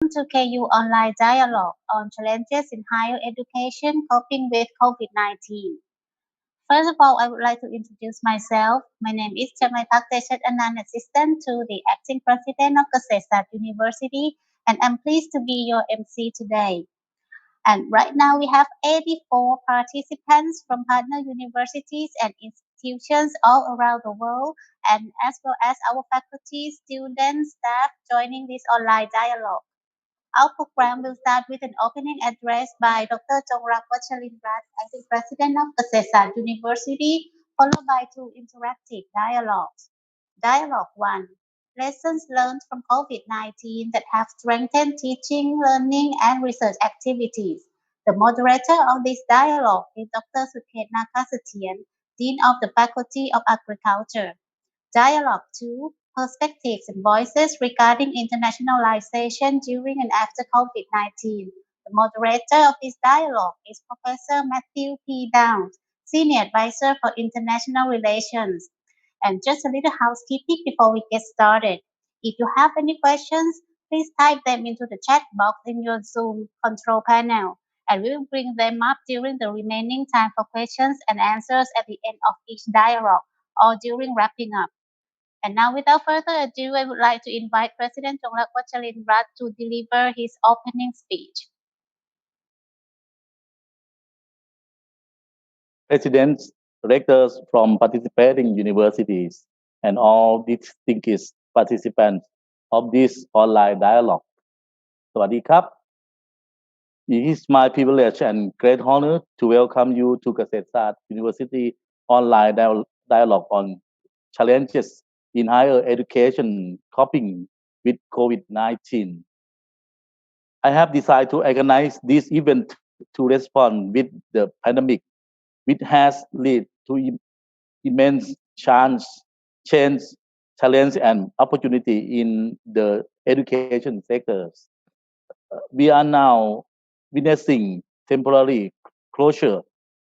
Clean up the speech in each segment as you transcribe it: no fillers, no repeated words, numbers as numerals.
to KU Online Dialogue on Challenges in Higher Education Coping with COVID-19. First of all, I would like to introduce myself. My name is Chamai Taktechet Anand, assistant to the acting president of Kasetsat University, and I'm pleased to be your MC today. And right now we have 84 participants from partner universities and institutions all around the world, and as well as our faculty, students, staff joining this online dialogue. Our program will start with an opening address by Dr. Chongrak Vachalindrat, acting president of Kasetsat University, followed by two interactive dialogues. Dialogue 1. Lessons learned from COVID-19 that have strengthened teaching, learning, and research activities. The moderator of this dialogue is Dr. Sukhet Nakasatian, Dean of the Faculty of Agriculture. Dialogue 2. Perspectives and voices regarding internationalization during and after COVID-19. The moderator of this dialogue is Professor Matthew P. Downs, Senior Advisor for International Relations. And just a little housekeeping before we get started. If you have any questions, please type them into the chat box in your Zoom control panel, and we will bring them up during the remaining time for questions and answers at the end of each dialogue or during wrapping up. And now, without further ado, I would like to invite President Chongrak Vachalindrat to deliver his opening speech. Presidents, rectors from participating universities, and all distinguished participants of this online dialogue. สวัสดีครับ It is my privilege and great honor to welcome you to Kasetsat University online dialogue on challenges in higher education coping with COVID-19. I have decided to organize this event to respond with the pandemic, which has led to immense change, challenge, and opportunity in the education sectors. We are now witnessing temporary closure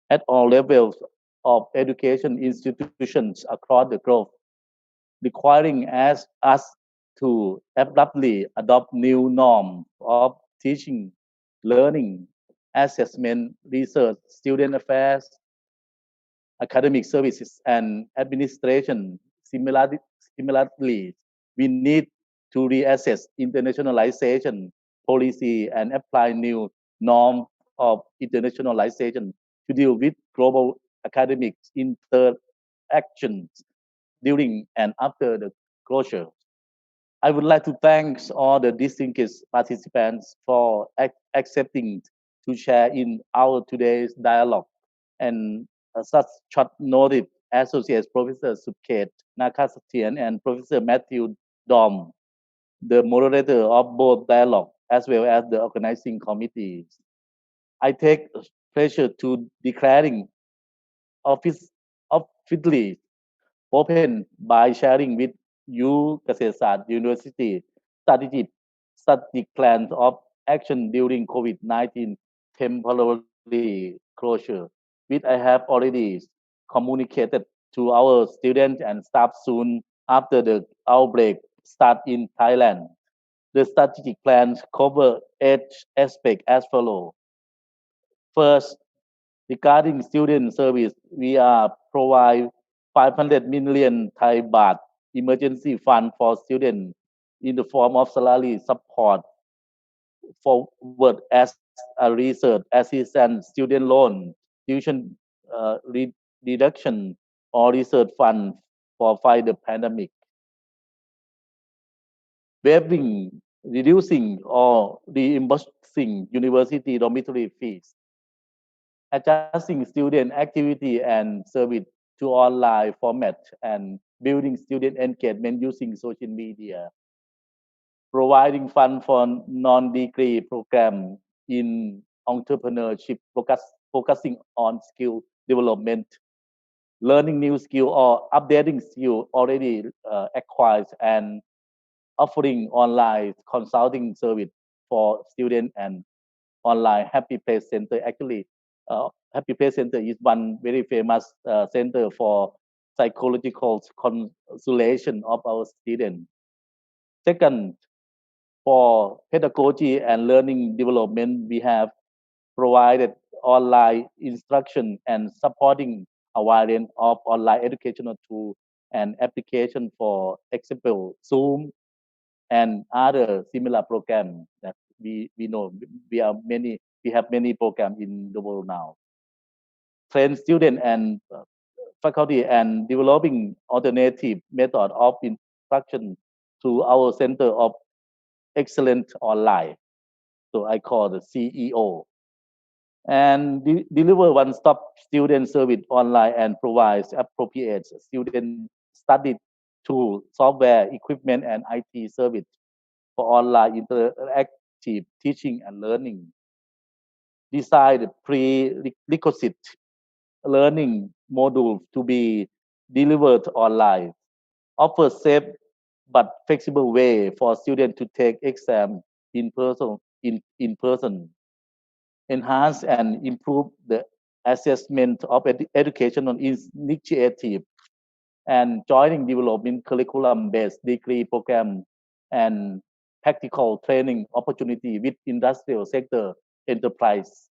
at all levels of education institutions across the globe, requiring us to abruptly adopt new norms of teaching, learning, assessment, research, student affairs, academic services, and administration. Similarly, we need to reassess internationalization policy and apply new norms of internationalization to deal with global academic interactions during and after the closure. I would like to thank all the distinguished participants for accepting to share in our today's dialogue and such short notice Associate Professor Sukhet Nakasatian and Professor Matthew Dom, the moderator of both dialogue as well as the organizing committees. I take pleasure to declaring officially open by sharing with you Kasetsat University strategic plans of action during COVID-19 temporary closure, which I have already communicated to our students and staff soon after the outbreak start in Thailand. The strategic plans cover 8 aspects as follows. First, regarding student service, we are provide 500 million Thai baht emergency fund for students in the form of salary support forward as a research assistance, student loan, tuition reduction, or research fund for fight the pandemic. Waiving, reducing, or reimbursing university dormitory fees. Adjusting student activity and service to online format and building student engagement using social media, providing fund for non-degree program in entrepreneurship focusing on skill development, learning new skill or updating skill already acquired, and offering online consulting service for students and online Happy Place Center. Actually, Happy Place Center is one very famous center for psychological consultation of our students. Second, For pedagogy and learning development, we have provided online instruction and supporting a variety of online educational tools and application for example Zoom and other similar programs that we know we have many programs in the world now. Train students and faculty and developing alternative method of instruction through our Center of Excellence Online. So I call the CEO. And deliver one-stop student service online and provides appropriate student study tool, software, equipment, and IT service for online interactive teaching and learning. Design prerequisite learning modules to be delivered online. Offer safe but flexible way for students to take exam in person. Enhance and improve the assessment of educational initiative and joining development curriculum-based degree program and practical training opportunity with industrial sector enterprise.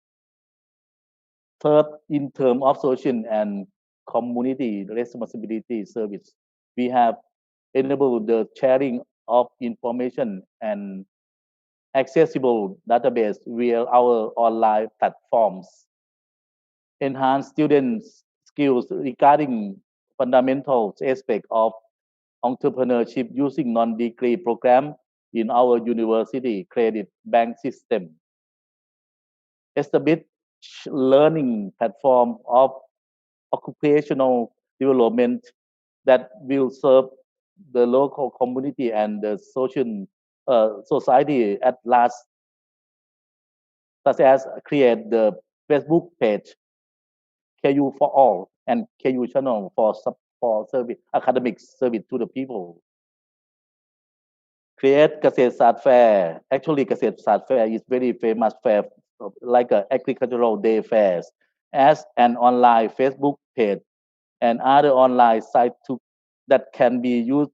Third, in terms of social and community responsibility service, we have enabled the sharing of information and accessible database via our online platforms, enhance students' skills regarding fundamental aspects of entrepreneurship using non-degree program in our university credit bank system, establish learning platform of occupational development that will serve the local community and the social society at large, such as create the Facebook page KU for all and KU channel for service academic service to the people. Create เกษตรศาสตร์ fair. Actually เกษตรศาสตร์ fair is very famous fair like a agricultural day fairs as an online Facebook page and other online site that can be used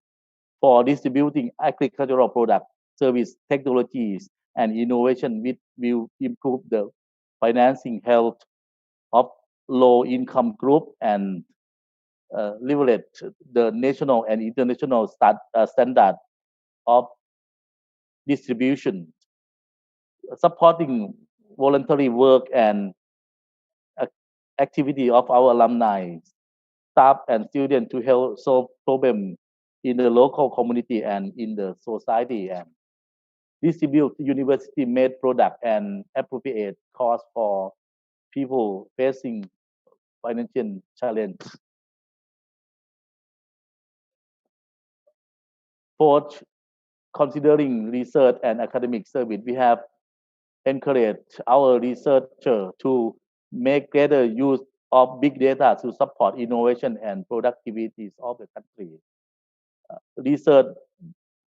for distributing agricultural products, service technologies, and innovation which will improve the financing health of low income group and leverage the national and international standard of distribution, supporting voluntary work and activity of our alumni, staff, and students to help solve problems in the local community and in the society, and distribute university-made product and appropriate cost for people facing financial challenge. Fourth, considering research and academic service, we have encouraged our researchers to make greater use of big data to support innovation and productivities of the country. Research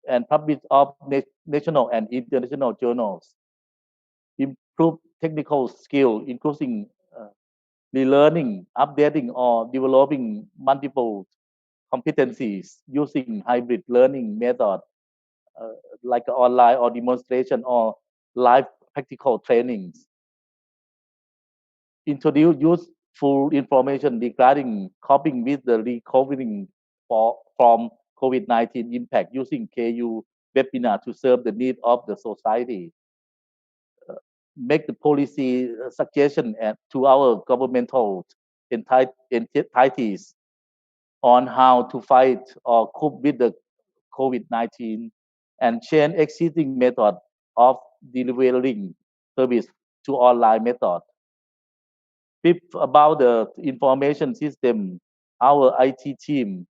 and publish of national and international journals. Improve technical skill, including relearning, updating, or developing multiple competencies using hybrid learning method uh, like online or demonstration or live practical trainings. Introduce useful information regarding coping with the recovering from COVID-19 impact using KU webinar to serve the need of the society. Make the policy suggestion to our governmental entities on how to fight or cope with the COVID-19 and change existing method of delivering service to online method. Fifth, about the information system, our IT team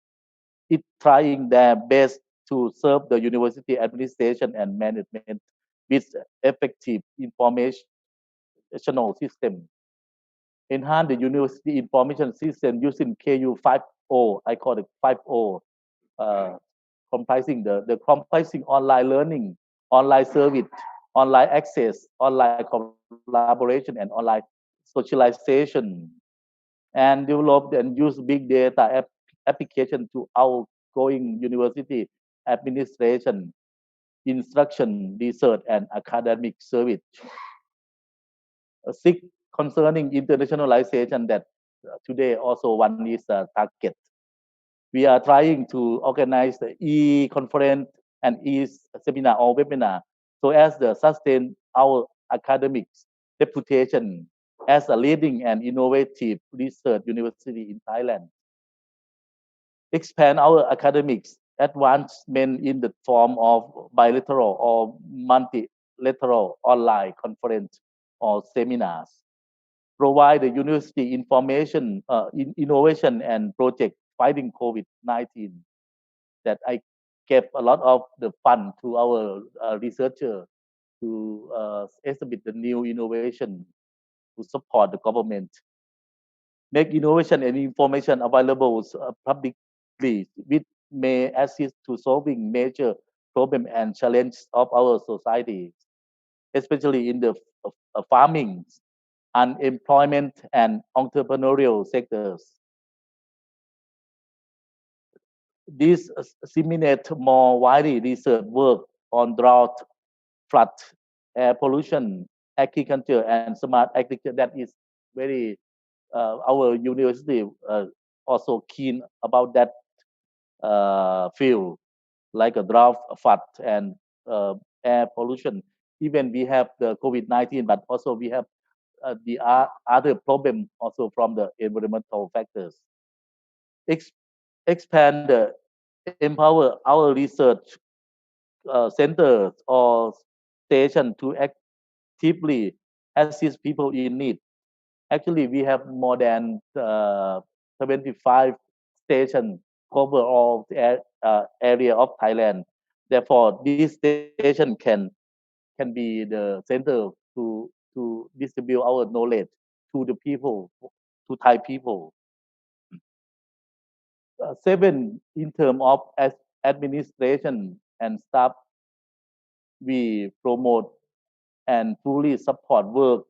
is trying their best to serve the university administration and management with effective informational system. Enhance the university information system using KU 5.0, I call it 5.0, uh, comprising online learning, online service, online access, online collaboration, and online socialization, and develop and use big data application to outgoing university administration instruction, research, and academic service. Six, concerning internationalization that today also one is a target. We are trying to organize the e-conference and e-seminar or webinar so as to sustain our academic reputation as a leading and innovative research university in Thailand. Expand our academics advancement in the form of bilateral or multilateral online conference or seminars. Provide the university information, innovation and project fighting COVID-19 that I gave a lot of the fund to our researcher to establish the new innovation to support the government. Make innovation and information available publicly, which may assist to solving major problems and challenges of our society, especially in the farming, unemployment, and entrepreneurial sectors. This disseminate more widely research work on drought, flood, air pollution, agriculture, and smart agriculture. That is very our university also keen about that field, like a drought, flood, and air pollution. Even we have the COVID-19, but also we have the other problem also from the environmental factors. Ex- Expand empower our research centers or station to actively assist people in need. Actually, we have more than 75 stations cover all the area of Thailand. Therefore, this station can be the center to distribute our knowledge to the people, to Thai people. Seven, in terms of administration and staff, we promote and fully support work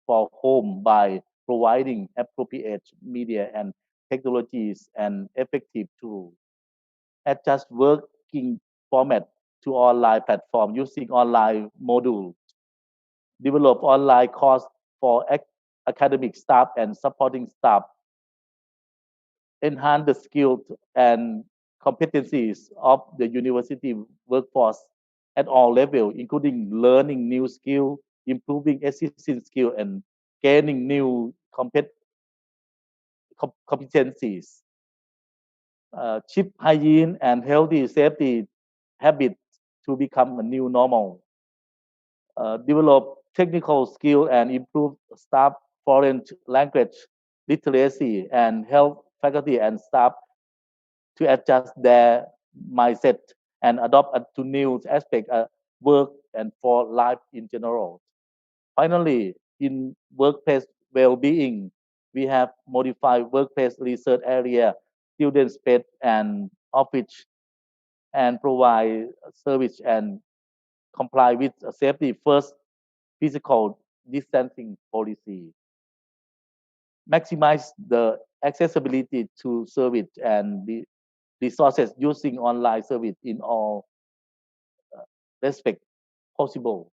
for home by providing appropriate media and technologies and effective tools. Adjust working format to online platform using online module. Develop online course for academic staff and supporting staff. Enhance the skills and competencies of the university workforce at all levels, including learning new skill, improving existing skill, and gaining new competencies. Shift hygiene and healthy safety habits to become a new normal. Develop technical skill and improve staff foreign language literacy and help faculty and staff to adjust their mindset and adopt to new aspect of work and for life in general. Finally, in workplace well-being, we have modified workplace research area, student space, and office, and provide service and comply with a safety first physical distancing policy. Maximize the accessibility to service and the resources using online service in all respect possible.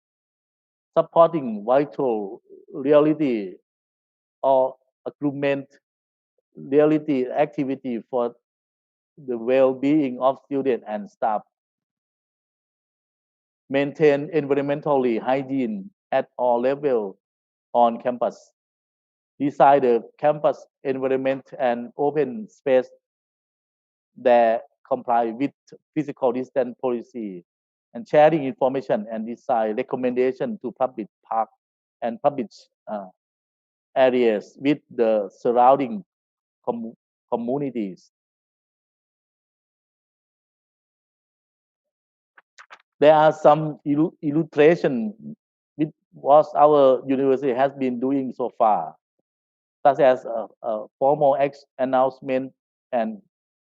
Supporting virtual reality or augmented reality activity for the well-being of students and staff. Maintain environmentally hygiene at all levels on campus. Design the campus environment and open space that comply with physical distance policy and sharing information and design recommendation to public park and public areas with the surrounding communities. There are some illustration with what our university has been doing so far, such as a formal announcement and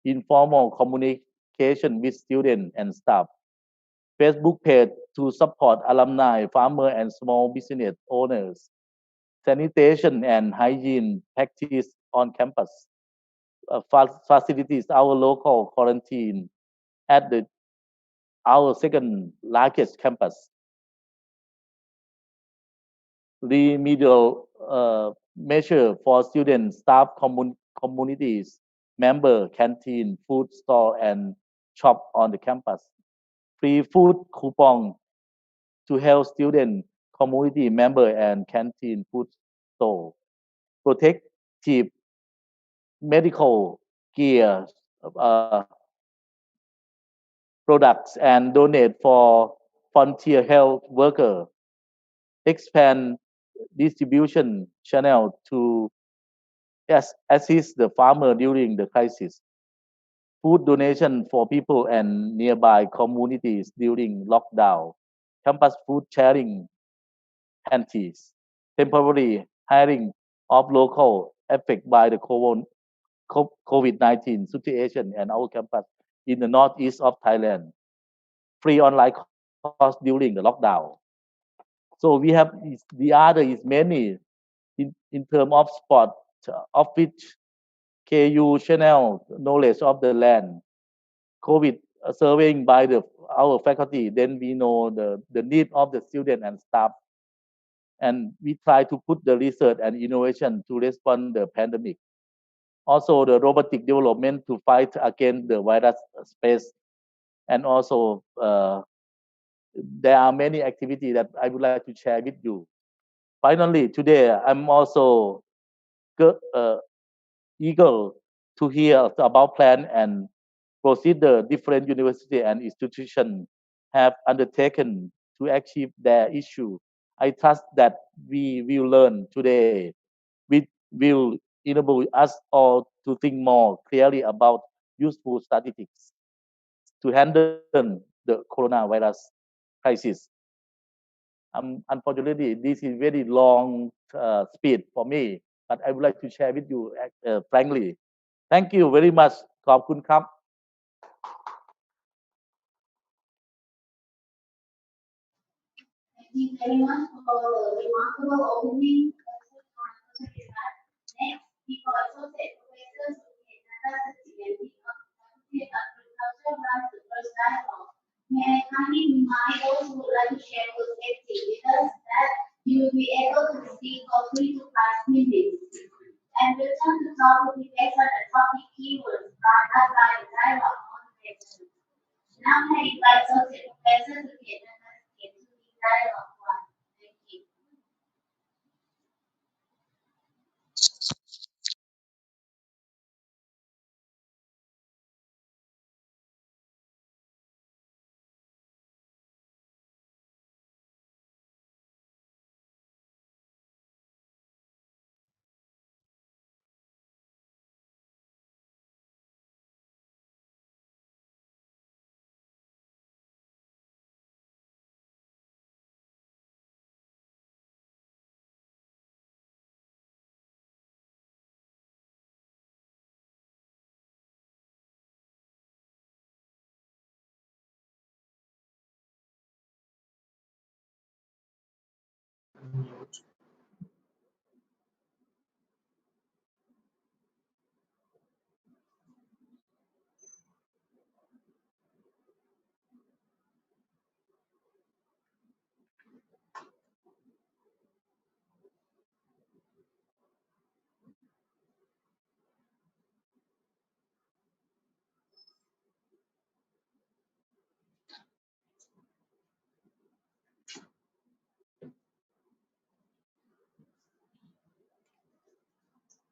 informal communication with students and staff. Facebook page to support alumni, farmer, and small business owners. Sanitation and hygiene practice on campus. Facilities our local quarantine at the our second largest campus. Remedial measure for students, staff, communities, member, canteen, food store, and shop on the campus. Free food coupon to help student, community member, and canteen food store. Protective medical gear uh, products and donate for frontier health worker. Expand distribution channel to assist the farmer during the crisis. Food donation for people and nearby communities during lockdown. Campus food sharing pantries. Temporary hiring of local affected by the COVID-19 situation and our campus in the northeast of Thailand. Free online course during the lockdown. So we have the other is many in terms of sport, of which KU channel knowledge of the land, COVID surveying by our faculty, then we know the need of the student and staff, and we try to put the research and innovation to respond the pandemic. Also, the robotic development to fight against the virus space, and also there are many activities that I would like to share with you. Finally, today I'm also uh, eager to hear about plan and procedure different university and institutions have undertaken to achieve their issue. I trust that we will learn today, which will enable us all to think more clearly about useful statistics to handle the coronavirus crisis. Unfortunately, this is very long speed for me, but I would like to share with you frankly. Thank you very much. ขอบคุณครับ Thank you very much for the remarkable opening. Next, people associate professors with Internationalization and Agriculture runs the first dialogue. May I kindly remind those who would like to share perspective with us that you will be able to speak for 3 to 5 minutes. And return to talk will be based on the topic keywords brought up by the dialogue on the lecture. Now may I invite associate professor to get to the dialogue one. Thank you.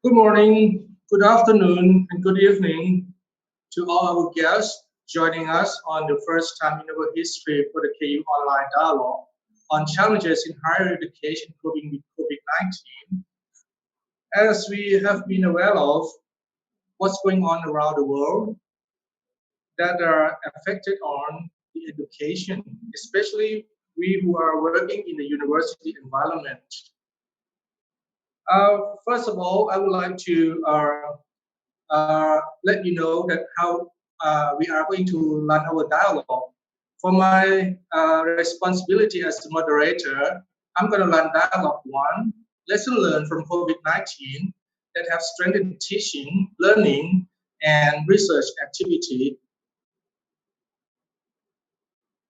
Good morning, good afternoon, and good evening to all our guests joining us on the first time in our history for the KU Online Dialogue on challenges in higher education coping with COVID-19. As we have been aware of what's going on around the world that are affected on the education, especially we who are working in the university environment. First of all, I would like to let you know that how we are going to run our dialogue. For my responsibility as the moderator, I'm going to run dialogue one, lesson learned from COVID-19 that have strengthened teaching, learning, and research activity.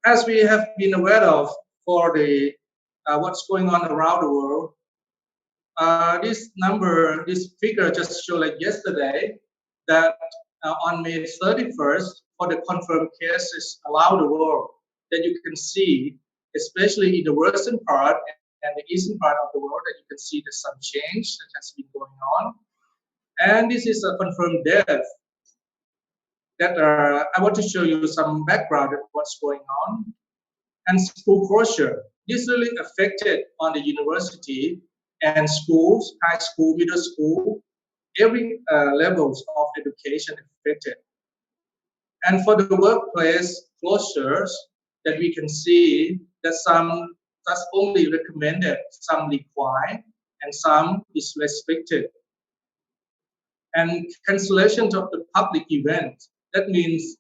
As we have been aware of for the what's going on around the world, this figure just showed like yesterday that on May 31st, for the confirmed cases around the world, that you can see, especially in the western part and the eastern part of the world, that you can see there's some change that has been going on. And this is a confirmed death. That I want to show you some background of what's going on. And school closure. This really affected on the university and schools, high school, middle school, every levels of education affected. And for the workplace closures, that we can see that some that's only recommended, some required, and some is restricted. And cancellations of the public events. That means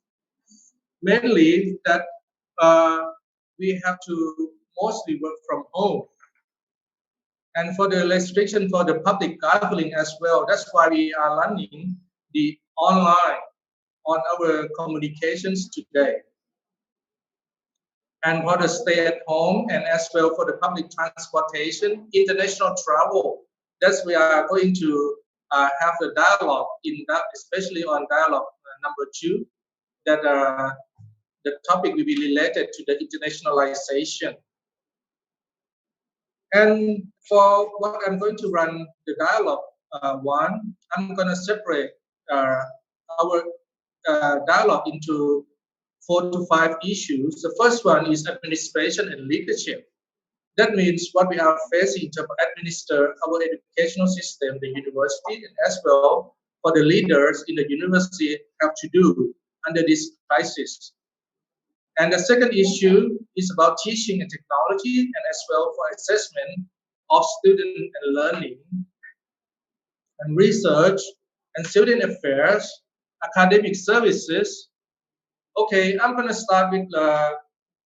mainly that uh, we have to mostly work from home. And for the restriction for the public gathering as well, that's why we are running the online on our communications today. And for the stay at home and as well for the public transportation, international travel, that's we are going to have the dialogue in that, especially on dialogue number 2, that the topic will be related to the internationalization. And for what I'm going to run the dialogue one, I'm going to separate our dialogue into 4 to 5 issues. The first one is administration and leadership. That means what we are facing to administer our educational system, the university, and as well for the leaders in the university have to do under this crisis. And the second issue is about teaching and technology, and as well for assessment of student and learning, and research, and student affairs, academic services. Okay, I'm going to start with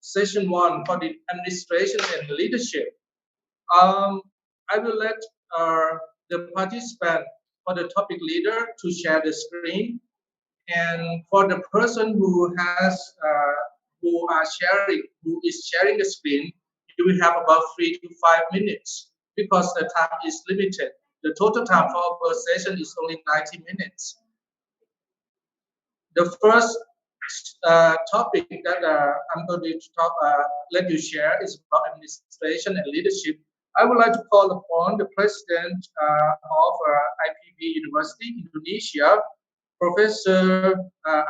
session 1 for the administration and leadership. I will let the participant for the topic leader to share the screen, and for the person who is sharing the screen, you will have about 3 to 5 minutes because the time is limited. The total time for our session is only 90 minutes. The first topic that I'm going to let you share is about administration and leadership. I would like to call upon the president of IPB University, Indonesia, Professor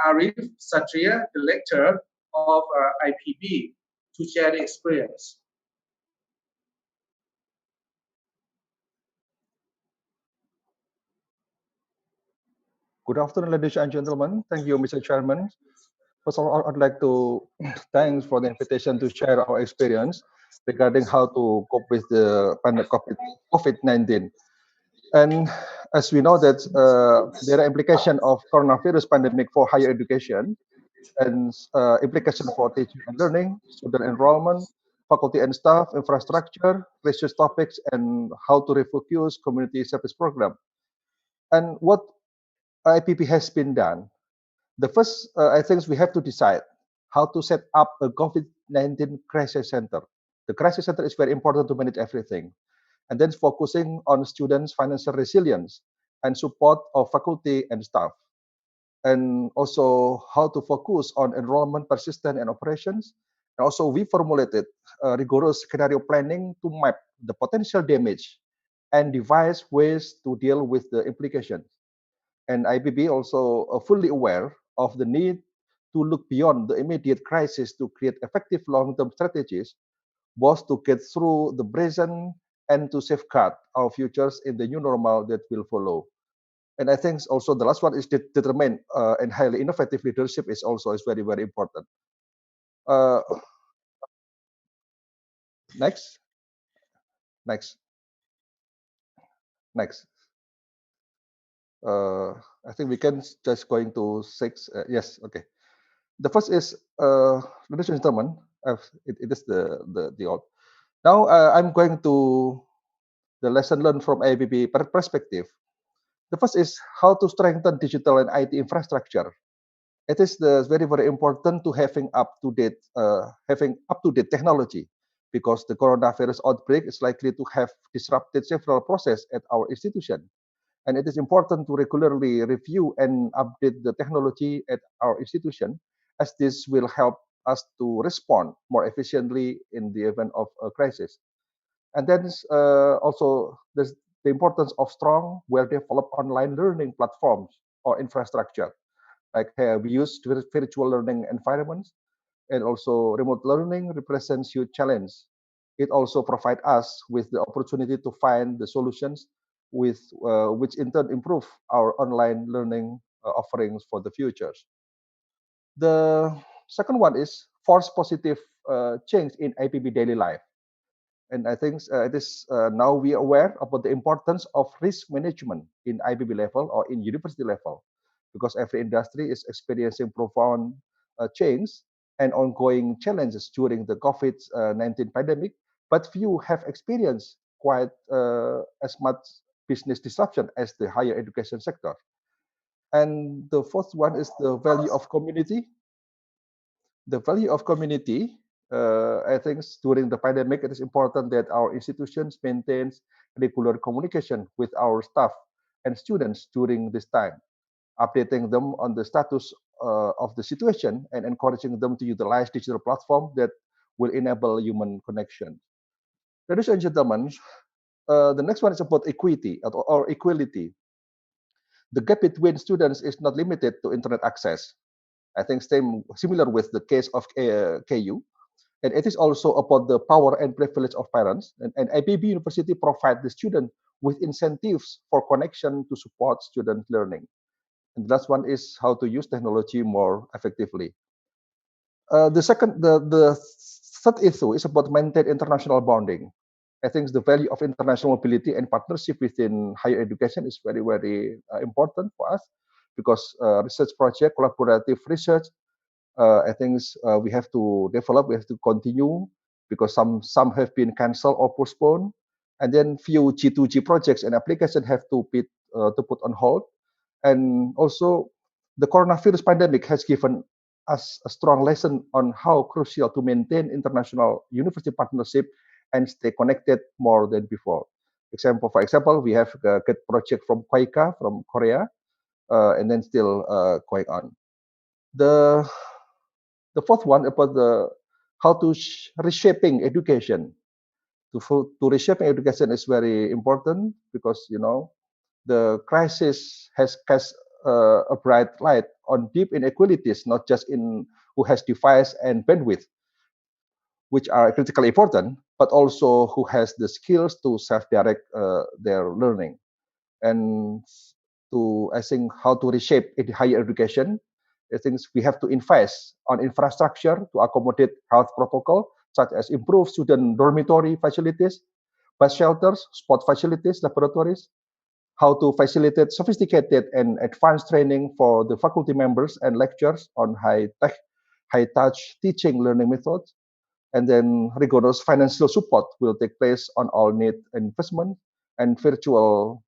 Arif Satria, the lecturer of IPB, to share the experience. Good afternoon, ladies and gentlemen. Thank you, Mr. Chairman. First of all, I'd like to thanks for the invitation to share our experience regarding how to cope with the pandemic COVID-19. And as we know that there are implications of coronavirus pandemic for higher education and implication for teaching and learning, student enrollment, faculty and staff, infrastructure, research topics, and how to refocus community service program. And what IPP has been done. The first, I think we have to decide how to set up a COVID-19 crisis center. The crisis center is very important to manage everything. And then focusing on students' financial resilience and support of faculty and staff. And also how to focus on enrollment, persistence, and operations. And also we formulated rigorous scenario planning to map the potential damage and devise ways to deal with the implications. And IPB also fully aware of the need to look beyond the immediate crisis to create effective long-term strategies, both to get through the present and to safeguard our futures in the new normal that will follow. And I think also the last one is determined and highly innovative leadership is also very, very important. Uh, next, next, next. I think we can just going to 6. Yes, okay. The first is, ladies and gentlemen, it is the old. Now I'm going to the lesson learned from ABB perspective. The first is how to strengthen digital and IT infrastructure. It is very important to having up to date technology, because the coronavirus outbreak is likely to have disrupted several processes at our institution, and it is important to regularly review and update the technology at our institution, as this will help us to respond more efficiently in the event of a crisis. And then also there's the importance of strong, well-developed online learning platforms or infrastructure. Like we use virtual learning environments, and also remote learning represents huge challenge. It also provides us with the opportunity to find the solutions with which in turn improve our online learning offerings for the future. The second one is force positive change in IPB daily life. And I think it is now we are aware about the importance of risk management in IBB level or in university level, because every industry is experiencing profound change and ongoing challenges during the COVID-19 pandemic, but few have experienced quite as much business disruption as the higher education sector. And the fourth one is the value of community. The value of community, I think during the pandemic, it is important that our institutions maintains regular communication with our staff and students during this time, updating them on the status of the situation and encouraging them to utilize digital platform that will enable human connection. Ladies and gentlemen, the next one is about equity or equality. The gap between students is not limited to internet access. I think similar with the case of KU. And it is also about the power and privilege of parents. And IPB University provide the student with incentives for connection to support student learning. And the last one is how to use technology more effectively. The third issue is about maintain international bonding. I think the value of international mobility and partnership within higher education is very important for us, because research project, collaborative research, I think we have to develop, we have to continue, because some have been cancelled or postponed, and then few G2G projects and applications have to put on hold. And also, the coronavirus pandemic has given us a strong lesson on how crucial to maintain international university partnership and stay connected more than before. For example, we have a good project from Kwaika from Korea, and then still going on. The fourth one about the how to reshaping education. To reshaping education is very important, because the crisis has cast a bright light on deep inequalities, not just in who has device and bandwidth, which are critically important, but also who has the skills to self-direct their learning. And I think how to reshape higher education, I think we have to invest on infrastructure to accommodate health protocol, such as improve student dormitory facilities, bus shelters, sport facilities, laboratories, how to facilitate sophisticated and advanced training for the faculty members and lecturers on high touch teaching learning methods, and then rigorous financial support will take place on all need investment, and virtual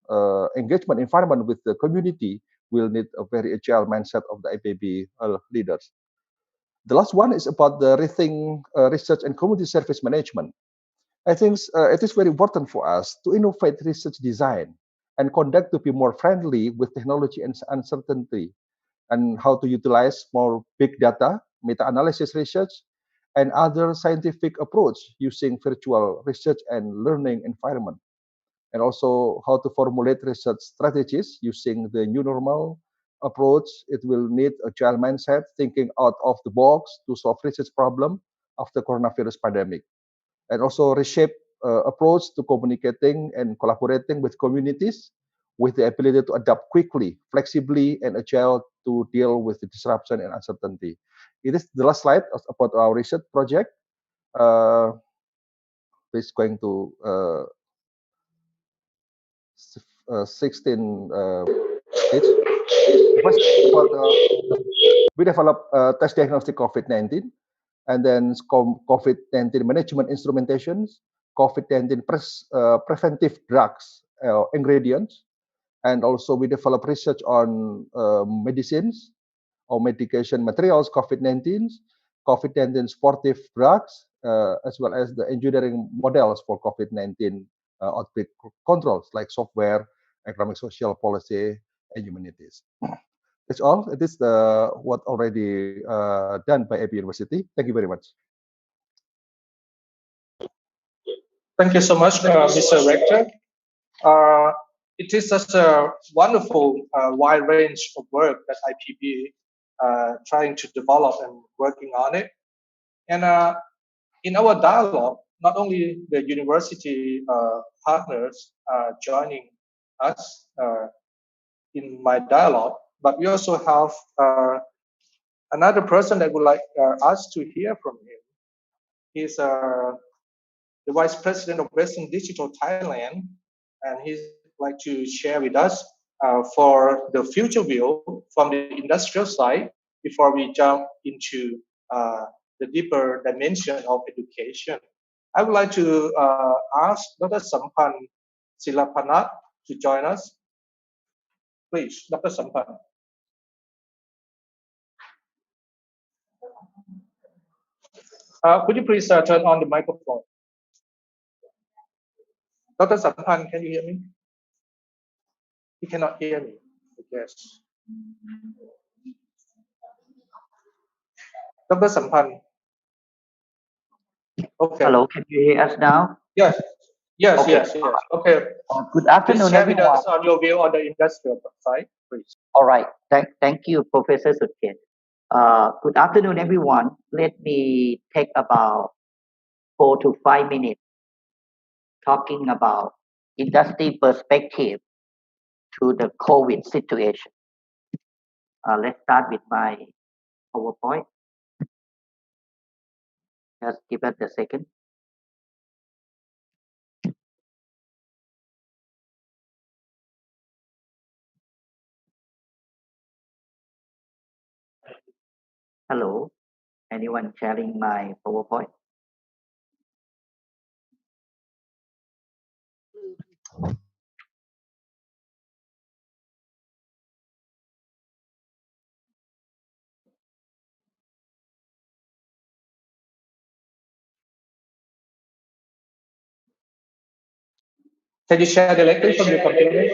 engagement environment with the community will need a very agile mindset of the IPB leaders. The last one is about the rethink research and community service management. I think it is very important for us to innovate research design and conduct to be more friendly with technology and uncertainty, and how to utilize more big data, meta-analysis research, and other scientific approach using virtual research and learning environment, and also how to formulate research strategies using the new normal approach. It will need agile mindset, thinking out of the box to solve research problem after coronavirus pandemic, and also reshape approach to communicating and collaborating with communities with the ability to adapt quickly, flexibly, and agile to deal with the disruption and uncertainty. It is the last slide about our research project. It's going to 16 page. The first is about we develop test diagnostic COVID-19, and then COVID-19 management instrumentations, COVID-19 preventive drugs, ingredients, and also we develop research on medicines, or medication materials, COVID-19 sportive drugs, as well as the engineering models for COVID-19 outbreak controls like software, economic social policy, and humanities. That's all. It is what already done by AP University. Thank you very much. Thank you so much, Mr. Rector. It is such a wonderful wide range of work that IPB trying to develop and working on it. And in our dialogue, not only the university partners joining us in my dialogue, but we also have another person that would like us to hear from him. He's the Vice President of Western Digital Thailand, and he's like to share with us for the future view from the industrial side before we jump into the deeper dimension of education. I would like to ask Dr. Sampan Silapanat to join us. Please, Dr. Sampan. Could you please turn on the microphone? Dr. Sampan, can you hear me? He cannot hear me, I guess. Dr. Sampan. Okay. Hello, can you hear us now? Yes. Yes, Okay. yes, yes. Okay. Good Please afternoon, share with everyone. us on your view on the industrial side, please. All right. Thank you, Professor Sutkin. Good afternoon, everyone. Let me take about 4 to 5 minutes talking about industry perspective to the COVID situation. Let's start with my PowerPoint. Just give us a second. Hello, anyone sharing my PowerPoint? Can you share directly from your computer?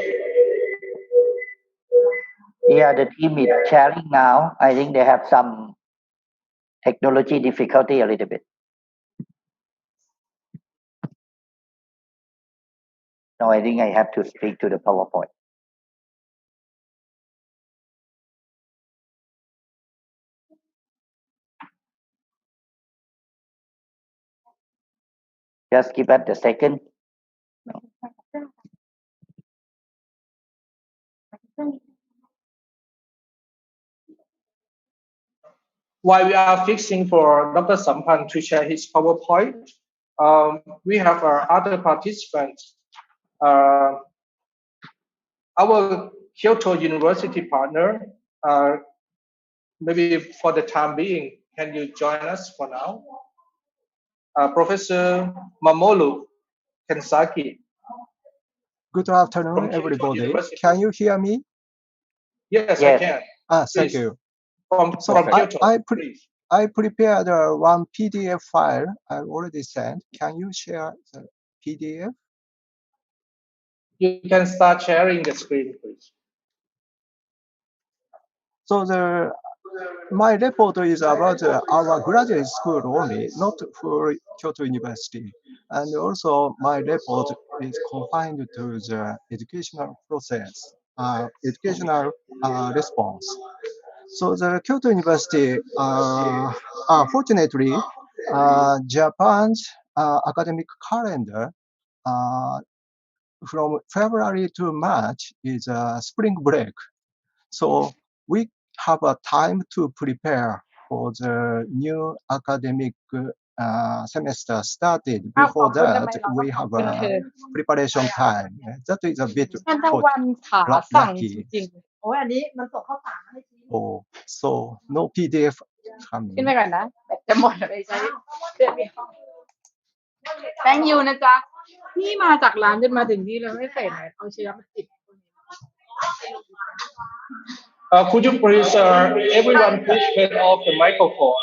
Yeah, the team is sharing now. I think they have some technology difficulty a little bit. No, I think I have to speak to the PowerPoint. Just give us a second. No. While we are fixing for Dr. Sampan to share his PowerPoint, we have other participants. Our Kyoto University partner, maybe for the time being, can you join us for now? Professor Mamoru Kensaki. Good afternoon, everybody. Can you hear me? Yes, Yes. I can. Thank Please. you. From Kyoto, please. I prepared one PDF file I already sent. Can you share the PDF? You can start sharing the screen, please. So my report is about our graduate school only, not for Kyoto University. And also my report is confined to the educational process, educational response. So the Kyoto University, fortunately, Japan's academic calendar from February to March is a spring break. So we have a time to prepare for the new academic semester started. Before that, we have a preparation time. That is a bit lucky. Oh, so no PDF coming. ขึ้นไปก่อนนะแบตจะหมดไปใช้เพื่อนไม่เข้า Thank you นะจ๊ะพี่มาจากร้านจนมาถึงนี่แล้วไม่ใส่ไหนเอาเชื้อมาติด Could you please, everyone, please turn off the microphone?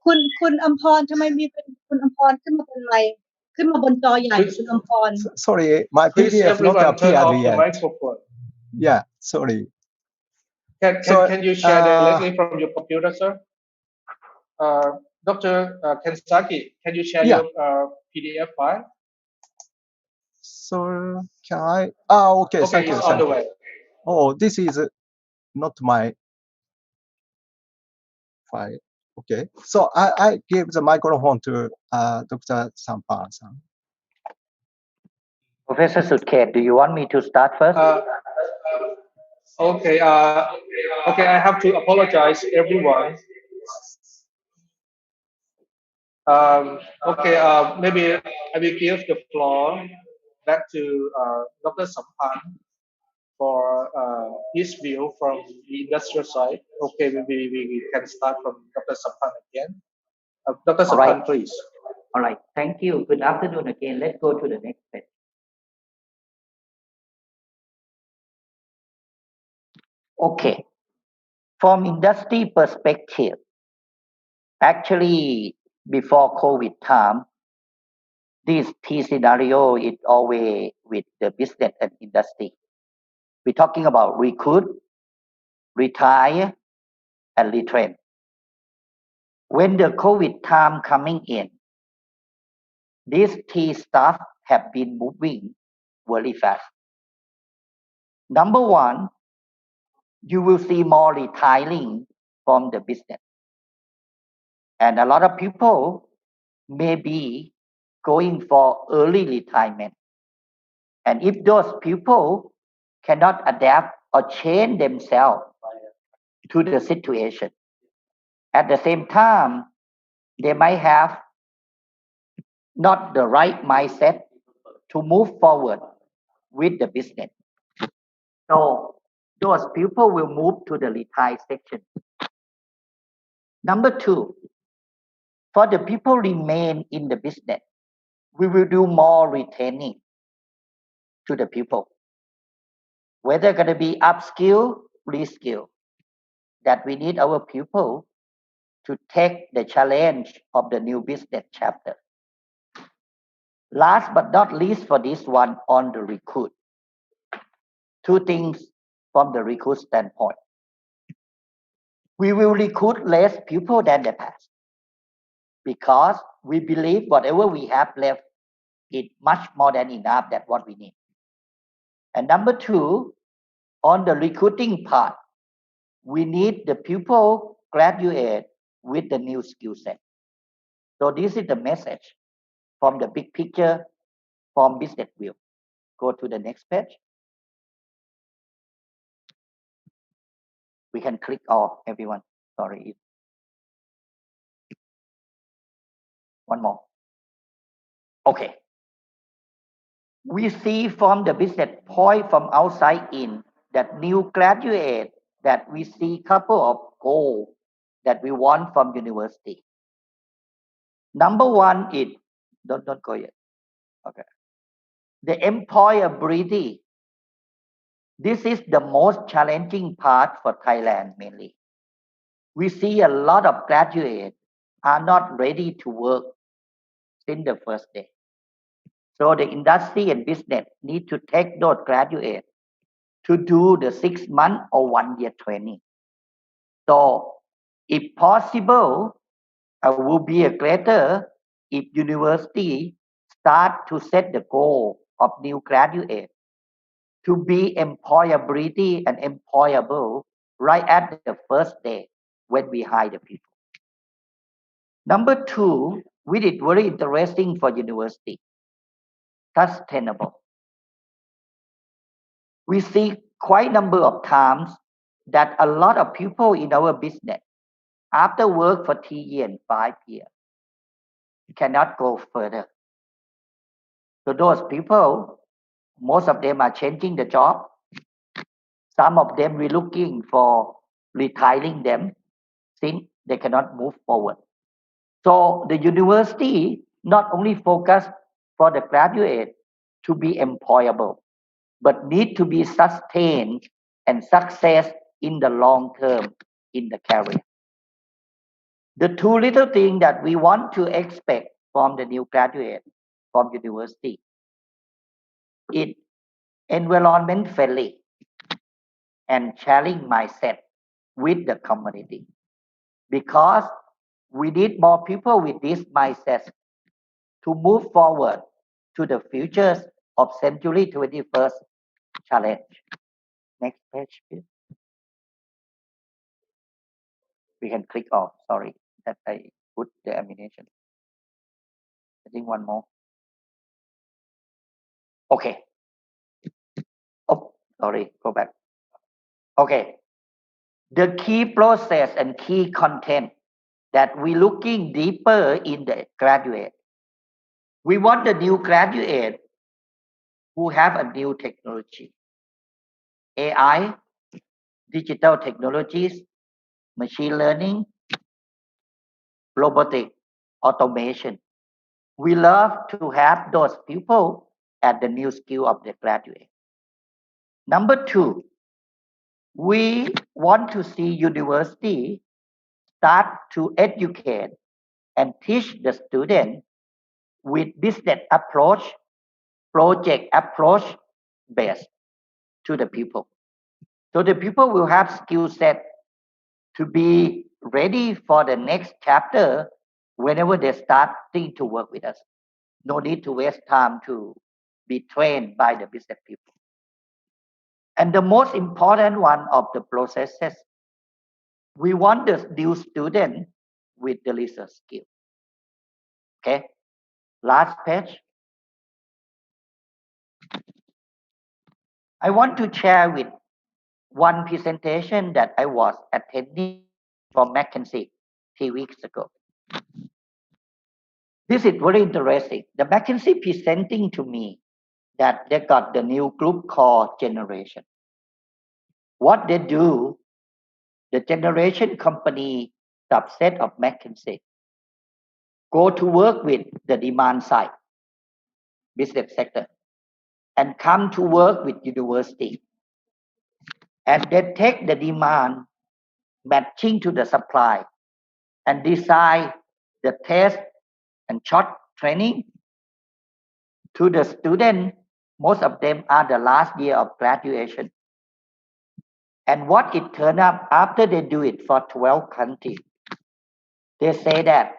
คุณอำพรทำไมมีเป็นคุณอำพรขึ้นมาบนไมค์ขึ้นมาบนจอใหญ่คุณอำพร Sorry, my Please, PDF not everyone, turn appeared off the yet. microphone. Yeah, sorry. Can you share directly from your computer, sir? Dr. Kensaki, can you share your PDF file? So can I? Okay. Okay, Thank you. it's on the way. Oh, this is not my file. Okay. So I give the microphone to Dr. Sampan. Professor Sutket, do you want me to start first? Okay. Okay, I have to apologize, everyone. Okay. Maybe I will give the floor back to Dr. Sampan for his view from the industrial side. Okay, we can start from Dr. Sampan again. Dr. All right. Sampan, please. All right. Thank you. Good afternoon again. Let's go to the next page. Okay. From industry perspective, actually, before COVID time, this T scenario is always with the business and industry. We're talking about recruit, retire, and retrain. When the COVID time coming in, these T stuff have been moving very fast. Number one, you will see more retiring from the business. And a lot of people may be going for early retirement. And if those people cannot adapt or change themselves to the situation, at the same time, they might have not the right mindset to move forward with the business. So those people will move to the retire section. Number two, for the people remain in the business, we will do more retaining to the people. Whether going to be upskill, reskill, that we need our people to take the challenge of the new business chapter. Last but not least for this one on the recruit. Two things from the recruit standpoint. We will recruit less people than the past because we believe whatever we have left is much more than enough than what we need. And number two, on the recruiting part, we need the people graduate with the new skill set. So this is the message from the big picture from business view. Go to the next page. We can click off, everyone. Sorry. One more. Okay. We see from the business point from outside in that new graduate that we see couple of goals that we want from university. Number one is, don't go yet. Okay. The employability. This is the most challenging part for Thailand mainly. We see a lot of graduates are not ready to work since the first day. So the industry and business need to take those graduates to do the 6 month or 1 year training. So if possible, it would be a greater if university start to set the goal of new graduates to be employability and employable right at the first day when we hire the people. Number two, which is very interesting for university, sustainable. We see quite a number of times that a lot of people in our business, after work for 3 years and 5 years, cannot go further. So those people, most of them are changing the job. Some of them we're looking for retiring them since they cannot move forward. So the university not only focus for the graduate to be employable, but need to be sustained and success in the long term in the career. The two little things that we want to expect from the new graduate from university is environment friendly and sharing mindset with the community, because we need more people with this mindset to move forward to the futures of century 21st challenge. Next page, please. We can click off. Sorry that I put the animation. I think one more. Okay. Oh, sorry. Go back. Okay. The key process and key content that we're looking deeper in the graduate. We want the new graduate who have a new technology, AI, digital technologies, machine learning, robotic, automation. We love to have those people at the new skill of the graduate. Number two, we want to see university start to educate and teach the student with business approach, project approach based to the people. So the people will have skill set to be ready for the next chapter whenever they starting to work with us. No need to waste time to be trained by the business people. And the most important one of the processes, we want the new student with the research skill. Okay, last page. I want to share with one presentation that I was attending from McKinsey 3 weeks ago. This is very interesting. The McKinsey presenting to me that they got the new group called Generation. What they do, the Generation company subset of McKinsey go to work with the demand side, business sector, and come to work with university. And they take the demand matching to the supply and design the test and short training to the student. Most of them are the last year of graduation. And what it turned up after they do it for 12 countries, they say that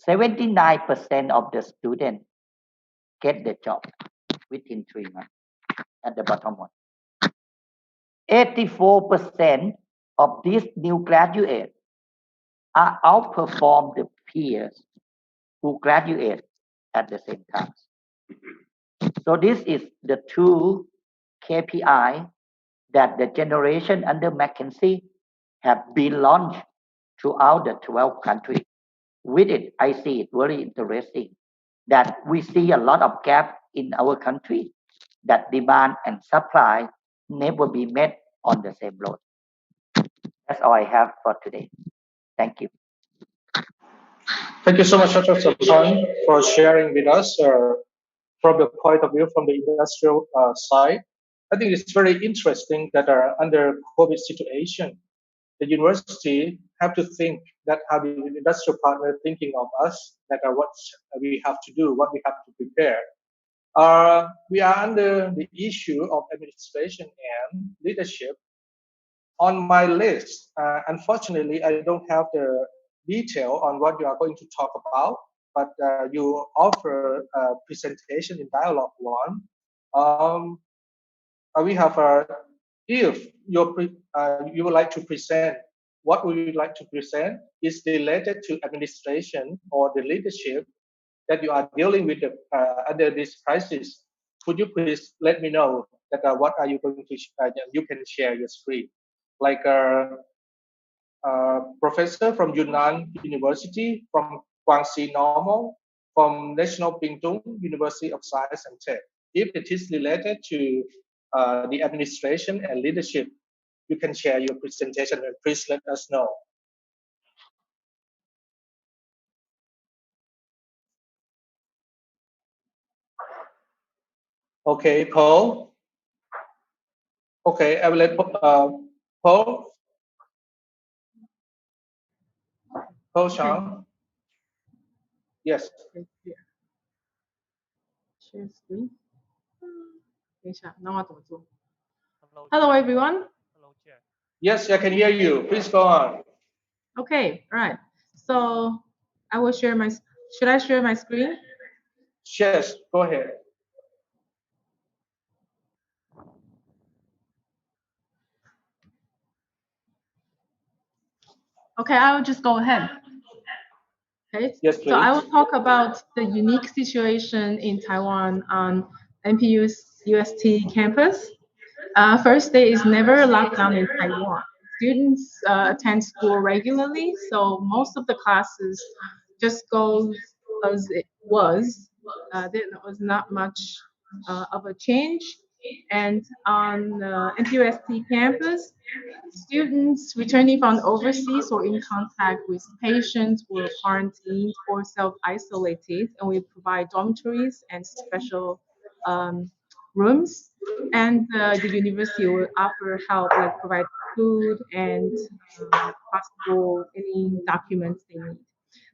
79% of the students get the job within 3 months at the bottom one. 84% of these new graduates are outperform the peers who graduate at the same time. So this is the two KPI that the generation under McKinsey have been launched throughout the 12 countries. With it, I see it very interesting that we see a lot of gap in our country, that demand and supply never be met on the same road. That's all I have for today. Thank you. Thank you so much, Dr. Sapan, for sharing with us from the point of view from the industrial side. I think it's very interesting that under COVID situation, the university have to think that how the industrial partner thinking of us, that are what we have to do, what we have to prepare. We are under the issue of administration and leadership. On my list, unfortunately, I don't have the detail on what you are going to talk about, but you offer a presentation in dialogue one. We have if you would like to present, what would you like to present is related to administration or the leadership that you are dealing with under this crisis. Could you please let me know that what are you going to you can share your screen, like professor from Yunnan University, from Guangxi Normal, from National Pingtung University of Science and Tech. If it is related to the administration and leadership, you can share your presentation and please let us know. Okay, Paul. Okay, I will let Paul? Paul Chang? Yes. Share screen. 等一下，那我要怎么做？Hello everyone. Yes, I can hear you. Please go on. Okay, all right. So I will share my. Should I share my screen? Yes, go ahead. Okay, I will just go ahead. Okay. Yes, So I will please. talk about the unique situation in Taiwan on NPU's UST campus. First day is never a lockdown in Taiwan. Students attend school regularly, so most of the classes just goes as it was. There was not much of a change. And on NPUST campus, students returning from overseas or in contact with patients were quarantined or self-isolated, and we provide dormitories and special um, rooms. And the university will offer help, like provide food and possible any documents they need.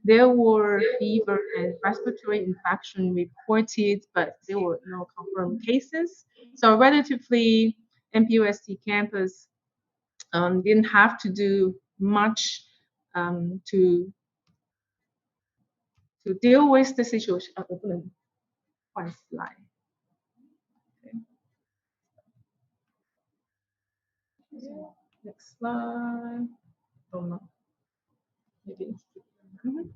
There were fever and respiratory infection reported, but there were no confirmed cases. So relatively, MPUST campus didn't have to do much to deal with the situation. 我不能换 slide. Okay. Next slide. Don't know. Maybe. Mhm.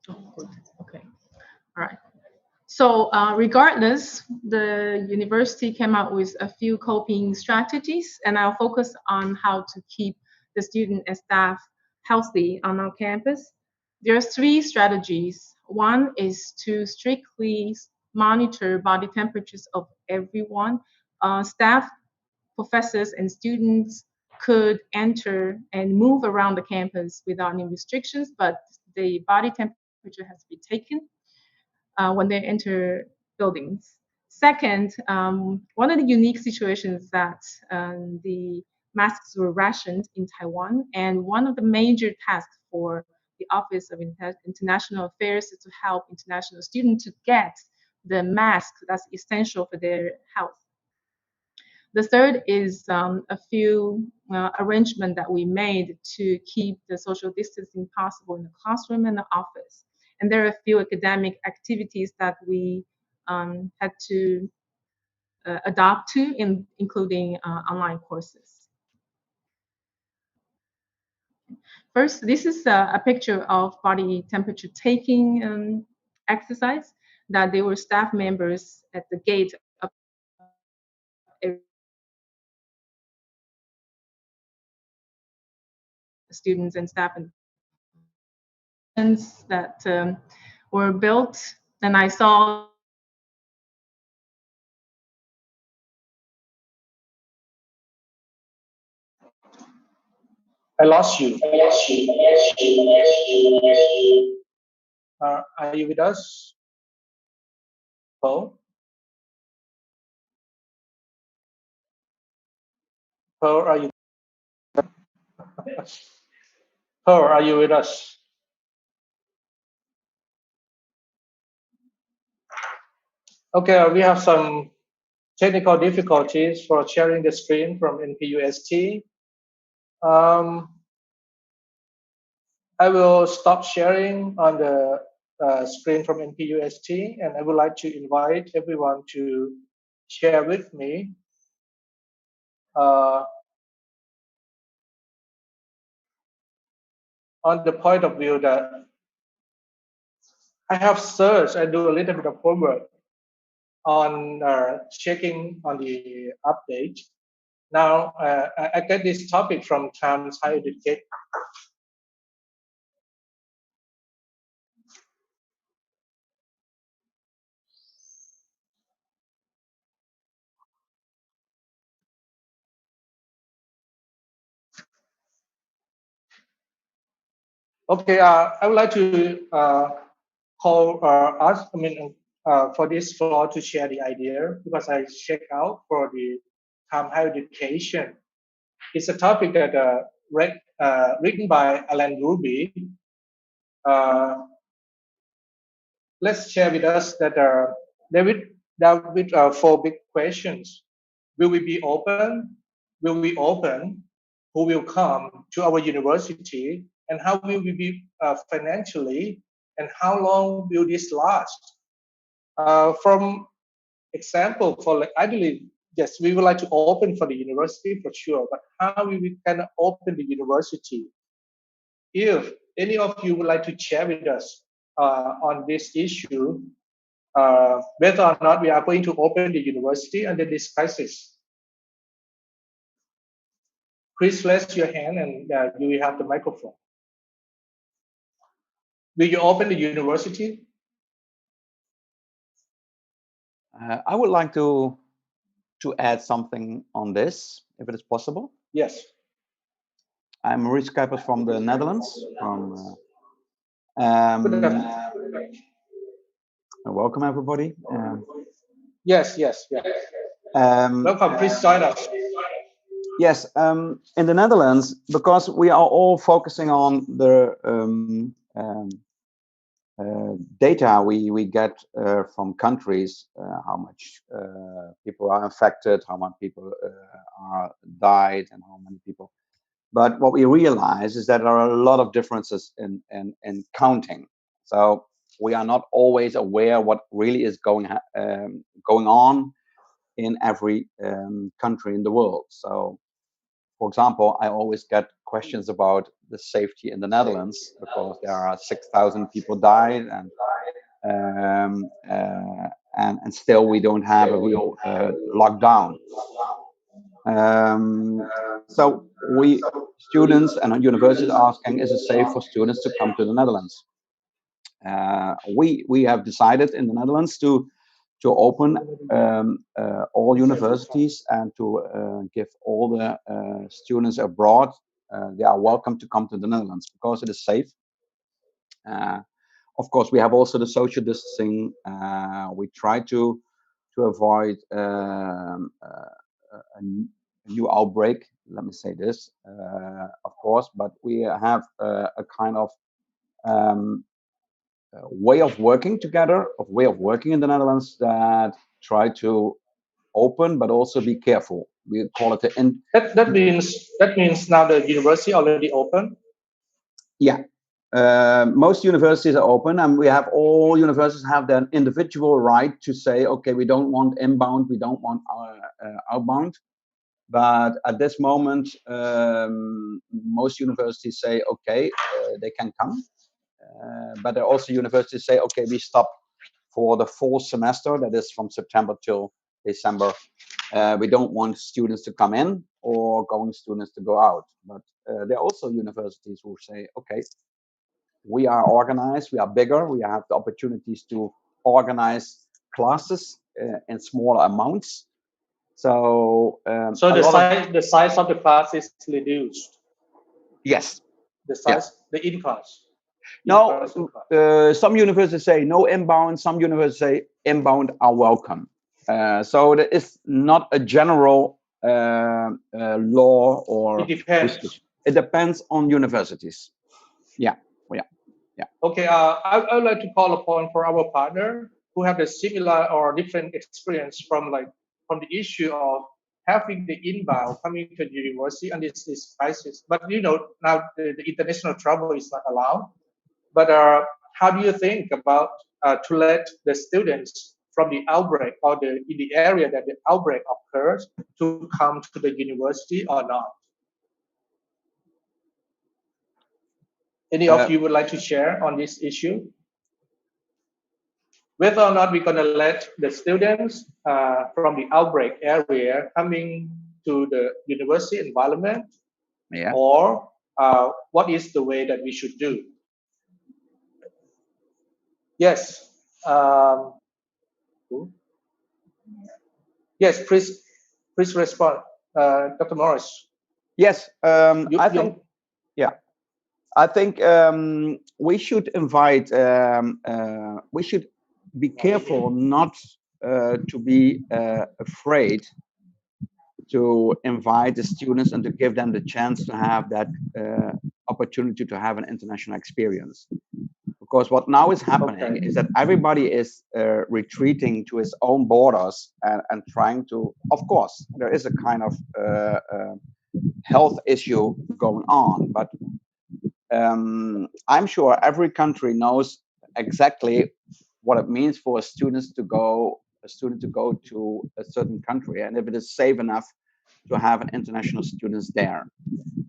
Oh, good. Okay. All right. So regardless, the university came out with a few coping strategies, and I'll focus on how to keep the student and staff healthy on our campus. There are three strategies. One is to strictly monitor body temperatures of everyone. Staff, professors, and students could enter and move around the campus without any restrictions, but the body temperature has to be taken when they enter buildings. Second, one of the unique situations that the masks were rationed in Taiwan, and one of the major tasks for the Office of International Affairs is to help international students to get the mask that's essential for their health. The third is a few arrangement that we made to keep the social distancing possible in the classroom and the office. And there are a few academic activities that we had to adopt to, including online courses. First, this is a picture of body temperature taking exercise that they were staff members at the gate of every students and staff and that were built, and I saw I lost you. Are you with us, Paul? Paul, are you? Paul, are you with us? Okay, we have some technical difficulties for sharing the screen from NPUST. I will stop sharing on the screen from NPUST, and I would like to invite everyone to share with me on the point of view that I have searched and do a little bit of homework on checking on the update. Now, I get this topic from Times Higher Education. Okay, I would like to call us, for this floor to share the idea because I check out for the time higher education. It's a topic that written by Alan Ruby. Let's share with us that there with four big questions. Will we be open? Will we open? Who will come to our university? And how will we be financially? And how long will this last? From example, for like, I believe, yes, we would like to open for the university for sure, but how we can open the university? If any of you would like to share with us on this issue, whether or not we are going to open the university under this crisis, please raise your hand and you will have the microphone. Will you open the university? I would like to add something on this, if it is possible. Yes. I'm Maurice Kuipers from the Netherlands. Welcome, everybody. Yes. Welcome. Please join us. Yes, in the Netherlands, because we are all focusing on the data we get from countries, how much people are infected, how many people are died, and how many people. But what we realize is that there are a lot of differences in counting. So we are not always aware what really is going on in every country in the world. So, for example, I always get questions about the safety in the Netherlands because there are 6,000 people died, and still we don't have a real lockdown. So students and universities are asking, is it safe for students to come to the Netherlands? We have decided in the Netherlands to open all universities and to give all the students abroad, they are welcome to come to the Netherlands because it is safe. Of course, we have also the social distancing. We try to avoid a new outbreak, let me say this, of course, but we have a kind of way of working together, way of working in the Netherlands that try to open but also be careful. We call it that means now the university already open. Yeah, most universities are open, and we have all universities have their individual right to say, okay, we don't want inbound, we don't want outbound. But at this moment, most universities say, okay, they can come. But there are also universities say, okay, we stop for the fall semester, that is from September till December. We don't want students to come in or going students to go out. But there are also universities who say, okay, we are organized, we are bigger, we have the opportunities to organize classes in smaller amounts. So, the size of the class is reduced. Yes. The size, the in-class. No, some universities say no inbound, some universities say inbound are welcome. So there is not a general law or it depends. restriction. It depends on universities. Yeah. Okay, I would like to call upon for our partner who have a similar or different experience from the issue of having the inbound coming to the university and this crisis. But now the international travel is not allowed. But how do you think about to let the students from the outbreak or in the area that the outbreak occurs to come to the university or not? Any of you would like to share on this issue? Whether or not we're going to let the students from the outbreak area coming to the university environment, or what is the way that we should do? Yes. Yes, please respond, Dr. Morris. Yes, I think, yeah. I think we should invite. We should be careful not to be afraid to invite the students and to give them the chance to have that opportunity to have an international experience. Because what now is happening is that everybody is retreating to his own borders and trying to. Of course, there is a kind of health issue going on, but I'm sure every country knows exactly what it means for a student to go to a certain country, and if it is safe enough to have an international students there.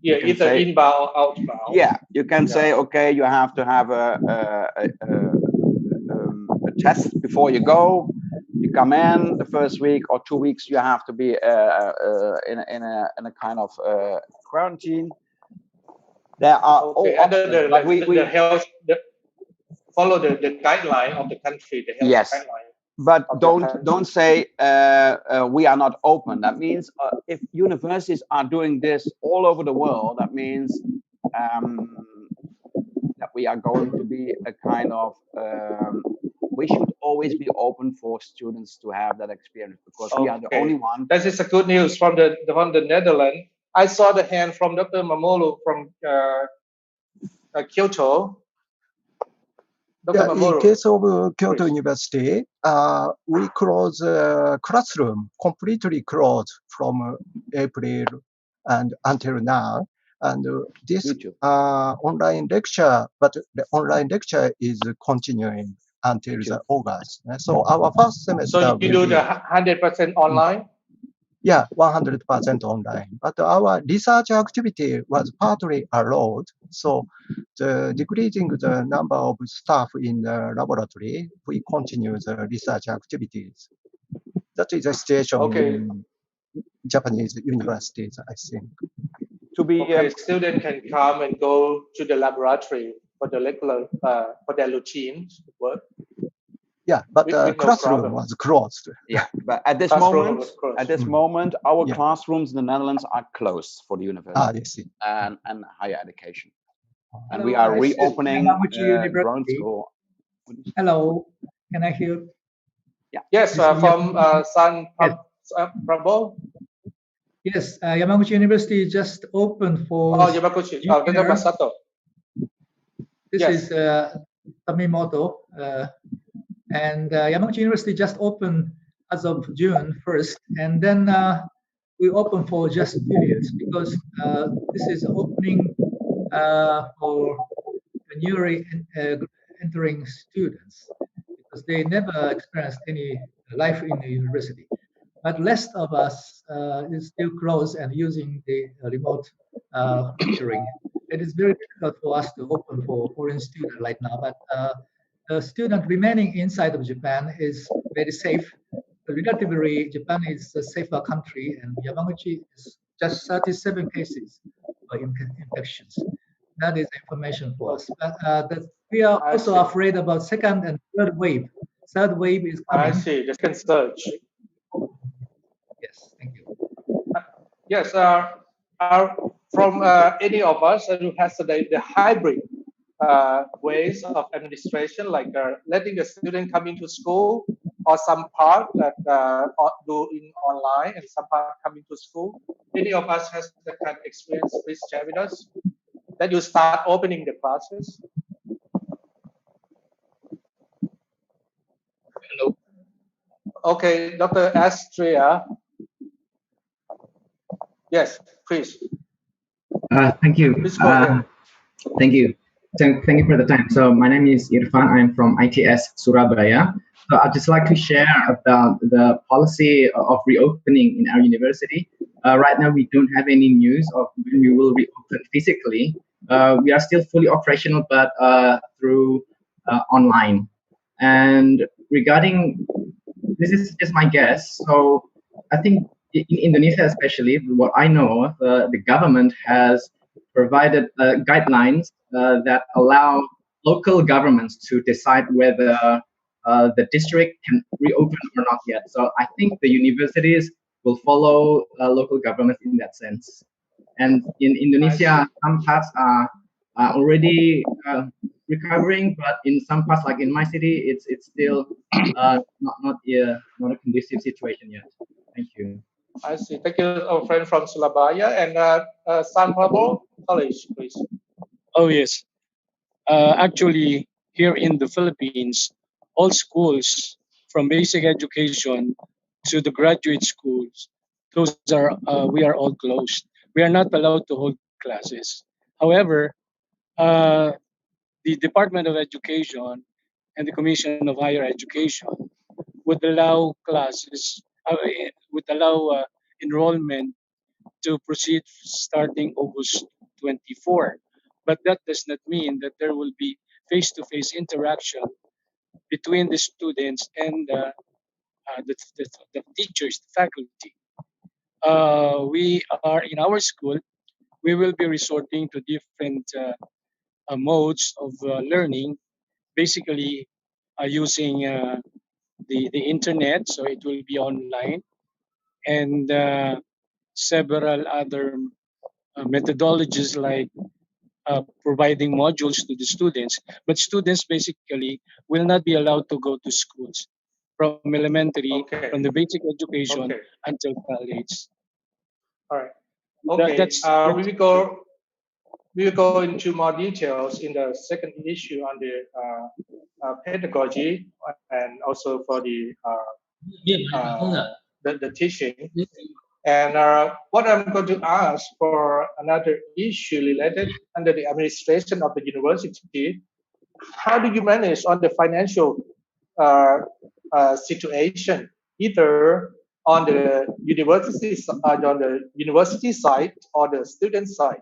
Yeah, either inbound or outbound. Yeah, you can say, okay, you have to have a test before you go. You come in the first week or 2 weeks, you have to be in a kind of quarantine. There are all options, the health, follow the guideline of the country. The health yes, guideline. But don't say we are not open. That means if universities are doing this all over the world, that means that we are going to be a kind of. We should always be open for students to have that experience because we are the only one. That is a good news from the Netherlands. I saw the hand from Dr. Mamolo from Kyoto. Yeah, in case of Kyoto University, we close classroom completely closed from April and until now. And this online lecture, but the online lecture is continuing until the August. So our first semester. So you do the 100% online? Yeah, 100% online. But our research activity was partly allowed. So the decreasing the number of staff in the laboratory, we continue the research activities. That is the situation in Japanese universities, I think. To be students can come and go to the laboratory for the regular for their routine work. Yeah, but the classroom was closed. Yeah, but at this moment, our classrooms in the Netherlands are closed for the university and higher education. And we are reopening ground school. Hello, can I hear? Yeah. Yes, from San Prabhu. Yes, Yamaguchi University just opened for. Oh, Yamaguchi. Oh, Dr. Masato. This is Tamimoto. And Yamaguchi University just opened as of June 1st. And then we open for just periods because this is opening for newly entering students because they never experienced any life in the university. But rest of us is still closed and using the remote lecturing. It is very difficult for us to open for foreign students right now, but the student remaining inside of Japan is very safe. Relatively, Japan is a safer country, and Yamaguchi is just 37 cases of infections. That is information for us. But we are also afraid about second and third wave. Third wave is coming. I see. The second surge. Yes, thank you. Yes, from any of us who has the hybrid ways of administration, like letting the student come into school, or some part that do in online and some part coming to school. Any of us has that kind of experience? Please share with us. That you start opening the classes. Hello. Okay, Dr. Astria. Yes, please. Thank you. Thank you. Thank you for the time. So my name is Irfan. I'm from ITS Surabaya. So I'd just like to share about the policy of reopening in our university. Right now, we don't have any news of when we will reopen physically. We are still fully operational, but through online. And regarding, this is just my guess. So I think in Indonesia, especially, what I know of, the government has provided guidelines that allow local governments to decide whether the district can reopen or not yet. So I think the universities will follow local governments in that sense. And in Indonesia, some parts are already recovering, but in some parts, like in my city, it's still not a conducive situation yet. Thank you. I see. Thank you, our friend from Surabaya. And San Pablo College, please. Oh, yes. Actually, here in the Philippines, all schools from basic education to the graduate schools, those are we are all closed. We are not allowed to hold classes. However, uh, the Department of Education and the Commission of Higher Education would allow classes, would allow enrollment to proceed starting August 24. But that does not mean that there will be face-to-face interaction between the students and the teachers, the faculty. We are in our school. We will be resorting to different modes of learning, basically using the internet, so it will be online, and several other methodologies like providing modules to the students. But students basically will not be allowed to go to schools from elementary, Okay. from the basic education Okay. until college. All right. Okay. We will go into more details in the second issue on the pedagogy and also for the teaching. And what I'm going to ask for another issue related under the administration of the university, how do you manage on the financial situation, either on the university side or the student side?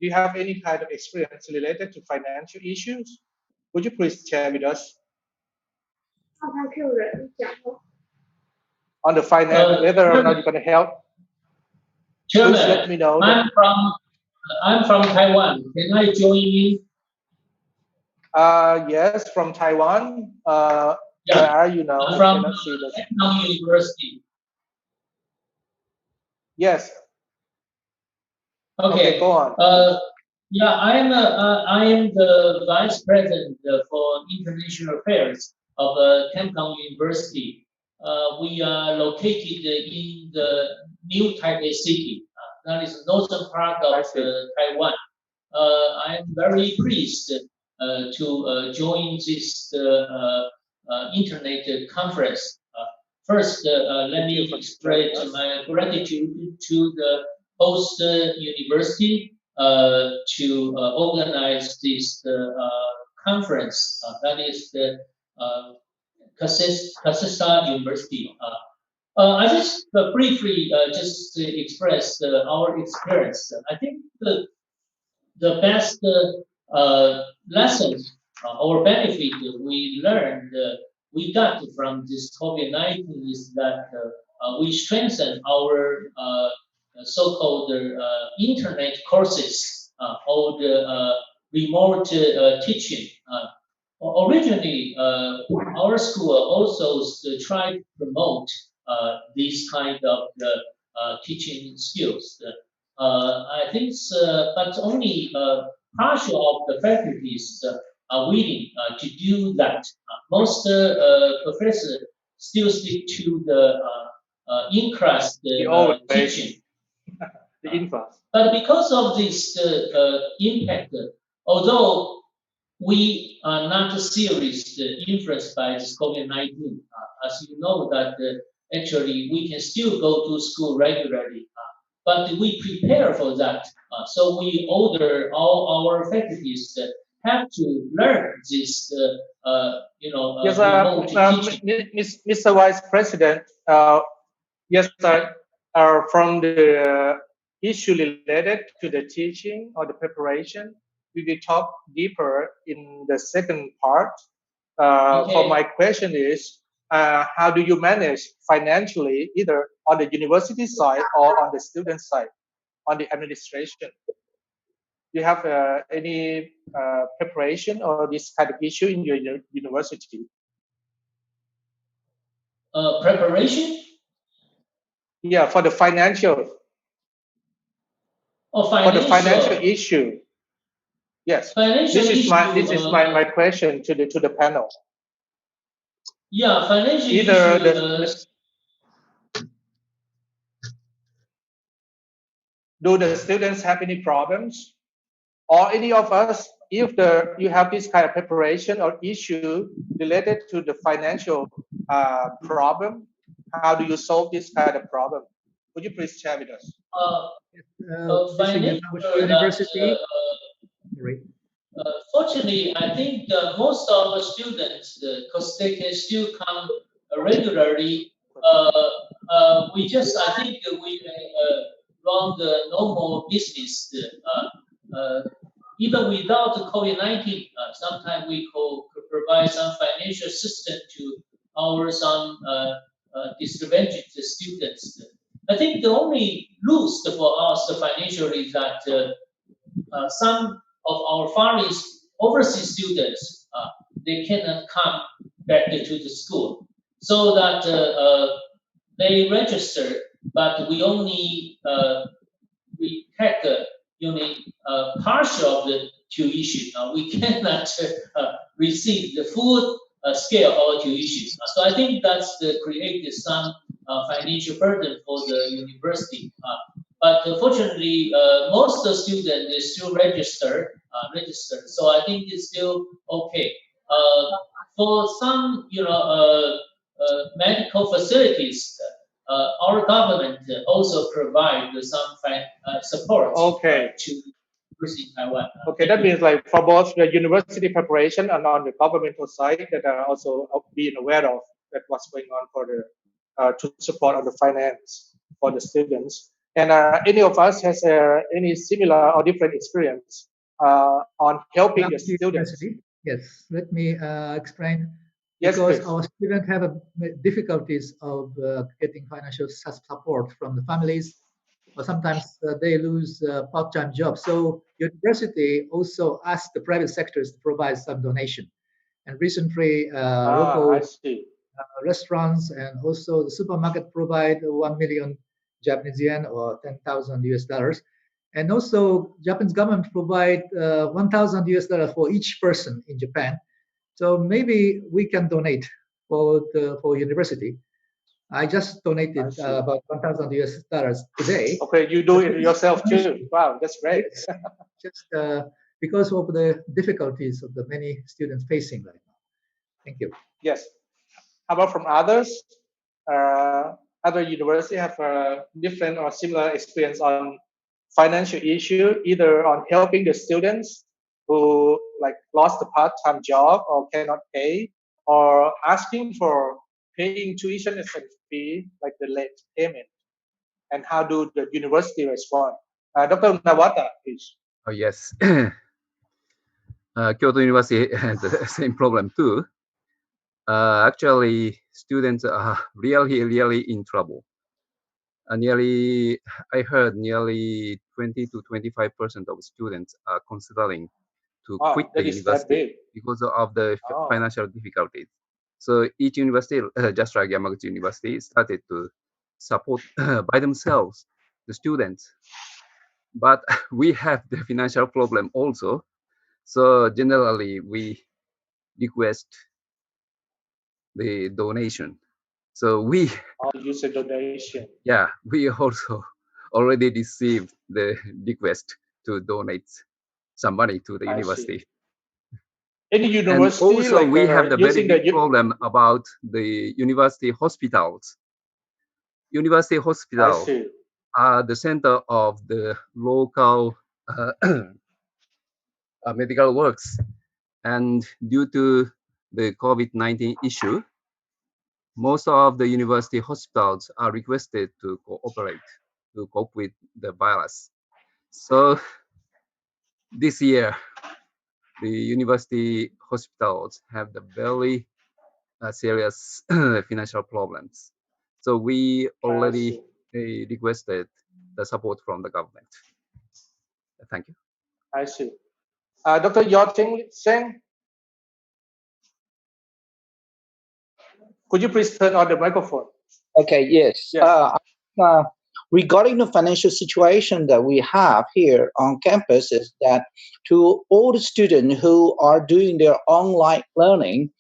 Do you have any kind of experience related to financial issues? Would you please share with us? On the finance, whether or not you're going to help, Chairman, please let me know. I'm from Taiwan. Can I join in? Yes, from Taiwan. Yeah. Where are you now? I'm I from cannot see the. University. Yes. Okay. Go on. Yeah, I am the vice president for international affairs of Kangkang University. We are located in the New Taipei City. That is the northern part of Taiwan. I am very pleased to join this internet conference. First, let me express my gratitude to the host university to organize this conference. That is the Kasesa University. I just briefly just express our experience. I think the best lessons or benefit we learned, we got from this COVID-19 is that we strengthen our so-called internet courses or the remote teaching. Originally, our school also tried to promote these kind of teaching skills. I think, but only partial of the faculties are willing to do that. Most professors still stick to the in-class teaching. The in-class. But because of this impact, although we are not seriously influenced by this COVID-19, as you know that actually we can still go to school regularly. But we prepare for that. So we order all our faculties have to learn this, Yes, remote teaching. Mr. Vice President, yes, from the issue related to the teaching or the preparation, we will talk deeper in the second part. Okay. For my question is, how do you manage financially, either on the university side or on the student side, on the administration? Do you have any preparation or this kind of issue in your university? Preparation? Yeah, for the financial. Oh, For the financial issue. Yes. Financial This is issue, my question to the panel. Yeah, financial Either issue. Do the students have any problems, or any of us? If you have this kind of preparation or issue related to the financial problem, how do you solve this kind of problem? Could you please share with us? This is University. Fortunately, I think most of the students, because they can still come regularly, I think we run the normal business. Even without the COVID-19, sometimes we could provide some financial assistance to some disadvantaged students. I think the only lose for us financially is that some of our foreign overseas students they cannot come back to the school, so that they register, but we only we take only partial of the tuition. We cannot receive the full scale of tuition. So I think that's created some financial burden for the university. But fortunately, most of the students they still registered. So I think it's still okay. For some, medical facilities, our government also provide some support to university in Taiwan. Okay, that means like for both the university preparation and on the governmental side that are also being aware of that what's going on for the to support on the finance for the students. And any of us has any similar or different experience on helping the students? Yes, let me explain. Yes, because please. our students have difficulties of getting financial support from the families, or sometimes they lose part-time jobs. So university also asked the private sectors to provide some donation. And recently, local restaurants and also the supermarket provide 1 million Japanese yen or 10,000 US dollars. And also Japanese government provide 1,000 US dollars for each person in Japan. So maybe we can donate for university. I just donated about 1,000 US dollars today. Okay, you do it yourself too. Wow, that's great. Yes, just because of the difficulties of the many students facing right now. Thank you. Yes. How about from others? Other universities have different or similar experience on financial issue, either on helping the students who like lost a part-time job or cannot pay, or asking for paying tuition and fee, like the late payment. And how do the university respond? Dr. Nawata, please. Oh, yes. Kyoto University has the same problem too. Actually, students are really in trouble. I heard nearly 20 to 25% of students are considering to quit the university because of the financial difficulties. So each university, just like Yamaguchi University, started to support by themselves the students. But we have the financial problem also. So generally, we request the donation. So we use a donation. Yeah, we also already received the request to donate some money to the university. Any university, and also like, we have the very big the problem about the university hospitals. University hospitals are the center of the local medical works, and due to the COVID-19 issue, most of the university hospitals are requested to cooperate to cope with the virus. So this year, the university hospitals have the very serious financial problems. So we already requested the support from the government. Thank you. I see. Dr. Yoting Seng, could you please turn on the microphone? Okay, yes. Yes. regarding the financial situation that we have here on campus is that to all the students who are doing their online learning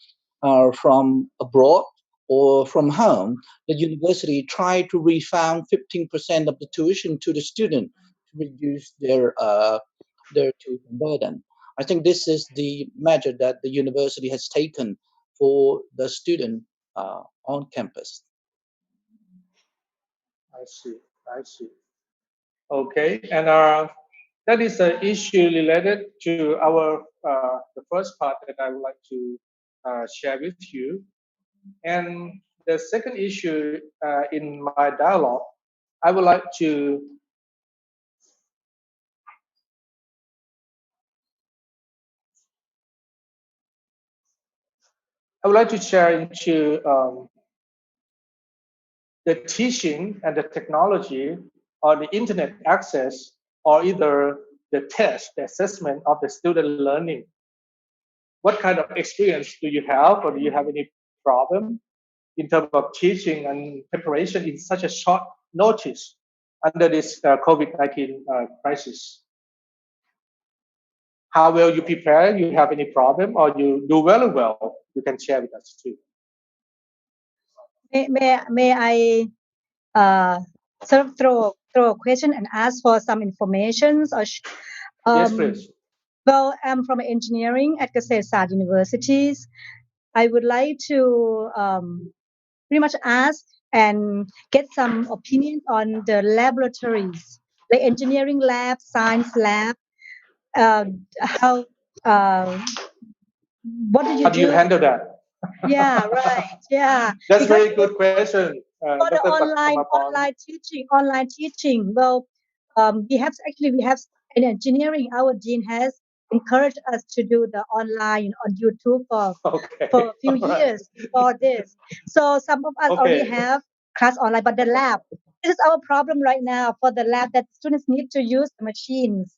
from abroad or from home, the university try to refund 15% of the tuition to the student to reduce their tuition burden. I think this is the measure that the university has taken for the student on campus. I see. I see. Okay, and that is an issue related to our the first part that I would like to share with you. And the second issue in my dialogue, I would like to share into the teaching and the technology or the internet access or either the test, the assessment of the student learning. What kind of experience do you have, or do you have any problem in terms of teaching and preparation in such a short notice under this COVID-19 crisis? How well you prepare? You have any problem, or you do very well? You can share with us too. May I sort of throw a question and ask for some information? Or Yes, please. Well, I'm from engineering at Kasetsart Universities. I would like to pretty much ask and get some opinion on the laboratories, like engineering lab, science lab. How what do you How do you handle that? Yeah, right. Yeah. That's Because very good question, for the Dr. online teaching. Well, we have in engineering. Our dean has encouraged us to do the online on YouTube for a few years before this. So some of us already have class online, but the lab. This is our problem right now for the lab that students need to use the machines.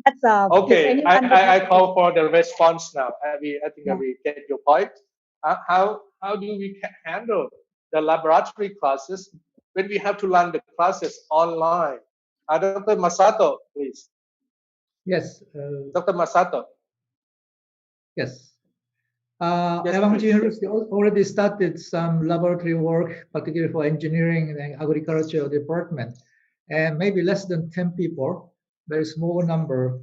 That's okay. I call for the response now. I think we get your point. How do we handle the laboratory classes when we have to run the classes online? Dr. Masato, please. Yes. Dr. Masato. Yes. Yes, Pedagogy University already started some laboratory work, particularly for engineering and agriculture department, and maybe less than 10 people, very small number,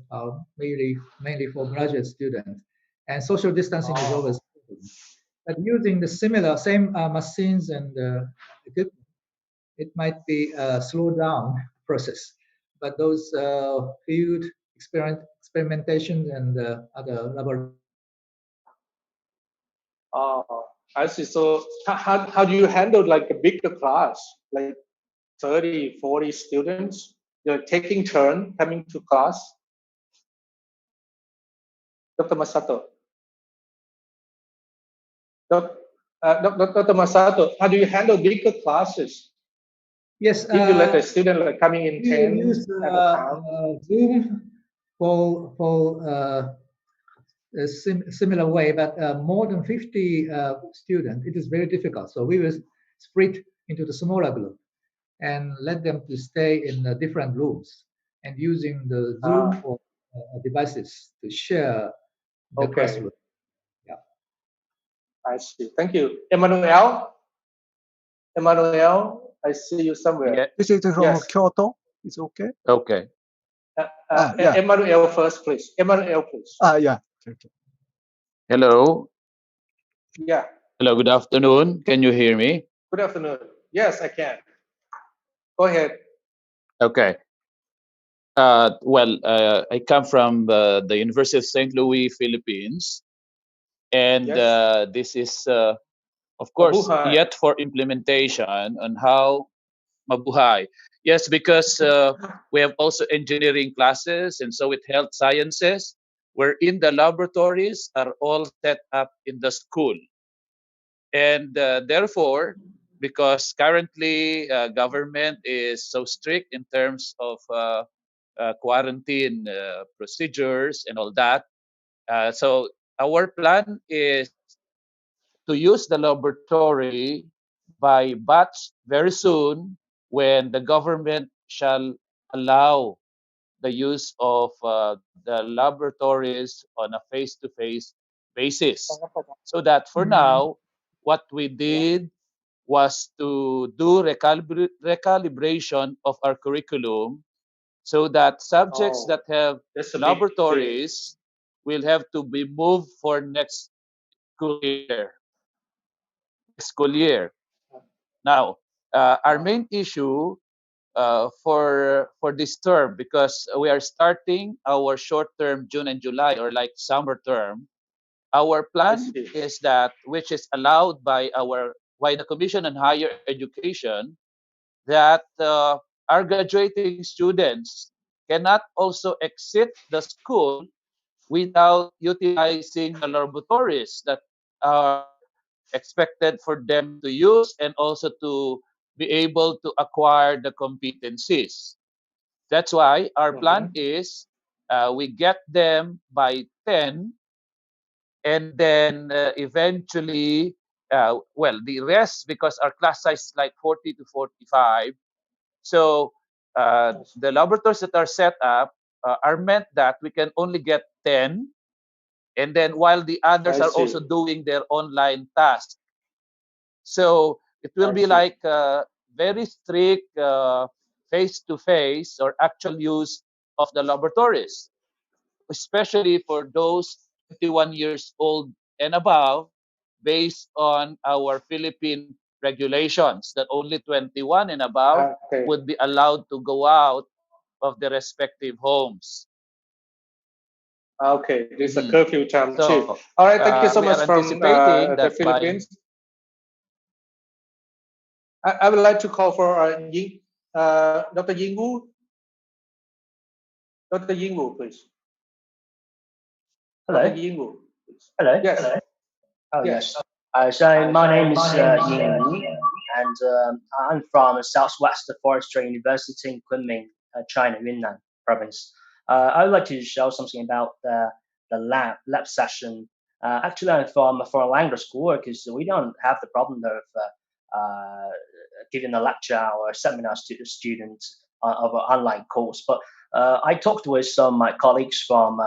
mainly for graduate students. And social distancing is always important. But using the same machines and equipment, it might be a slow down process. But those field experimentation and other laboratory. I see. So how do you handle like a bigger class, like 30, 40 students? They're taking turn coming to class. Dr. Masato. Dr. Masato, how do you handle bigger classes? Yes. If you let the student like coming in 10 use at a time. Zoom for a similar way, but more than 50 students, it is very difficult. So we will split into the smaller group and let them to stay in different rooms and using the Zoom or devices to share the classroom. Yeah. I see. Thank you. Emmanuel, I see you somewhere. Yeah. This is from Kyoto. It's okay? Okay. Yeah. Emmanuel first, please. Emmanuel, please. Yeah. Okay. Hello. Yeah. Hello, good afternoon. Can you hear me? Good afternoon. Yes, I can. Go ahead. Okay. I come from the University of St. Louis, Philippines. And this is, of course, Mabuhay. yet for implementation on how mabuhay. Yes, because we have also engineering classes and so with health sciences, wherein the laboratories are all set up in the school. And therefore, because currently government is so strict in terms of quarantine procedures and all that, so our plan is to use the laboratory by batch very soon when the government shall allow the use of the laboratories on a face-to-face basis. So that for now, what we did was to do recalibration of our curriculum so that subjects that have laboratories will have to be moved for next school year. Now, our main issue for this term, because we are starting our short term June and July, or like summer term, our plan is that, which is allowed by the Commission on Higher Education, that our graduating students cannot also exit the school without utilizing the laboratories that are expected for them to use, and also to be able to acquire the competencies. That's why our plan is we get them by 10, and then eventually, well, the rest, because our class size is like 40 to 45. So the laboratories that are set up are meant that we can only get 10, and then while the others are also doing their online tasks. So it will be like very strict face-to-face or actual use of the laboratories, especially for those 21 years old and above, based on our Philippine regulations that only 21 and above would be allowed to go out of their respective homes. Okay, there's a curfew time too. So All right, thank you so we are much from anticipating the that by Philippines. I would like to call for Dr. Ying Wu. Dr. Ying Wu, please. Hello. Dr. Ying Wu, please. Hello. Yes. Hello. Oh Yes. yes. So my name is Ying Wu, and I'm from Southwest Forestry University in Kunming, China, Yunnan province. I would like to show something about the lab session. Actually, I'm from a foreign language school because we don't have the problem of giving a lecture or seminars to the students of an online course. But I talked with some of my colleagues from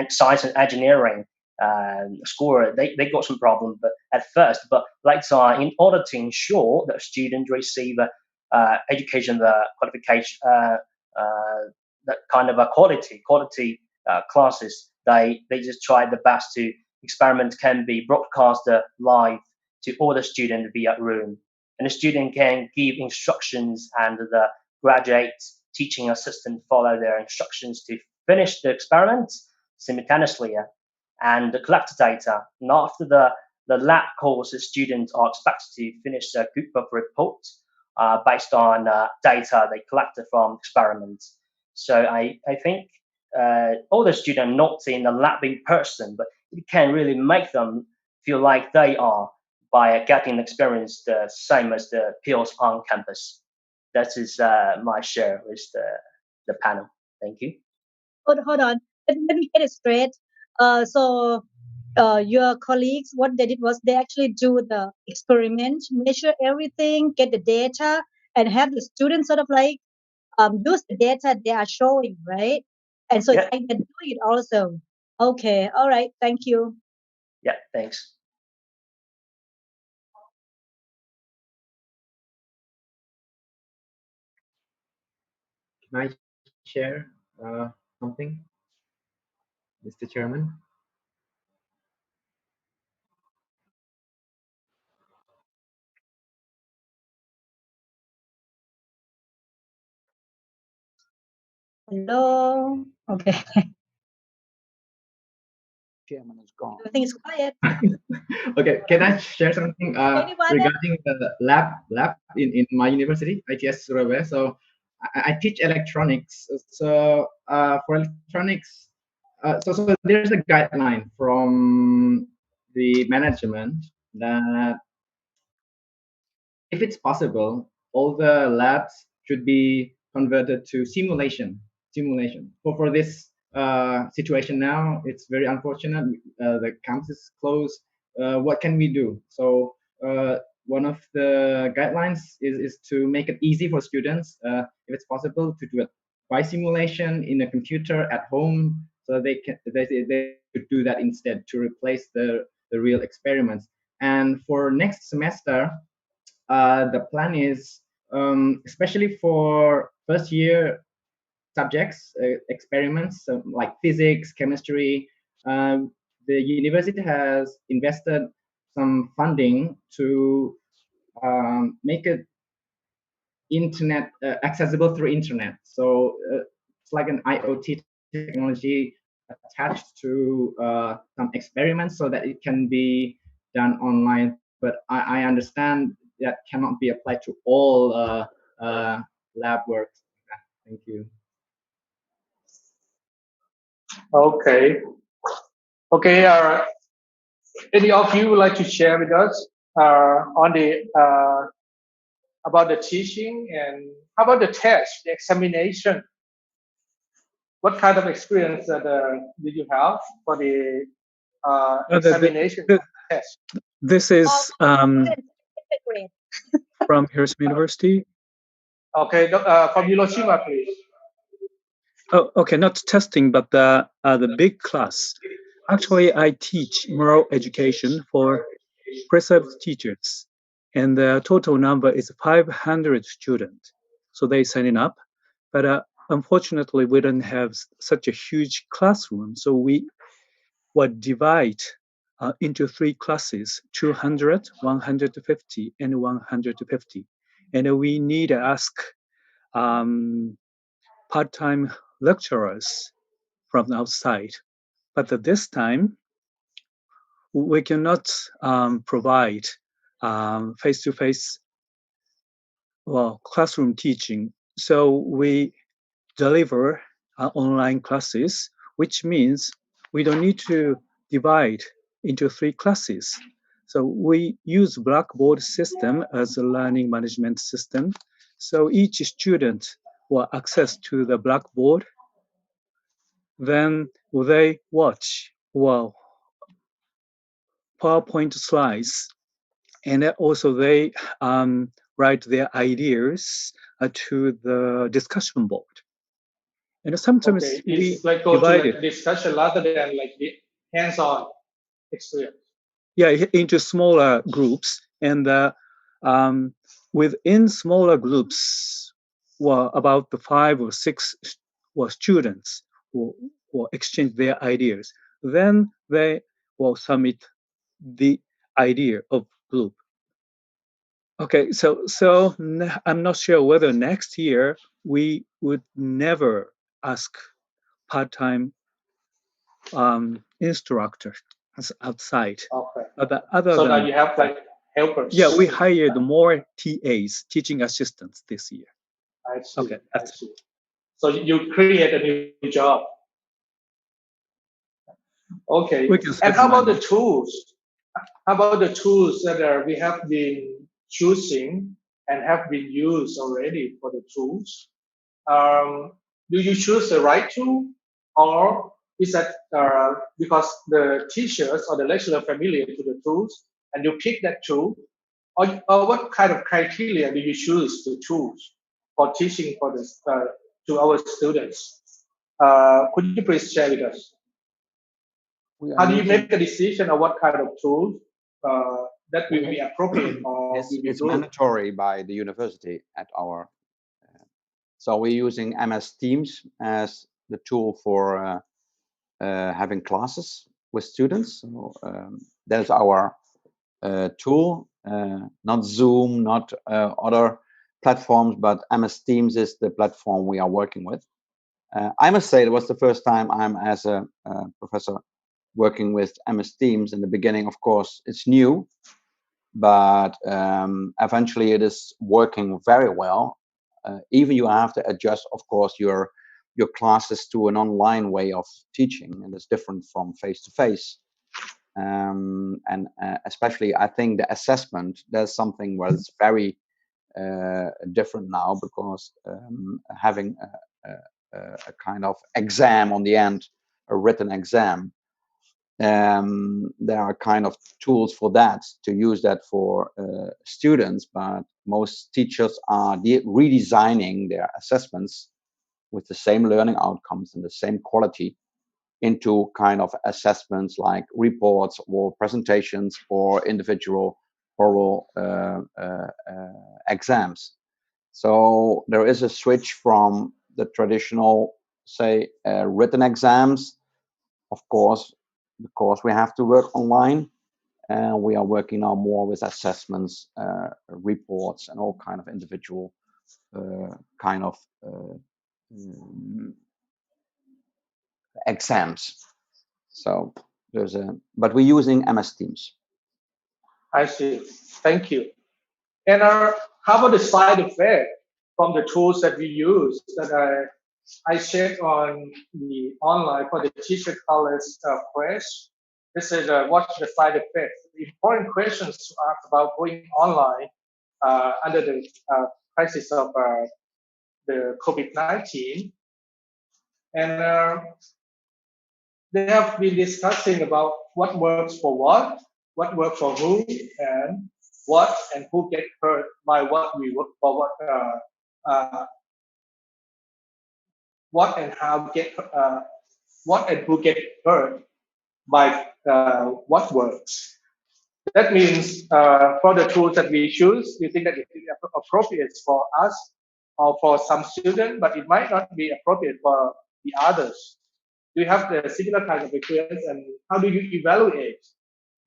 science and engineering school. They got some problem, but at first, but like in order to ensure that students receive education, qualification, that kind of a quality classes, they just try the best to experiment can be broadcast live to all the students via room, and the student can give instructions, and the graduate teaching assistant follow their instructions to finish the experiment simultaneously and collect data. And after the lab course, the students are expected to finish a group of reports based on data they collected from experiments. So I think all the students not in the lab in person, but it can really make them feel like they are by getting experience the same as the peers on campus. That is my share with the panel. Thank you. Hold on. Let me get it straight. So your colleagues, what they did was they actually do the experiment, measure everything, get the data, and have the students sort of like use the data they are showing, right? And so Yeah. I can do it also. Okay, all right, thank you. Yeah, thanks. Can I share something, Mr. Chairman? Hello. Okay. Chairman is gone. Everything is quiet. Okay, can I share something Anyone else? regarding the lab in my university, ITS Surabaya? So I teach electronics. So for electronics, so there's a guideline from the management that if it's possible, all the labs should be converted to simulation. So for this situation now, it's very unfortunate. The campus is closed. What can we do? So one of the guidelines is to make it easy for students, if it's possible, to do it by simulation in a computer at home, so they could do that instead to replace the real experiments. And for next semester, the plan is, especially for first year subjects, experiments like physics, chemistry, the university has invested some funding to make it internet accessible through internet. So it's like an IoT technology attached to some experiments so that it can be done online. But I understand that cannot be applied to all lab work. Thank you. Okay. Okay. Any of you would like to share with us on the about the teaching, and how about the test, the examination? What kind of experience did you have for the examination test? This is from Hiroshima University. Okay, from Hiroshima, please. Oh, okay, not testing, but the big class. Actually, I teach moral education for precepts teachers, and the total number is 500 students. So they signing up, but unfortunately, we don't have such a huge classroom. So we would divide into 3 classes: 200, 150, and 150. And we need to ask part-time lecturers from outside. But this time, we cannot provide face-to-face classroom teaching. So we deliver online classes, which means we don't need to divide into 3 classes. So we use Blackboard system as a learning management system. So each student will access to the Blackboard. Then they watch PowerPoint slides, and also they write their ideas to the discussion board. And sometimes it's like go to like discussion rather than like the hands-on experience. Yeah, into smaller groups, and within smaller groups, about the 5 or 6 students will exchange their ideas. Then they will submit the idea of group. Okay, so I'm not sure whether next year we would never ask part-time instructor outside. Okay. But other so than that you have like helpers. Yeah, we hired more TAs, teaching assistants, this year. I see. Okay, I see. So you create a new job. Okay. And how about the tools? How about the tools that we have been choosing and have been used already for the tools? Do you choose the right tool, or is that because the teachers or the lecturer are familiar to the tools and you pick that tool, or what kind of criteria do you choose to choose for teaching for this to our students? Could you please share with us? How do you make a decision on what kind of tools that will be appropriate or will be it's good? mandatory by the university at our. So we're using MS Teams as the tool for having classes with students. So that's our tool, not Zoom, not other platforms, but MS Teams is the platform we are working with. I must say it was the first time I'm as a professor working with MS Teams. In the beginning, of course, it's new, but eventually it is working very well. Even you have to adjust, of course, your classes to an online way of teaching, and it's different from face-to-face. And especially, I think the assessment, there's something where it's very different now, because having a kind of exam on the end, a written exam, there are kind of tools for that, to use that for students, but most teachers are redesigning their assessments with the same learning outcomes and the same quality into kind of assessments like reports or presentations or individual oral exams. So there is a switch from the traditional, say, written exams, of course, because we have to work online, and we are working now more with assessments, reports, and all kind of individual kind of exams. So there's but we're using MS Teams. I see. Thank you. And how about the side effect from the tools that we use? That I checked on the online for the teacher college press. This is what's the side effect? The important questions to ask about going online under the crisis of the COVID-19, and they have been discussing about what works for what works for who, and what and who get hurt by what we work for what and how get what and who get hurt by what works. That means for the tools that we choose, we think that it is appropriate for us or for some students, but it might not be appropriate for the others. Do you have the similar kind of experience, and how do you evaluate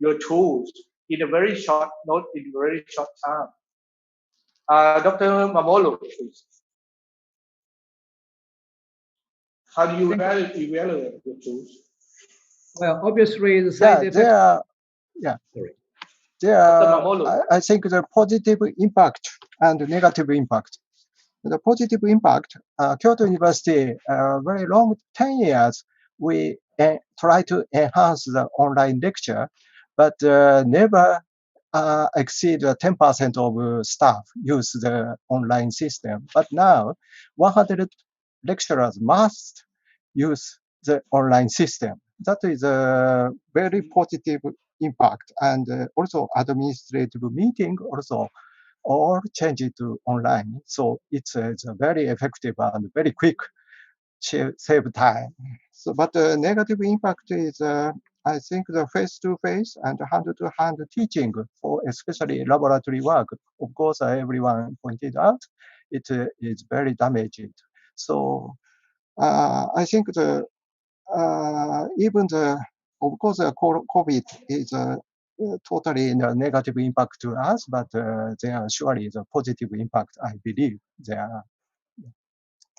your tools in a very short note, in a very short time? Dr. Mamolo, please. How do you evaluate your tools? Well, obviously the side effects. There are, I think, the positive impact and negative impact. The positive impact, Kyoto University, very long 10 years, we try to enhance the online lecture, but never exceed 10% of staff use the online system. But now, 100 lecturers must use the online system. That is a very positive impact. And also administrative meeting also all change it to online. So it's a very effective and very quick, save time. So, but the negative impact is, I think, the face-to-face and hand-to-hand teaching for especially laboratory work. Of course, everyone pointed out it is very damaging. So I think even of course, COVID is totally negative impact to us, but there surely is a positive impact, I believe. There.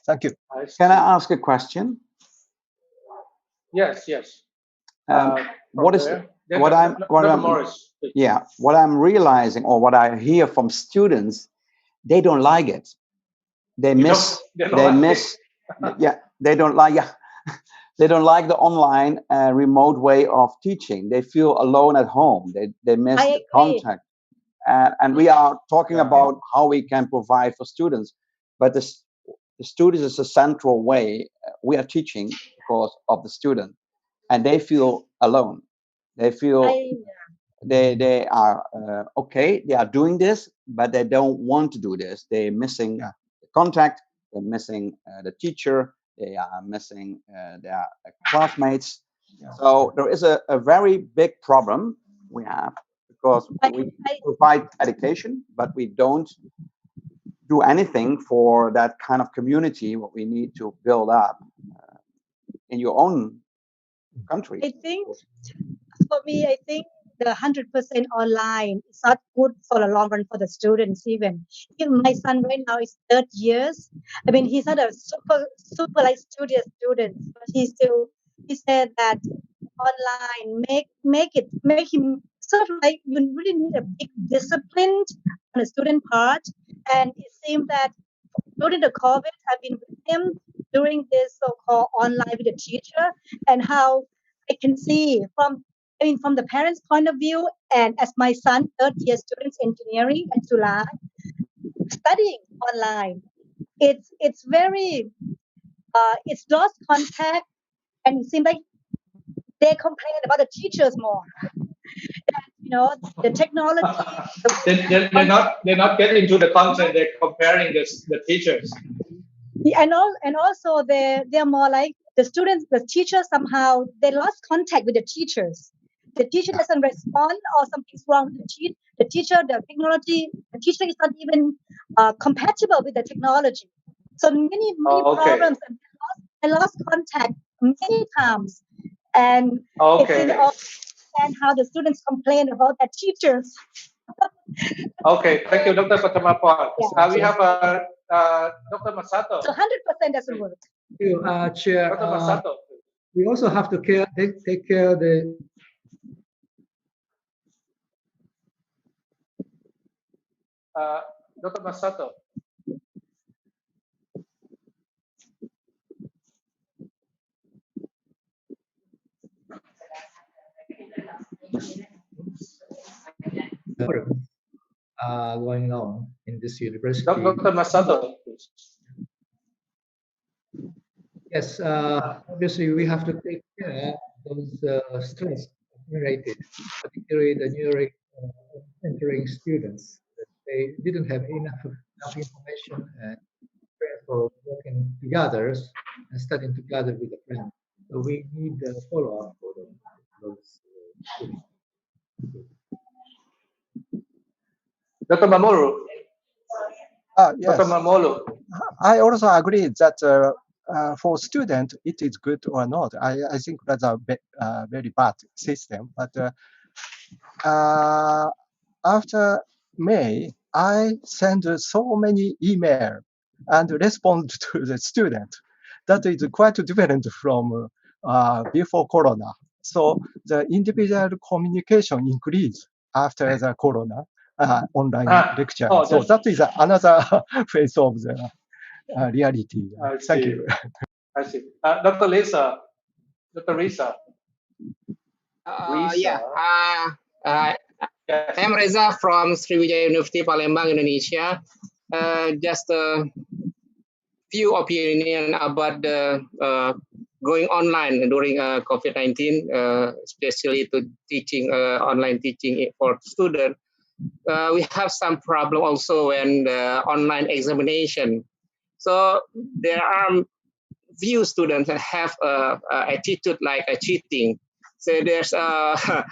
Thank you. Can I ask a question? Yes, yes. What I'm realizing, or what I hear from students, they don't like it. They miss they don't like the online remote way of teaching. They feel alone at home. They miss the contact. And we are talking about how we can provide for students, but the students is a central way we are teaching because of the student, and they feel alone. They feel they are okay, they are doing this, but they don't want to do this. They're missing the contact, they're missing the teacher, they are missing their classmates. So there is a very big problem we have, because we provide education, but we don't do anything for that kind of community, what we need to build up in your own country. I think, for me, I think the 100% online is not good for the long run for the students even. Even my son right now is third years. I mean, he's not a super like studious student, but he said that online make him sort of like you really need a big discipline on the student part. And it seemed that during the COVID, I've been with him during this so-called online with the teacher, and how I can see from the parents' point of view, and as my son, third year students engineering at July, studying online, it's very it's lost contact, and it seems like they complain about the teachers more. You know, the technology. They're not getting into the content. They're comparing the teachers. And also they're more like the students, the teachers somehow they lost contact with the teachers. The teacher doesn't respond or something's wrong with the teacher, the technology, the teacher is not even compatible with the technology. So many problems, and I lost contact many times. And it's in all and how the students complain about their teachers. Okay, thank you, Dr. Patamaporn. We have Dr. Masato. So 100% doesn't work. Thank you, Chair. Dr. Masato. We also have to take care of the Dr. Masato. going on in this university. Dr. Masato. Yes, obviously we have to take care of those stress accumulated, particularly the newly entering students. That they didn't have enough information and for working together and studying together with a friend. So we need a follow-up for those students. Dr. Mamoru. Yes. Dr. Mamoru. I also agree that for students, it is good or not. I think that's a very bad system. But after May, I sent so many email and respond to the student. That is quite different from before Corona. So the individual communication increased after the Corona online lecture. So that is another phase of the reality. Thank you. I see. Dr. Lisa. Dr. Risa. I'm Reza from Sriwijaya University Palembang, Indonesia. Just a few opinion about the going online during COVID-19, especially to teaching online teaching for students. We have some problem also when the online examination. So there are few students that have attitude like a cheating. So there's a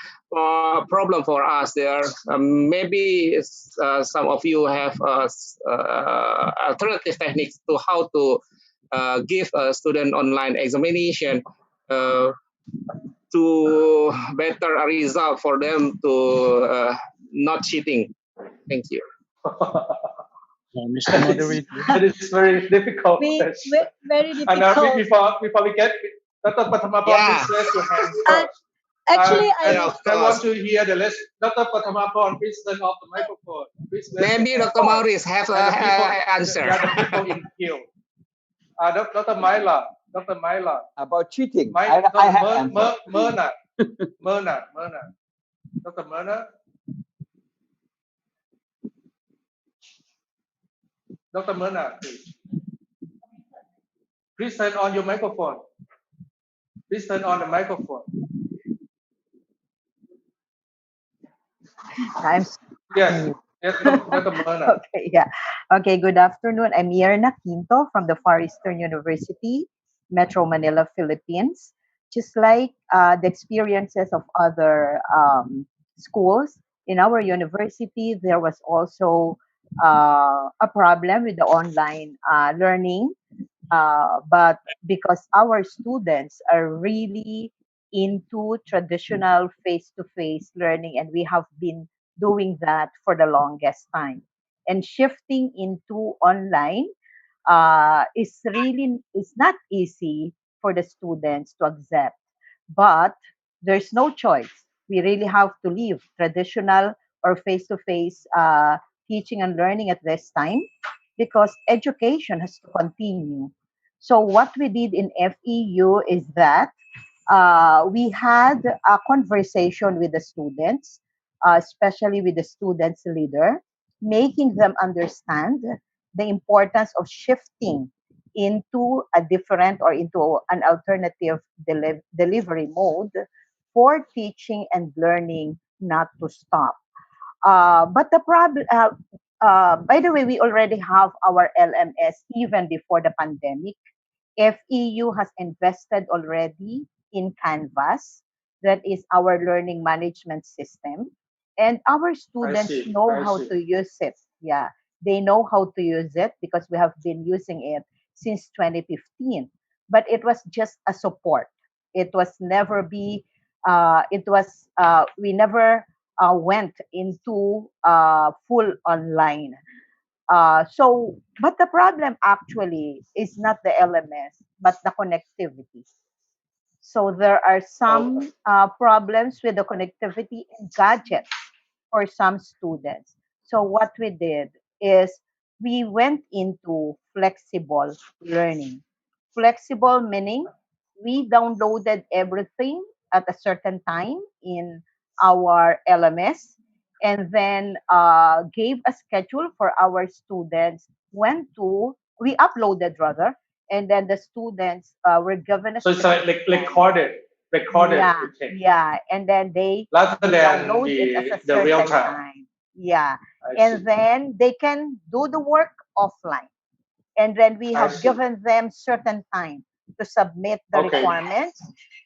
problem for us there. Maybe some of you have alternative techniques to how to give a student online examination to better a result for them to not cheating. Thank you. Mr. Moderator. That is very difficult. Very difficult. And before we get Dr. Patamaporn, please raise your hands first. Actually, I want to hear the list. Dr. Patamaporn, please turn off the microphone. Please maybe Dr. Maurice have an answer. Yeah, the people in queue. Dr. Myla. Dr. Myla. About cheating. Dr. I have Myrna. Dr. Myrna. Dr. Myrna, please. Please turn on your microphone. Please turn on the microphone. Yes, Dr. Myrna. Okay, yeah. Okay, good afternoon. I'm Yerna Quinto from the Far Eastern University, Metro Manila, Philippines. Just like the experiences of other schools, in our university, there was also a problem with the online learning. But because our students are really into traditional face-to-face learning, and we have been doing that for the longest time. And shifting into online is not easy for the students to accept. But there's no choice. We really have to leave traditional or face-to-face teaching and learning at this time because education has to continue. So what we did in FEU is that we had a conversation with the students, especially with the students leader, making them understand the importance of shifting into a different or into an alternative delivery mode for teaching and learning not to stop. But the problem, by the way, we already have our LMS even before the pandemic. FEU has invested already in Canvas, that is our learning management system, and our students know how to use it. Yeah, they know how to use it because we have been using it since 2015. But it was just a support. It was never be. It was we never went into full online. But the problem actually is not the LMS, but the connectivity. So there are some problems with the connectivity and gadgets for some students. So what we did is we went into flexible learning. Flexible meaning we downloaded everything at a certain time in our LMS and then gave a schedule for our students when to, we uploaded rather, and then the students were given a So it's like recorded yeah, teaching yeah, and then rather they than download it at a the real certain time. time. Yeah, I see. and then they can do the work offline. And then we I have see. given them certain time to submit the Okay. requirements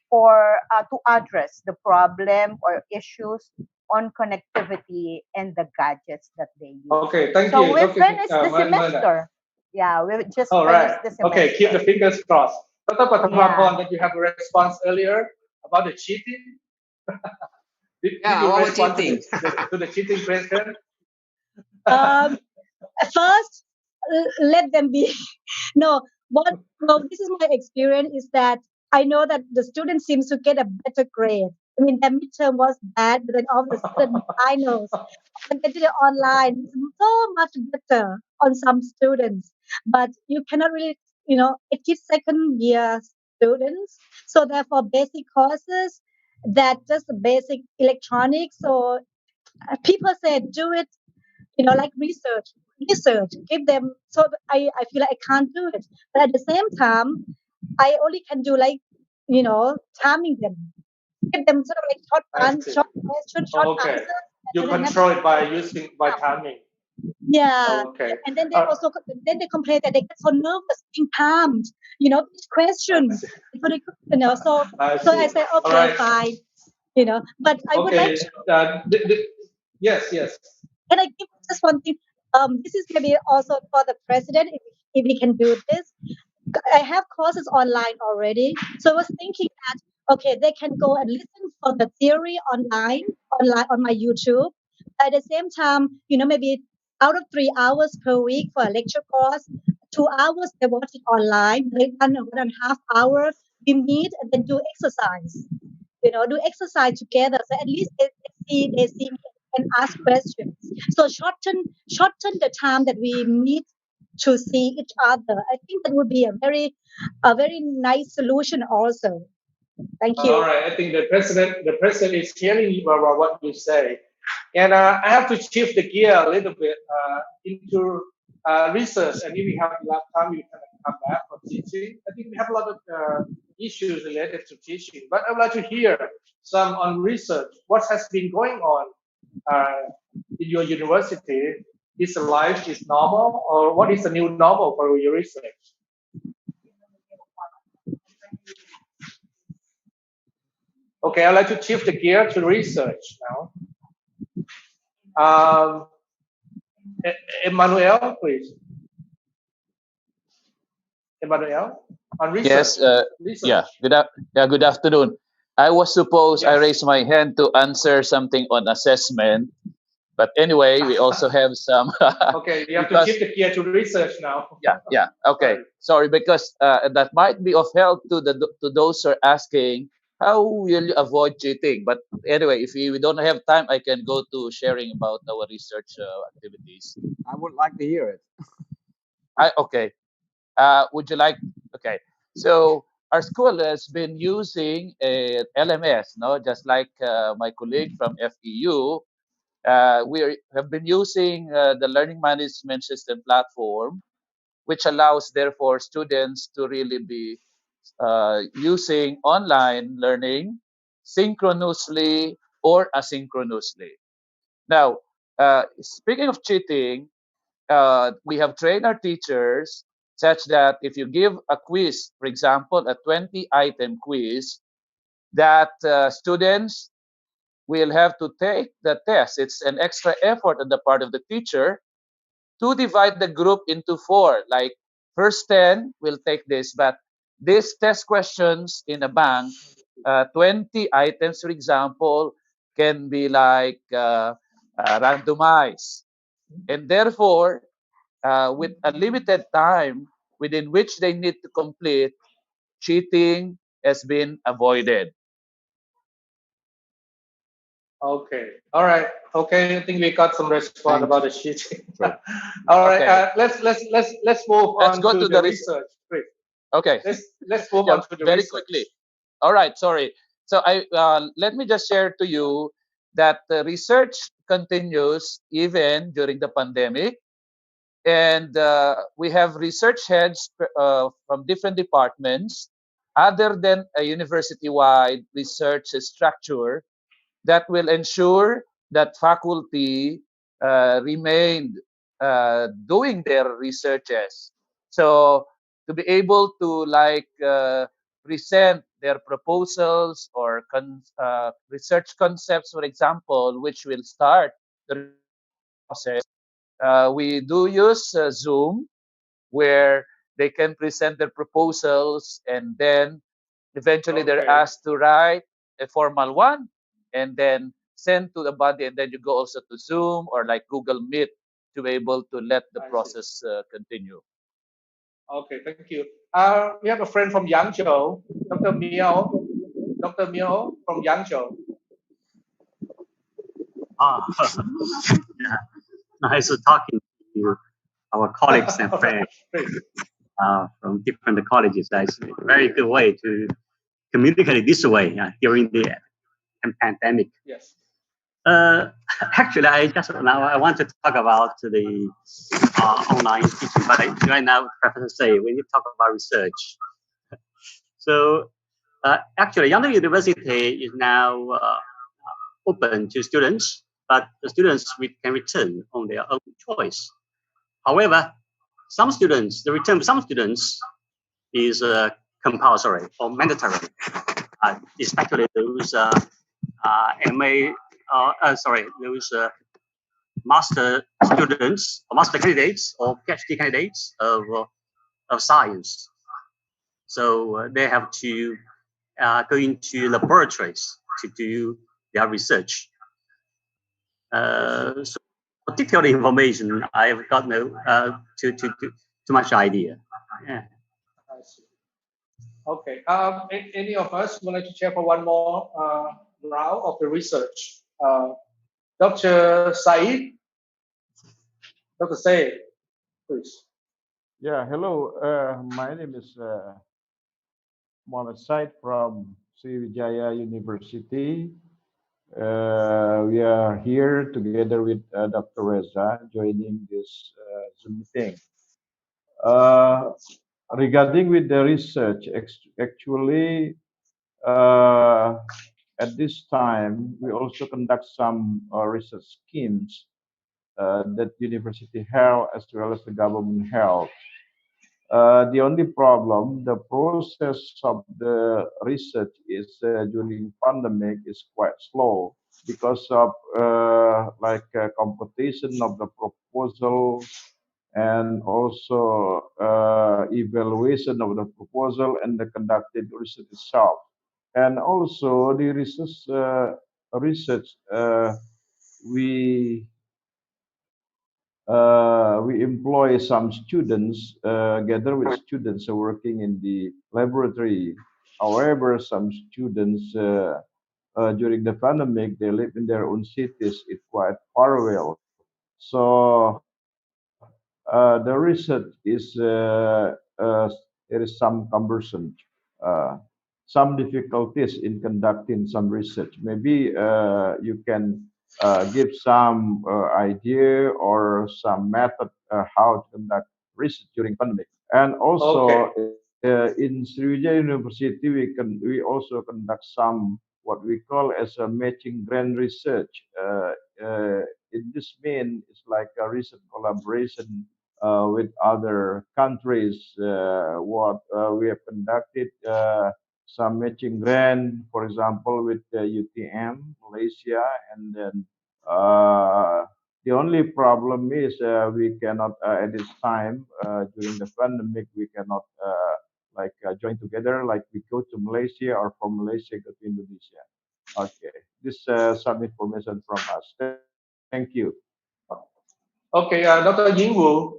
for to address the problem or issues on connectivity and the gadgets that they use. Okay, thank So you. we Okay, finished the Manda. semester. Yeah, we just All finished right. the semester. Okay, keep the fingers crossed. Dr. Patamaporn, Yeah. did you have a response earlier about the cheating? Did you about respond cheating. to the cheating question? First, let them be. No, what? No, this is my experience. Is that I know that the student seems to get a better grade. I mean, their midterm was bad, but then all of a sudden finals, when they did it online, it's so much better on some students. But you cannot really, it gives second year students. So therefore, basic courses that just the basic electronics or people say do it, like research, give them. So I feel like I can't do it, but at the same time I only can do like, timing them, give them sort of like short questions, short Okay. answers, You and then have control it by timing. yeah. Okay. And then they complain that they get so nervous being timed, each question. So they, so I so see. I say All okay, right. fine, but I would like Okay. to. Yes. Can I give just one thing? This is maybe also for the president, if he can do this. I have courses online already, so I was thinking that okay, they can go and listen for the theory online on my YouTube. At the same time, maybe out of 3 hours per week for a lecture course, 2 hours they watch it online. Like 1.5 hour we meet and then do exercise. Do exercise together. So at least they see me and ask questions. So shorten the time that we meet to see each other. I think that would be a very nice solution also. Thank you. All right. I think the president is hearing what you say, and I have to shift the gear a little bit into research. And if we have enough time, we can come back for teaching. I think we have a lot of issues related to teaching, but I would like to hear some on research. What has been going on in your university? Is life is normal, or what is the new normal for your research? Okay, I'd like to shift the gear to research now. Emmanuel, please. Emmanuel, on research. Yes, yeah. Good afternoon. I was supposed I raised my hand to answer something on assessment, but anyway, we also have some Okay, you have to because shift the gear to research now. okay. Sorry, because that might be of help to those who are asking how will you avoid cheating. But anyway, if we don't have time, I can go to sharing about our research activities. I would like to hear it. Okay. Would you like? Okay. So our school has been using a LMS, no, just like my colleague from FEU. We have been using the learning management system platform which allows, therefore, students to really be using online learning synchronously or asynchronously. Now, speaking of cheating, we have trained our teachers such that if you give a quiz, for example, a 20-item quiz, that students will have to take the test. It's an extra effort on the part of the teacher to divide the group into four. Like first 10 will take this, but these test questions in a bank, 20 items, for example, can be like randomized. And therefore, with a limited time within which they need to complete, cheating has been avoided. Okay. All right. Okay. I think we got some response about the cheating. Sure. All right. Okay. Let's move Let's on go to to the the research. Please. Okay. Let's move Yeah, on to the very research. quickly. All right, sorry. So I let me just share to you that the research continues even during the pandemic, and we have research heads from different departments, other than a university-wide research structure that will ensure that faculty remained doing their researches. So to be able to like present their proposals or research concepts, for example, which will start the process, we do use Zoom, where they can present their proposals, and then eventually they're Okay. asked to write a formal one and then send to the body, and then you go also to Zoom or like Google Meet to be able to let the I see. process continue. Okay. Thank you. We have a friend from Yangzhou, Dr. Miao. Dr. Miao from Yangzhou. Ah, yeah. Nice talking to you, our colleagues and friends Please. from different colleges. That's a very good way to communicate this way during the pandemic. Yes. Uh, Actually, I want to talk about the online teaching, but right now, Professor say we need to talk about research. So actually, Yandere University is now open to students, but the students can return on their own choice. However, the return of some students is compulsory or mandatory, especially those MA, those master students or master candidates or PhD candidates of science. So they have to go into laboratories to do their research. So particular information, I have got no too much idea. Yeah. I see. Okay. Any of us would like to share for one more round of the research? Dr. Said, Dr. Said, please. Yeah, hello. My name is Mohammed Said from Sriwijaya University. We are here together with Dr. Reza joining this Zoom meeting. Regarding with the research, actually, at this time, we also conduct some research schemes that university held as well as the government held. The only problem, the process of the research is during pandemic is quite slow because of competition of the proposals and also evaluation of the proposal and the conducted research itself. And also the research we we employ some students, gather with students working in the laboratory. However, some students during the pandemic, they live in their own cities. It's quite far away. So the research is there is some cumbersome, uh, some difficulties in conducting some research. Maybe you can give some idea or some method how to conduct research during pandemic. And also in Sriwijaya University, we also conduct some what we call as a matching grant research. In this mean it's like a research collaboration with other countries. What we have conducted some matching grant, for example, with UTM Malaysia, and then the only problem is we cannot at this time during the pandemic we cannot join together like we go to Malaysia or from Malaysia go to Indonesia. Okay, this some information from us. Thank you. Okay, Dr. Yingwu.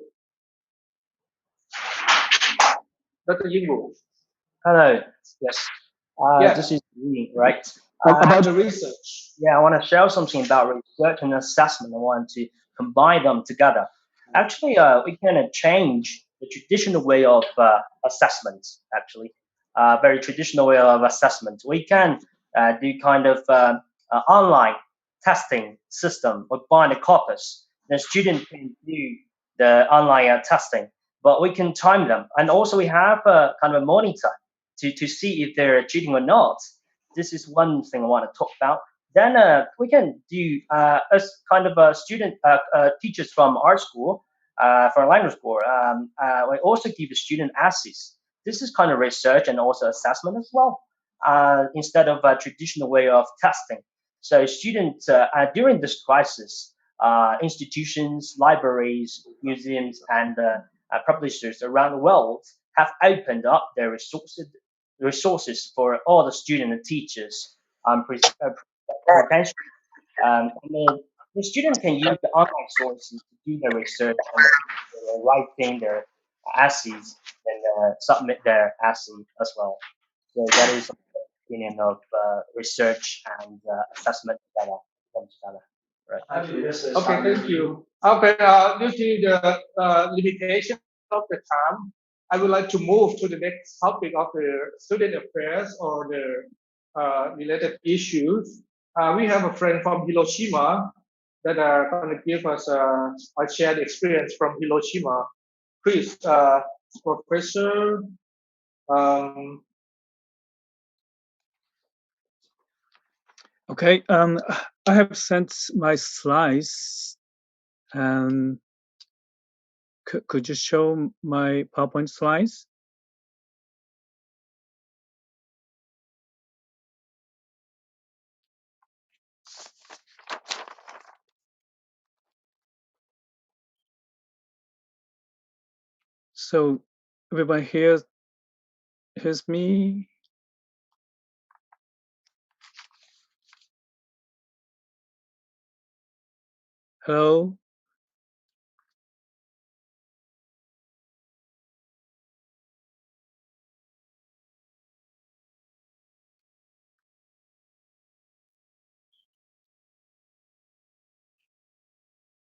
Dr. Yingwu. Hello. Yes. Yes. This is me, right? About the research. Yeah, I want to share something about research and assessment. I want to combine them together. Actually, we can change the traditional way of assessment. Actually, very traditional way of assessment. We can do kind of online testing system with bind the corpus. The student can do the online testing, but we can time them, and also we have a kind of a monitor to see if they're cheating or not. This is one thing I want to talk about. Then we can do as kind of a student teachers from our school, from language school. We also give the student essays. This is kind of research and also assessment as well, instead of a traditional way of testing. So students during this crisis, institutions, libraries, museums, and publishers around the world have opened up their resources for all the students and teachers potential. And the student can use the online sources to do their research and their writing their essays and submit their essay as well. So that is my opinion of research and assessment together. Right. Okay, thank you. Okay, due to the limitation of the time, I would like to move to the next topic of the student affairs or the related issues. We have a friend from Hiroshima that are going to give us a shared experience from Hiroshima. Please, Professor. Okay, I have sent my slides. Could you show my PowerPoint slides? So everybody hears me? Hello?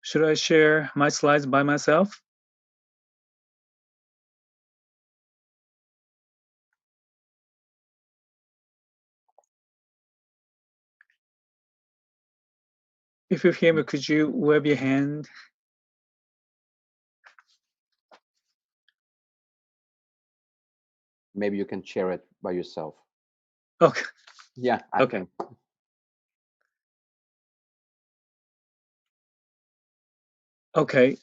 Should I share my slides by myself? If you hear me, could you wave your hand? Maybe you can share it by yourself. Okay. Yeah. Okay. Okay.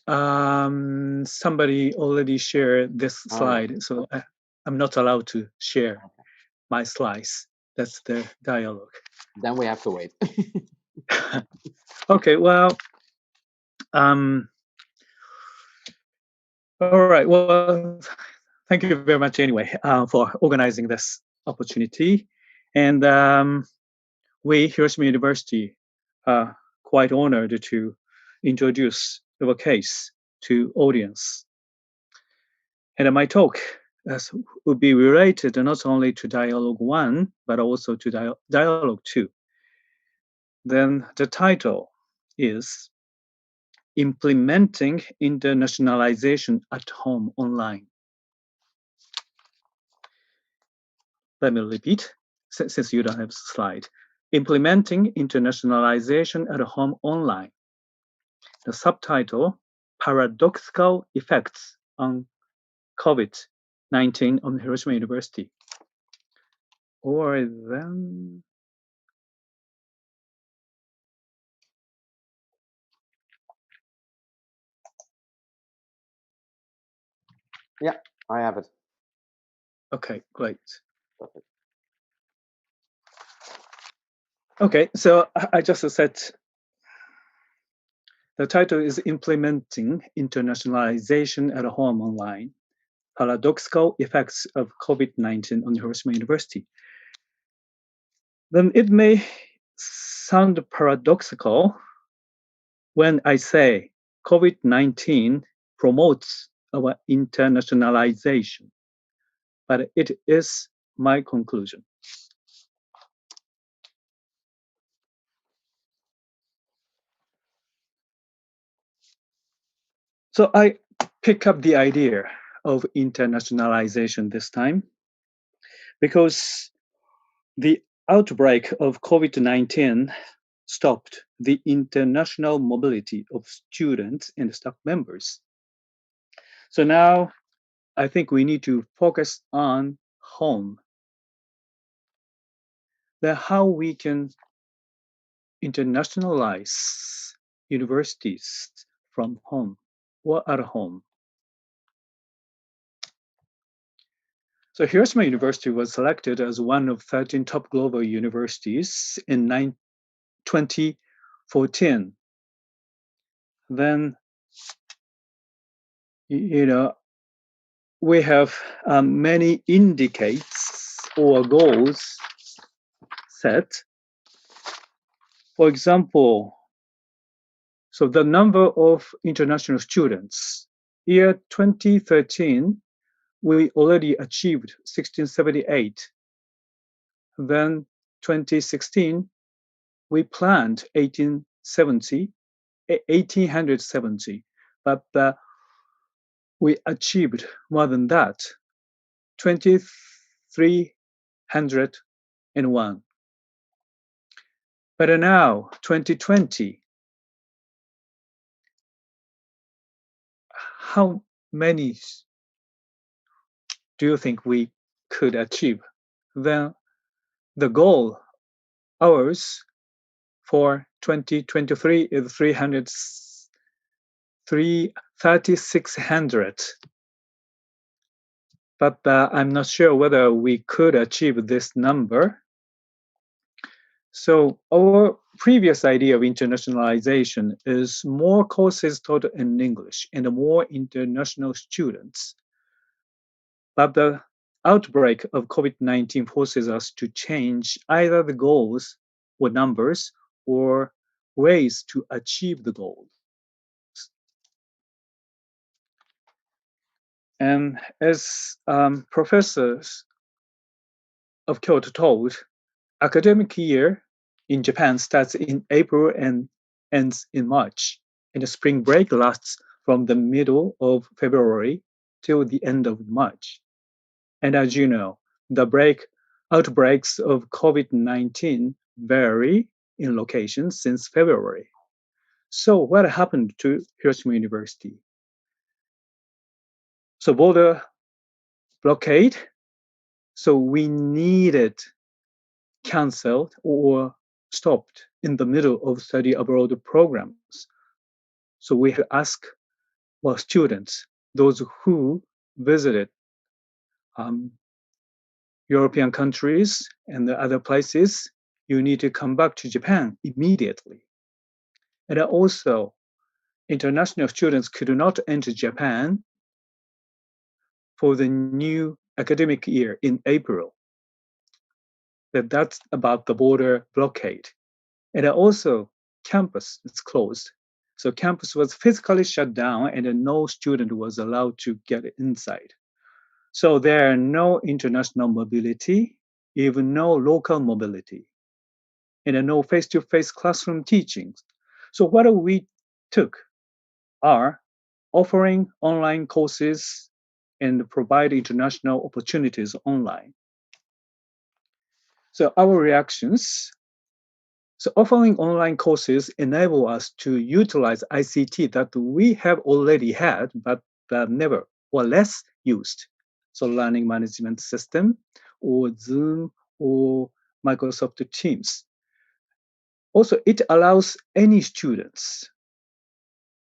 Somebody already shared this slide, so I'm not allowed to share my slides. That's the dialogue. Then we have to wait. Okay. Well. All right. Well, thank you very much anyway for organizing this opportunity. And we, Hiroshima University, are quite honored to introduce our case to audience. And my talk will be related not only to Dialogue 1, but also to Dialogue 2. Then the title is Implementing Internationalization at Home Online. Let me repeat, since you don't have a slide. Implementing Internationalization at Home Online. The subtitle, Paradoxical Effects on COVID-19 on Hiroshima University. Or then, Yeah, I have it. okay, great. Perfect. Okay, so I just said the title is Implementing Internationalization at Home Online, Paradoxical Effects of COVID-19 on Hiroshima University. Then it may sound paradoxical when I say COVID-19 promotes our internationalization, but it is my conclusion. So I pick up the idea of internationalization this time because the outbreak of COVID-19 stopped the international mobility of students and staff members. So now I think we need to focus on home. Then how we can internationalize universities from home or at home. So Hiroshima University was selected as one of 13 top global universities in 2014. Then, we have many indicates or goals set. For example, so the number of international students. Year 2013, we already achieved 1678. Then 2016, we planned 1870, but we achieved more than that, 2301. But now, 2020, how many do you think we could achieve? Then the goal, ours, for 2023 is 3,600. But I'm not sure whether we could achieve this number. So our previous idea of internationalization is more courses taught in English and more international students. But the outbreak of COVID-19 forces us to change either the goals or numbers or ways to achieve the goals. And as professors of Kyoto told, academic year in Japan starts in April and ends in March, and the spring break lasts from the middle of February till the end of March. And as you know, the outbreaks of COVID-19 vary in location since February. So what happened to Hiroshima University? So border blockade, so we needed canceled or stopped in the middle of study abroad programs. So we ask students, those who visited European countries and the other places, you need to come back to Japan immediately. And also, international students could not enter Japan for the new academic year in April. That's about the border blockade. And also, campus is closed. So campus was physically shut down and no student was allowed to get inside. So there are no international mobility, even no local mobility, and no face-to-face classroom teachings. So what we took are offering online courses and provide international opportunities online. So our reactions, so offering online courses enable us to utilize ICT that we have already had, but never or less used. So learning management system or Zoom or Microsoft Teams. Also, it allows any students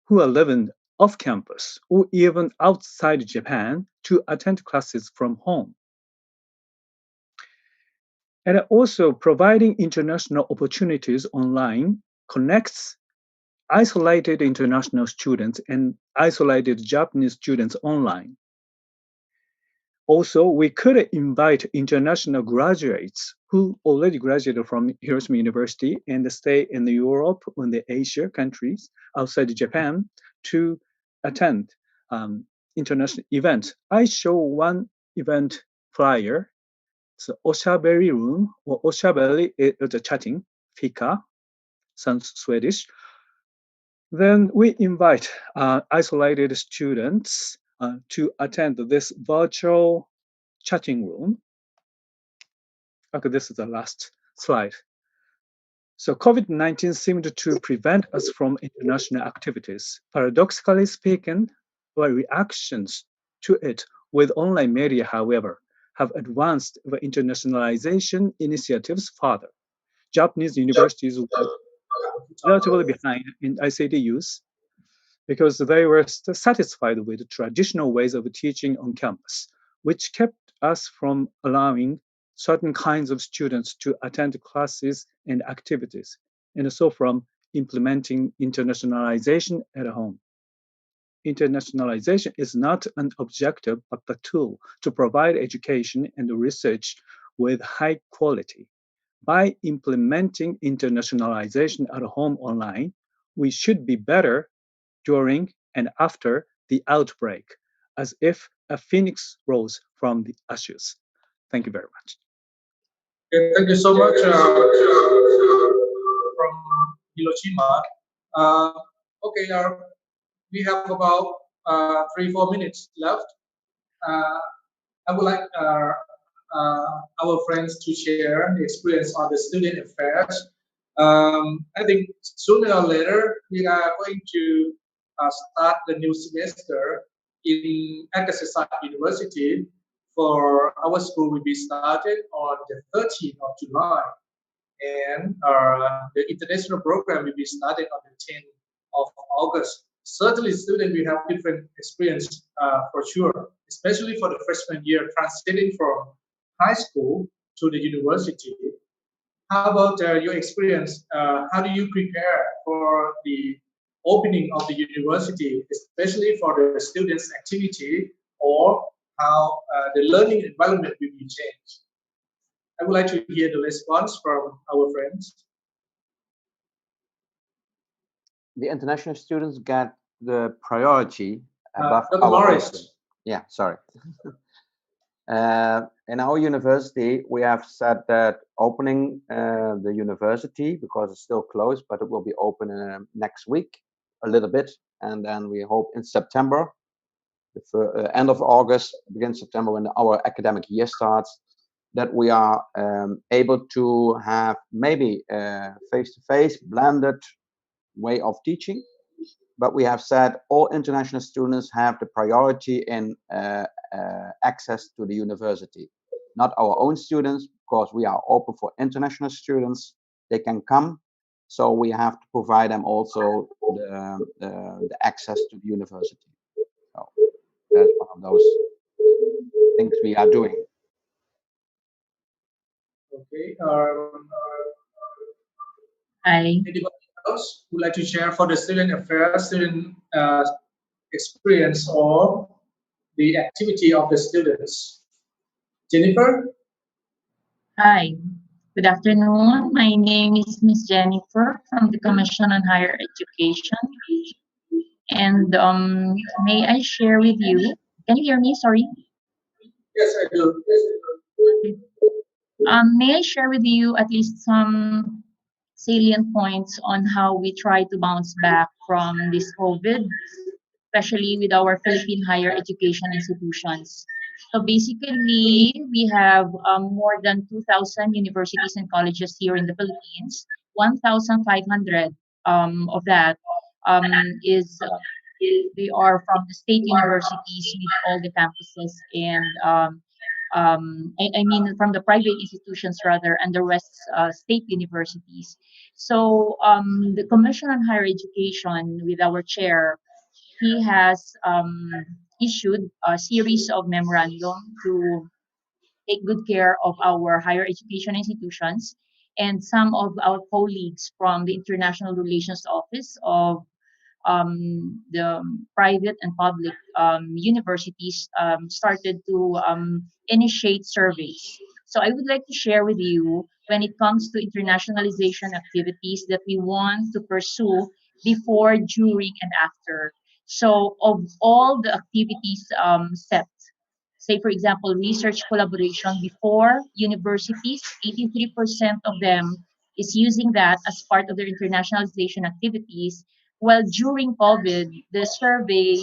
who are living off campus or even outside Japan to attend classes from home. And also providing international opportunities online connects isolated international students and isolated Japanese students online. Also, we could invite international graduates who already graduated from Hiroshima University and stay in Europe or in the Asia countries outside Japan to attend international events. I show one event flyer. It's Oshaberi room, or Oshaberi is a chatting, fika, sounds Swedish. Then we invite isolated students to attend this virtual chatting room. Okay, this is the last slide. So COVID-19 seemed to prevent us from international activities. Paradoxically speaking, our reactions to it with online media, however, have advanced the internationalization initiatives further. Japanese universities were relatively behind in ICT use because they were satisfied with traditional ways of teaching on campus, which kept us from allowing certain kinds of students to attend classes and activities, and so from implementing internationalization at home. Internationalization is not an objective, but a tool to provide education and research with high quality. By implementing internationalization at home online, we should be better during and after the outbreak, as if a phoenix rose from the ashes. Thank you very much. Okay, thank you so much from Hiroshima. Uh, okay, we have about 3-4 minutes left. I would like our friends to share the experience on the student affairs. I think sooner or later we are going to start the new semester in Akasesat University. For our school will be started on the 13th of July, and the international program will be started on the 10th of August. Certainly, students will have different experience for sure, especially for the freshman year transiting from high school to the university. How about your experience? How do you prepare for the opening of the university, especially for the students' activity, or how the learning environment will be changed? I would like to hear the response from our friends. The international students get the priority above Dr. our Morris. students. Yeah, sorry. In our university, we have said that opening the university, because it's still closed, but it will be open next week, a little bit, and then we hope in September, the end of August, begin September, when our academic year starts, that we are able to have maybe face-to-face blended way of teaching, but we have said all international students have the priority in access to the university. Not our own students, because we are open for international students. They can come, so we have to provide them also the access to the university. So that's one of those things we are doing. Okay. Hi. Anybody else would like to share for the student affairs, student experience, or the activity of the students? Jennifer? Hi. Good afternoon. My name is Miss Jennifer from the Commission on Higher Education. And may I share with you? Can you hear me? Sorry. Yes, I do. May I share with you at least some salient points on how we try to bounce back from this COVID, especially with our Philippine higher education institutions. So basically, we have more than 2,000 universities and colleges here in the Philippines. 1,500 of that is They are from the state universities with all the campuses and I mean from the private institutions rather and the rest state universities. So the Commission on Higher Education with our chair, he has issued a series of memorandum to take good care of our higher education institutions. And some of our colleagues from the International Relations Office of the private and public universities started to initiate surveys. So I would like to share with you when it comes to internationalization activities that we want to pursue before, during, and after. So of all the activities set, say for example, research collaboration before universities, 83% of them is using that as part of their internationalization activities, while during COVID, the survey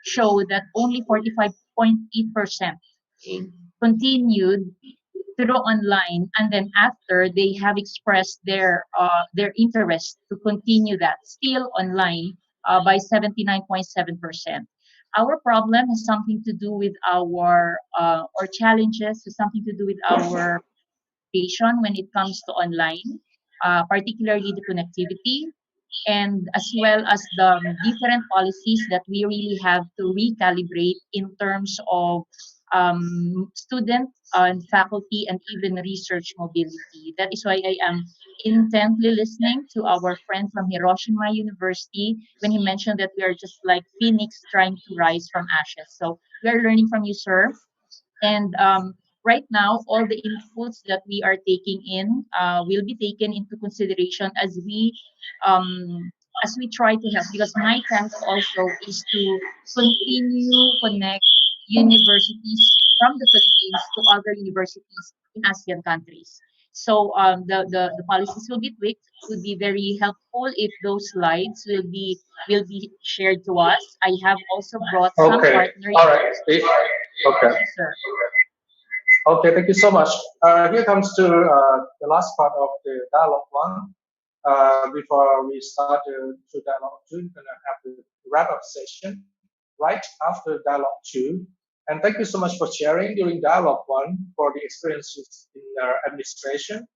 showed that only 45.8% continued through online, and then after they have expressed their interest to continue that still online by 79.7%. Our problem has something to do with our challenges, has something to do with our patient when it comes to online, particularly the connectivity, and as well as the different policies that we really have to recalibrate in terms of student and faculty and even research mobility. That is why I am intently listening to our friend from Hiroshima University when he mentioned that we are just like phoenix trying to rise from ashes. So we are learning from you, sir. And right now, all the inputs that we are taking in will be taken into consideration as we try to help. Because my task also is to continue connect universities from the Philippines to other universities in ASEAN countries. So the policies will be tweaked. It would be very helpful if those slides will be shared to us. I have also brought some Okay. partner All right. universities. Okay. Yes, sir. Okay, thank you so much. Here comes to the last part of the dialogue one. Before we start to dialogue two, we're going to have the wrap up session right after dialogue two. And thank you so much for sharing during dialogue one for the experiences in administration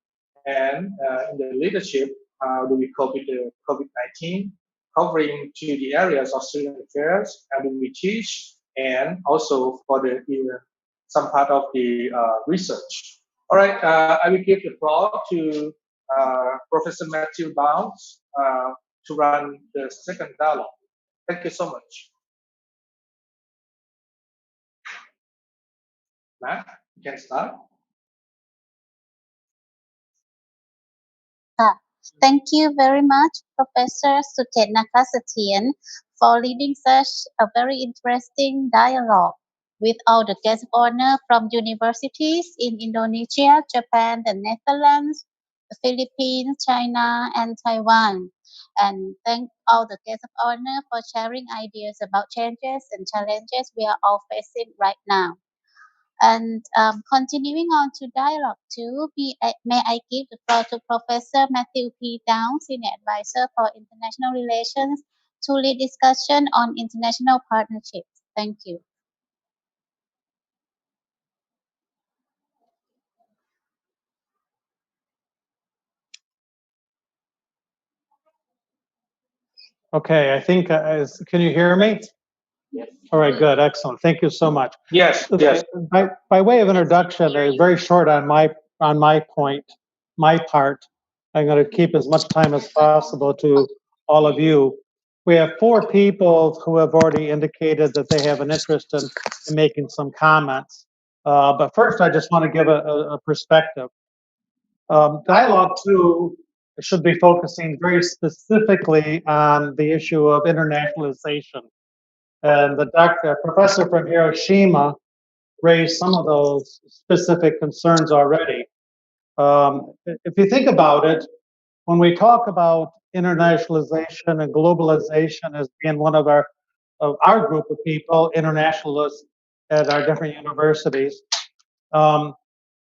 and in the leadership. How do we cope with the COVID-19, covering to the areas of student affairs, how do we teach, and also for the some part of the research. All right, I will give the floor to Professor Matthew Bounds to run the second dialogue. Thank you so much. Matt, you can start. Thank you very much, Professor Suchetnaka Satien, for leading such a very interesting dialogue with all the guest of honor from universities in Indonesia, Japan, the Netherlands, the Philippines, China, and Taiwan. And thank all the guests of honor for sharing ideas about changes and challenges we are all facing right now. And continuing on to dialogue two, may I give the floor to Professor Matthew P. Downs, Senior Advisor for International Relations, to lead discussion on international partnerships. Thank you. Okay, I think, can you hear me? Yes. All right, good, excellent. Thank you so much. Yes, Okay, yes. by way of introduction, very short on my point, my part. I'm going to keep as much time as possible to all of you. We have 4 people who have already indicated that they have an interest in making some comments. But first, I just want to give a perspective. Dialogue 2 should be focusing very specifically on the issue of internationalization. And the professor from Hiroshima raised some of those specific concerns already. If you think about it, when we talk about internationalization and globalization as being one of our group of people, internationalists at our different universities,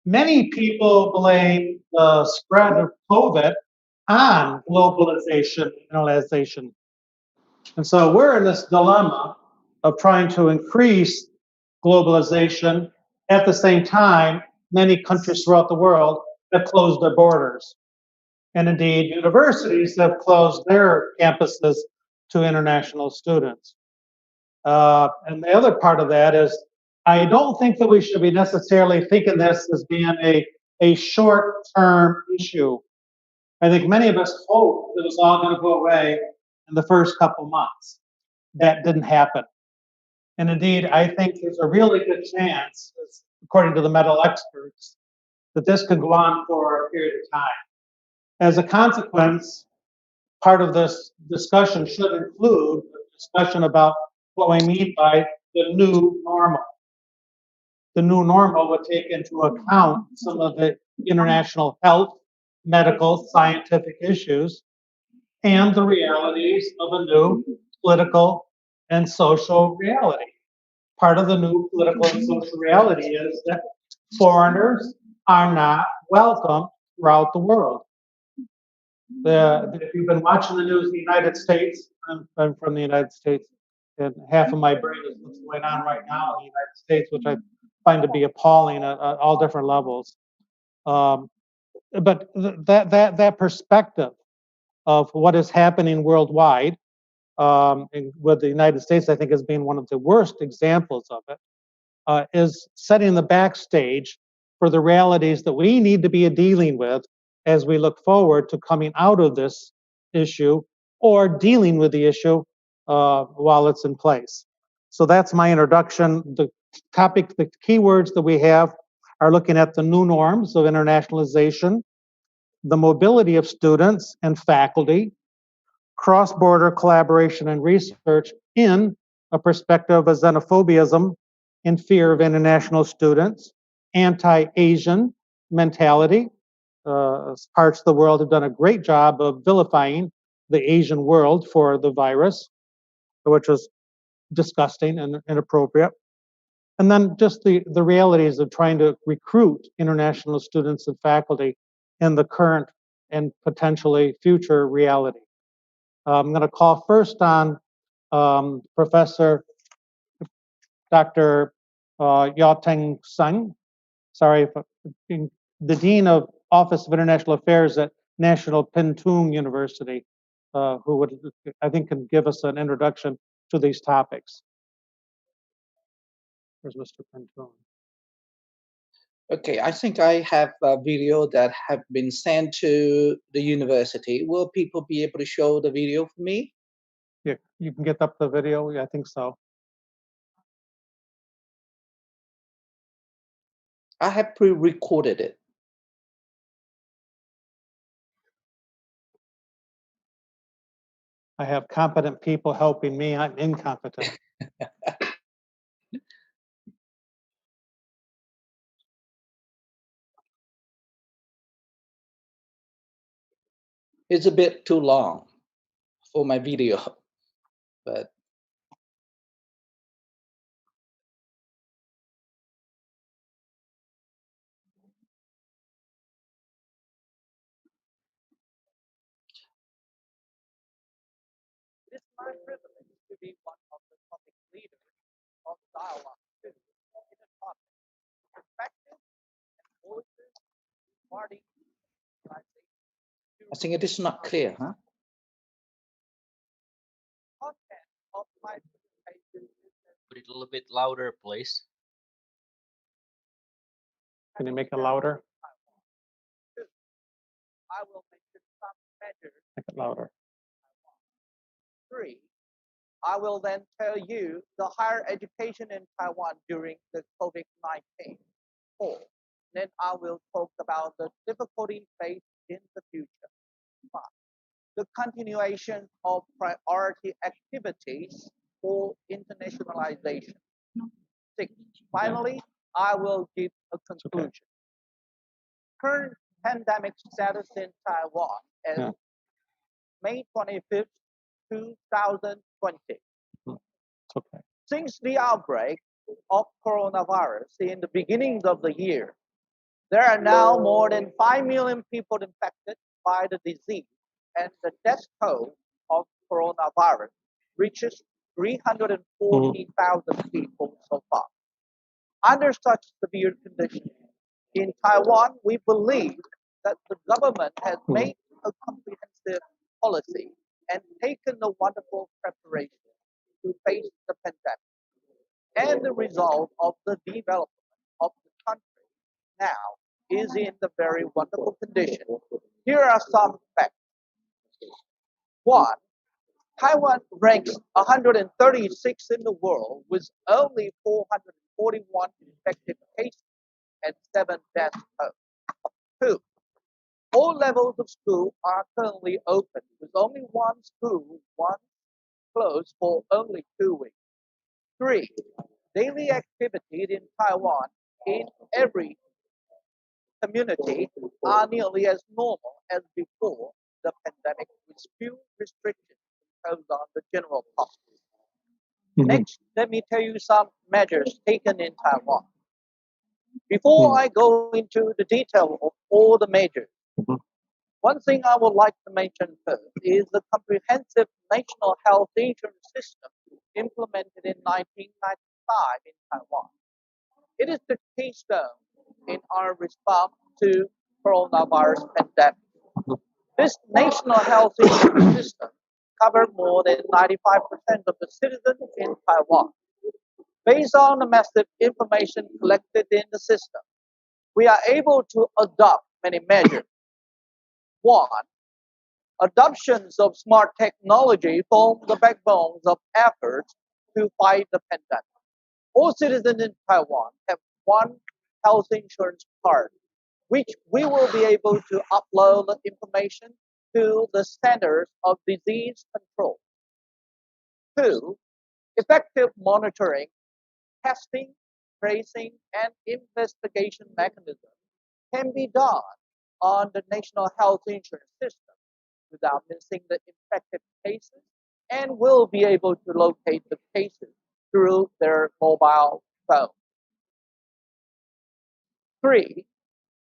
many people blame the spread of COVID on globalization, internationalization. And so we're in this dilemma of trying to increase globalization. At the same time, many countries throughout the world have closed their borders. And indeed, universities have closed their campuses to international students. And the other part of that is, I don't think that we should be necessarily thinking this as being a short-term issue. I think many of us hoped it was all going to go away in the first couple months. That didn't happen. And indeed, I think there's a really good chance, according to the medical experts, that this could go on for a period of time. As a consequence, part of this discussion should include a discussion about what we mean by the new normal. The new normal would take into account some of the international health, medical, scientific issues, and the realities of a new political and social reality. Part of the new political and social reality is that foreigners are not welcome throughout the world. If you've been watching the news in the United States, I'm from the United States, and half of my brain is what's going on right now in the United States, which I find to be appalling at all different levels. But that perspective of what is happening worldwide, and with the United States, I think, as being one of the worst examples of it, is setting the backstage for the realities that we need to be dealing with as we look forward to coming out of this issue or dealing with the issue while it's in place. So that's my introduction. The topic, the keywords that we have are looking at the new norms of internationalization, the mobility of students and faculty, cross-border collaboration and research in a perspective of xenophobism and fear of international students, anti-Asian mentality. Parts of the world have done a great job of vilifying the Asian world for the virus, which was disgusting and inappropriate. And then just the realities of trying to recruit international students and faculty in the current and potentially future reality. I'm going to call first on Professor Dr. Yao-Teng Sun, sorry, the Dean of Office of International Affairs at National Pintung University, who would, I think, can give us an introduction to these topics. Where's Mr. Pintung? Okay, I think I have a video that have been sent to the university. Will people be able to show the video for me? Yeah, you can get up the video. Yeah, I think so. I have pre-recorded it. I have competent people helping me. I'm incompetent. It's a bit too long for my video, but It is my privilege to be one of the topic leaders of dialogue in a topic perspectives and voices regarding I think it is not clear, huh? content of my presentation. Put it a little bit louder, please. Can you make it louder? I will mention some measures. Make it louder. 3. I will then tell you the higher education in Taiwan during the COVID-19. 4. Then I will talk about the difficulty faced in the future. 5. The continuation of priority activities for internationalization. 6. Finally, I will give a conclusion. Current pandemic status in Taiwan as May 25th, 2020. Okay. Since the outbreak of coronavirus in the beginning of the year, there are now more than 5 million people infected by the disease, and the death toll of coronavirus reaches 340,000 people so far. Under such severe conditions, in Taiwan, we believe that the government has made a comprehensive policy and taken a wonderful preparation to face the pandemic. And the result of the development of the country now is in the very wonderful condition. Here are some facts. One, Taiwan ranks 136 in the world with only 441 infected cases and 7 deaths. Two, all levels of school are currently open, with only one school once closed for only 2 weeks. Three, daily activities in Taiwan in every community are nearly as normal as before the pandemic, with few restrictions imposed on the general public. Next, let me tell you some measures taken in Taiwan. Before I go into the detail of all the measures, one thing I would like to mention first is the comprehensive national health insurance system implemented in 1995 in Taiwan. It is the keystone in our response to coronavirus pandemic. This national health insurance system covered more than 95% of the citizens in Taiwan. Based on the massive information collected in the system, we are able to adopt many measures. One, adoptions of smart technology form the backbones of efforts to fight the pandemic. All citizens in Taiwan have one health insurance card, which we will be able to upload the information to the Centers of Disease Control. Two, effective monitoring, testing, tracing, and investigation mechanisms can be done on the national health insurance system without missing the infected cases, and will be able to locate the cases through their mobile phone. Three,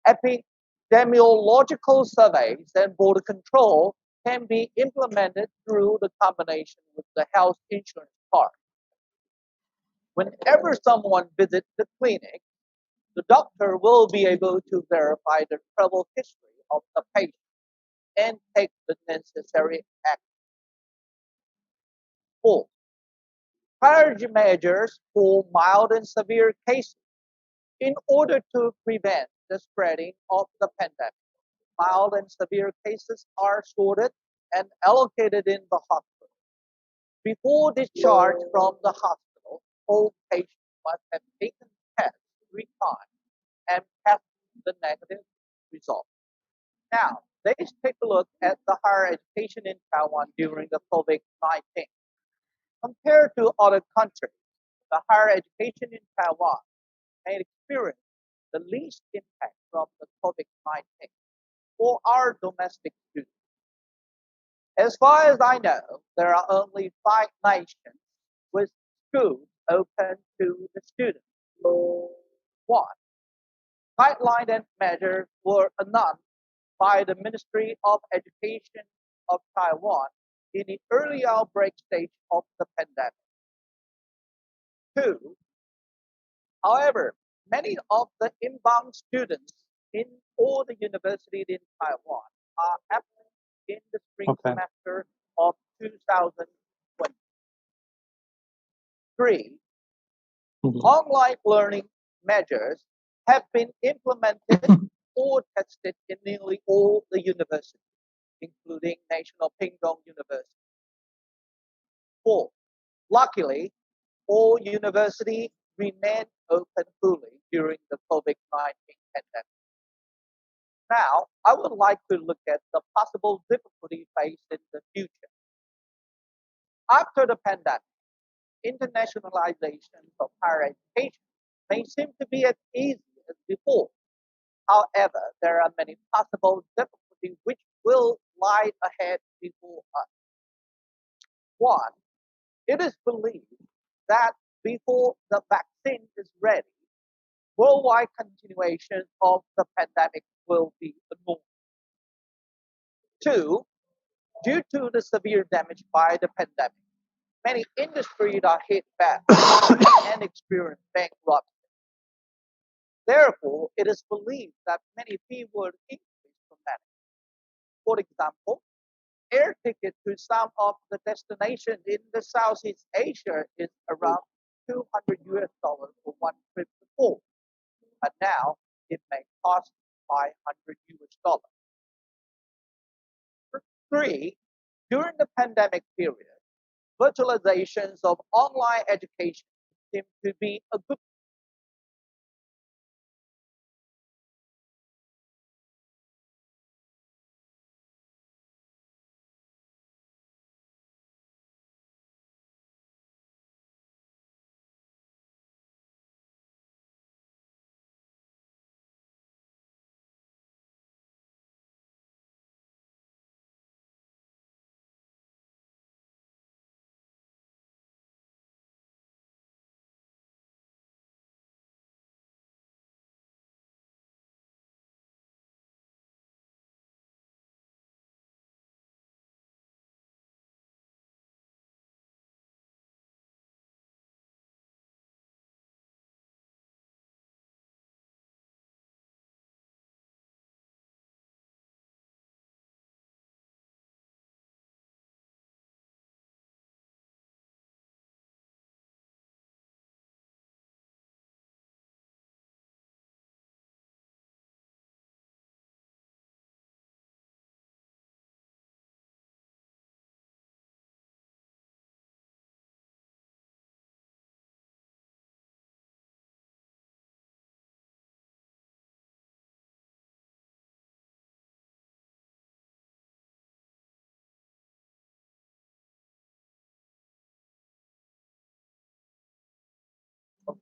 epidemiological surveys and border control can be implemented through the combination with the health insurance card. Whenever someone visits the clinic, the doctor will be able to verify the travel history of the patient and take the necessary action. Four, priority measures for mild and severe cases in order to prevent the spreading of the pandemic. Mild and severe cases are sorted and allocated in the hospital. Before discharge from the hospital, all patients must have taken tests 3 times and test the negative result. Now, let's take a look at the higher education in Taiwan during the COVID-19. Compared to other countries, the higher education in Taiwan may experience the least impact from the COVID-19 for our domestic students. As far as I know, there are only 5 nations with schools open to the students. One, guidelines and measures were announced by the Ministry of Education of Taiwan in the early outbreak stage of the pandemic. Two, however, many of the inbound students in all the universities in Taiwan are absent in the spring semester of 2020. Three, online learning measures have been implemented or tested in nearly all the universities, including National Pingdong University. Four, luckily, all universities remain open fully during the COVID-19 pandemic. Now, I would like to look at the possible difficulties faced in the future. After the pandemic, internationalization of higher education may seem to be as easy as before. However, there are many possible difficulties which will lie ahead before us. One, it is believed that before the vaccine is ready, worldwide continuation of the pandemic will be the norm. Two, due to the severe damage by the pandemic, many industries are hit bad and experience bankruptcy. Therefore, it is believed that many fees will increase dramatically. For example, air ticket to some of the destinations in the Southeast Asia is around 200 US dollars for one trip before, but now it may cost 500 US dollars. Three, during the pandemic period, virtualizations of online education seem to be a good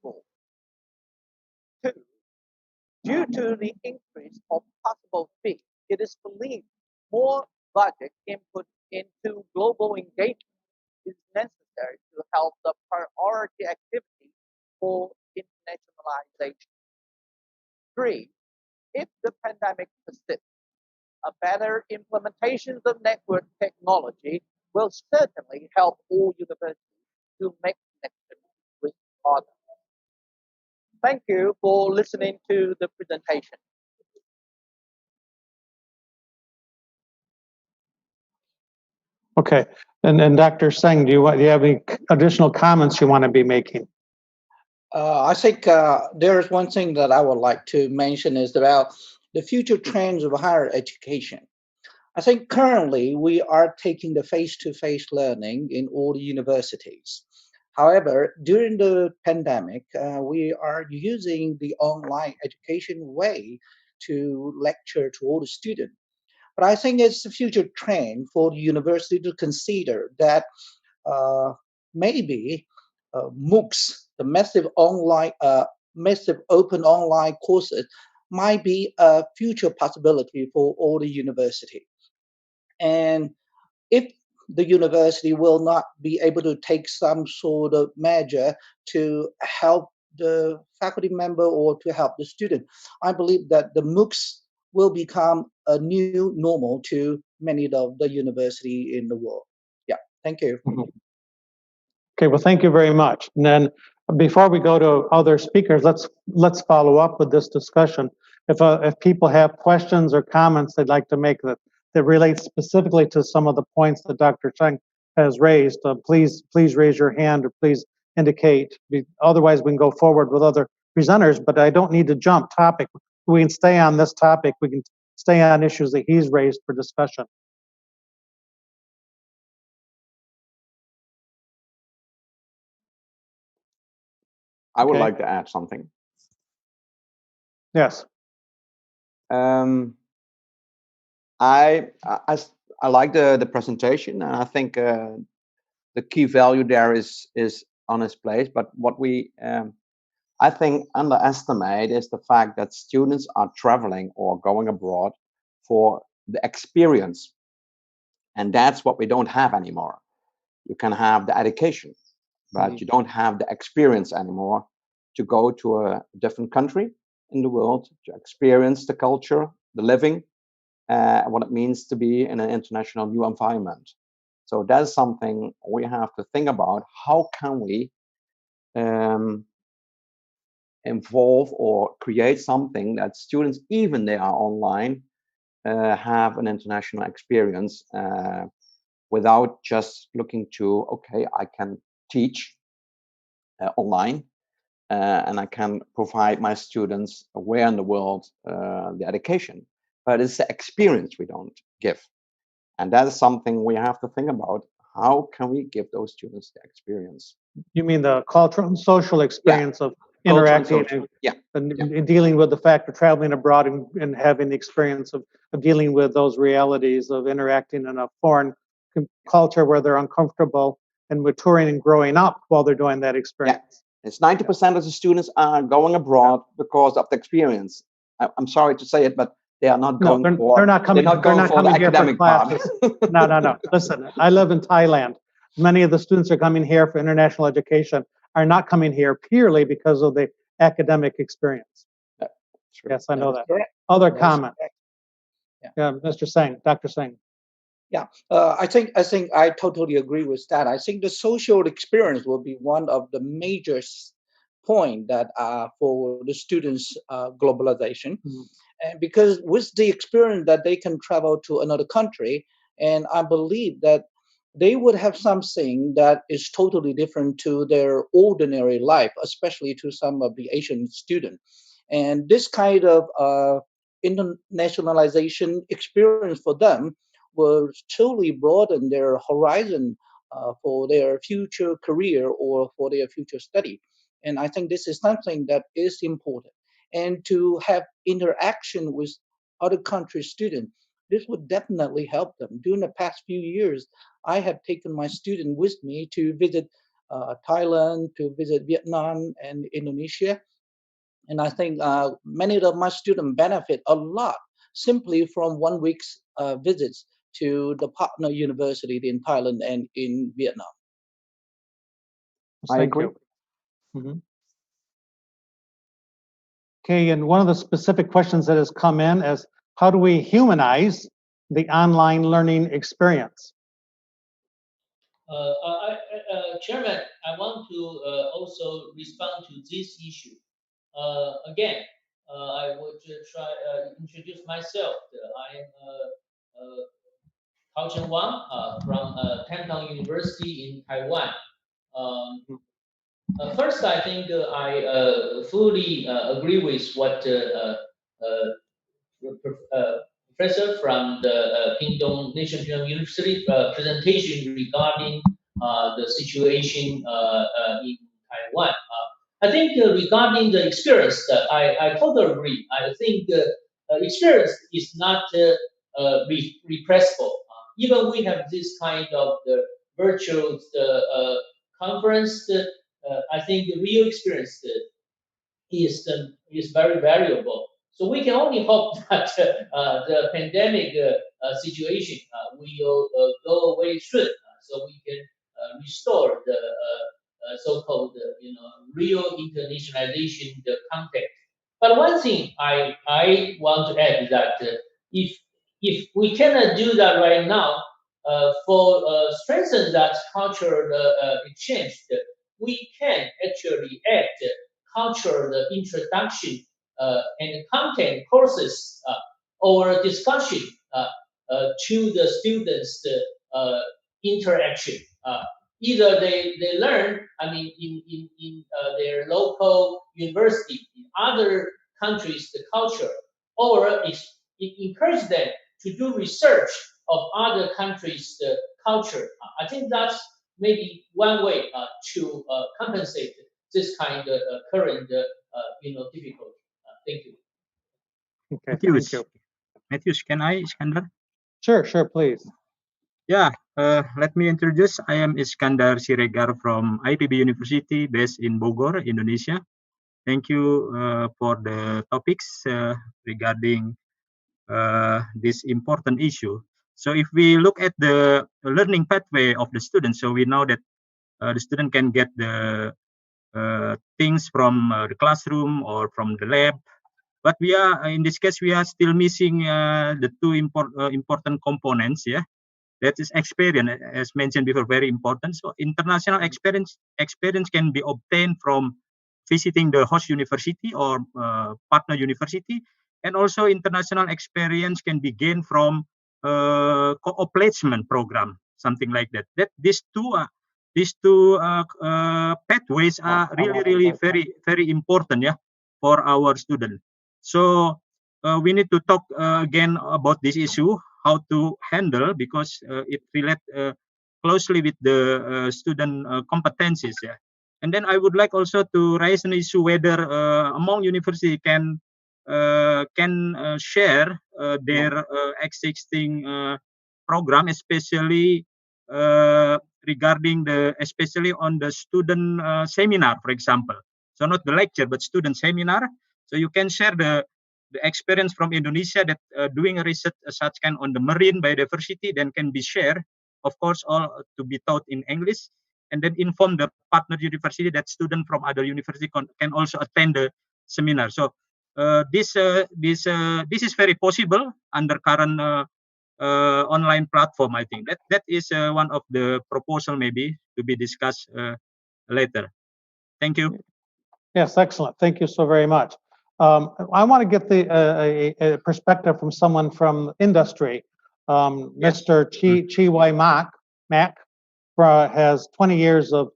goal. Two, due to the increase of possible fees, it is believed more budget input into global engagement is necessary to help the priority activity for internationalization. Three, if the pandemic persists, a better implementation of network technology will certainly help all universities to make connections with others. Thank you for listening to the presentation. Okay. And Dr. Singh, do you have any additional comments you want to be making? I think there's one thing that I would like to mention is about the future trends of higher education. I think currently we are taking the face-to-face learning in all the universities. However, during the pandemic, we are using the online education way to lecture to all the students. But I think it's the future trend for the university to consider that uh, maybe MOOCs, the massive open online courses, might be a future possibility for all the university. And if the university will not be able to take some sort of measure to help the faculty member or to help the student, I believe that the MOOCs will become a new normal to many of the university in the world. Yeah, thank you. Okay, well, thank you very much. And then before we go to other speakers, let's follow up with this discussion. If people have questions or comments they'd like to make that relate specifically to some of the points that Dr. Cheng has raised, please raise your hand or please indicate. Otherwise, we can go forward with other presenters, but I don't need to jump topic. We can stay on this topic. We can stay on issues that he's raised for discussion. I would like to add something. Yes. I like the presentation, and I think the key value there is on its place. But what we I think underestimate is the fact that students are traveling or going abroad for the experience, and that's what we don't have anymore. You can have the education, but you don't have the experience anymore to go to a different country in the world to experience the culture, the living, what it means to be in an international new environment. So that's something we have to think about. How can we involve or create something that students, even they are online, have an international experience without just looking to, okay, I can teach online and I can provide my students where in the world the education, but it's the experience we don't give. And that is something we have to think about. How can we give those students the experience? You mean the cultural and social experience of Cultural and interacting social. and dealing with the fact of traveling abroad and having the experience of dealing with those realities of interacting in a foreign culture where they're uncomfortable and maturing and growing up while they're doing that experience. It's 90% of the students are going abroad because of the experience. I'm sorry to say it, but they are not going for. They're not coming. They're not going for the here academic for classes. No. Listen, I live in Thailand. Many of the students are coming here for international education are not coming here purely because of the academic experience. Yes, I know that. Other comments? Yeah, Mr. Singh, Dr. Singh. Yeah, I think I totally agree with that. I think the social experience will be one of the major point that for the students' globalization, and because with the experience that they can travel to another country, and I believe that they would have something that is totally different to their ordinary life, especially to some of the Asian students. And this kind of internationalization experience for them will truly broaden their horizon for their future career or for their future study. And I think this is something that is important. And to have interaction with other country students, this would definitely help them. During the past few years, I have taken my student with me to visit Thailand, to visit Vietnam and Indonesia. And I think many of my students benefit a lot simply from 1 week's visits to the partner university in Thailand and in Vietnam. I agree. Okay, and one of the specific questions that has come in is, how do we humanize the online learning experience? Chairman, I want to also respond to this issue. Again, I would try introduce myself. I am Hao Chen Wang from Canton University in Taiwan. First, I think I fully agree with what professor from the National University presentation regarding the situation in Taiwan. I think regarding the experience, I totally agree. I think experience is not repressible. Even we have this kind of the virtual conference, I think the real experience is very variable. So we can only hope that the pandemic situation will go away soon, so we can restore the so-called real internationalization the context. But one thing I want to add is that if we cannot do that right now, for strengthen that cultural exchange, we can actually add cultural introduction and content courses or discussion to the students' interaction. Either they learn, in their local university, in other countries, the culture, or it encourage them to do research of other countries' the culture. I think that's maybe one way to compensate this kind of current difficulty. Thank you. Okay, thank you. Matthews, can I, Iskandar? Sure, please. Yeah, let me introduce. I am Iskandar Siregar from IPB University based in Bogor, Indonesia. Thank you for the topics regarding this important issue. So if we look at the learning pathway of the student, so we know that the student can get the things from the classroom or from the lab. But we are in this case we are still missing the two important components. Yeah, That is experience, as mentioned before, very important. So international experience can be obtained from visiting the host university or partner university, and also international experience can be gained from co-placement program, something like that. These two pathways are really very important, yeah, for our student. So we need to talk again about this issue, how to handle, because it relates closely with the student competencies, yeah. And then I would like also to raise an issue whether among university can share their existing program, especially regarding especially on the student seminar, for example. So not the lecture, but student seminar. So you can share the experience from Indonesia that doing a research such kind on the marine biodiversity, then can be shared, of course, all to be taught in English, and then inform the partner university that students from other university can also attend the seminar. So this is very possible under current online platform. I think that is one of the proposal maybe to be discussed later. Thank you. Yes, excellent. Thank you so very much. I want to get a perspective from someone from industry. Mr. Chi Wai Mac has 20 years of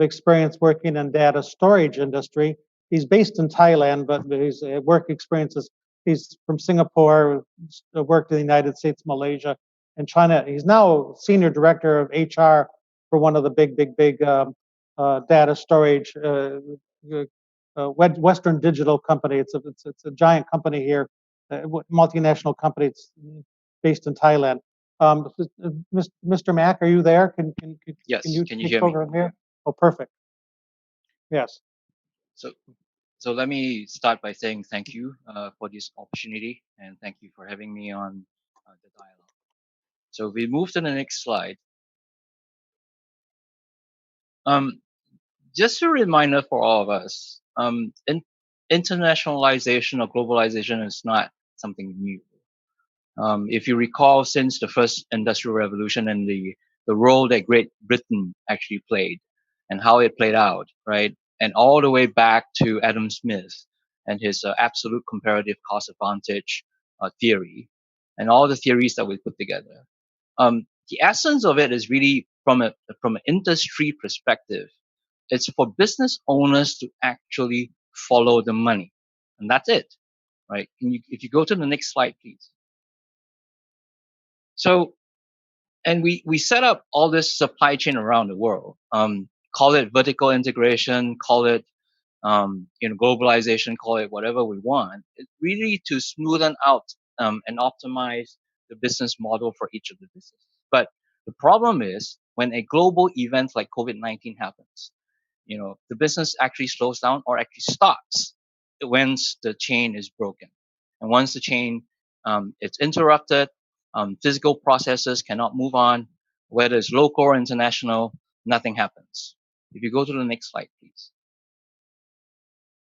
experience working in data storage industry. He's based in Thailand, but his work experiences, he's from Singapore, worked in the United States, Malaysia, and China. He's now senior director of HR for one of the big data storage Western Digital company. It's a giant company here, multinational company. It's based in Thailand. Mr. Mack, are you there? Yes. Can you Can you take hear me? over from here? Oh, perfect. Yes. So let me start by saying thank you for this opportunity, and thank you for having me on the dialogue. So we move to the next slide. Just a reminder for all of us, internationalization or globalization is not something new. If you recall, since the first industrial revolution and the role that Great Britain actually played and how it played out, right? And all the way back to Adam Smith and his absolute comparative cost advantage theory and all the theories that we put together. The essence of it is really from an industry perspective. It's for business owners to actually follow the money, and that's it, right? If you go to the next slide, please. So, and we set up all this supply chain around the world. Call it vertical integration, call it globalization, call it whatever we want. It's really to smoothen out and optimize the business model for each of the businesses. But the problem is when a global event like COVID-19 happens, the business actually slows down or actually stops once the chain is broken. And once the chain it's interrupted, physical processes cannot move on, whether it's local or international, nothing happens. If you go to the next slide, please.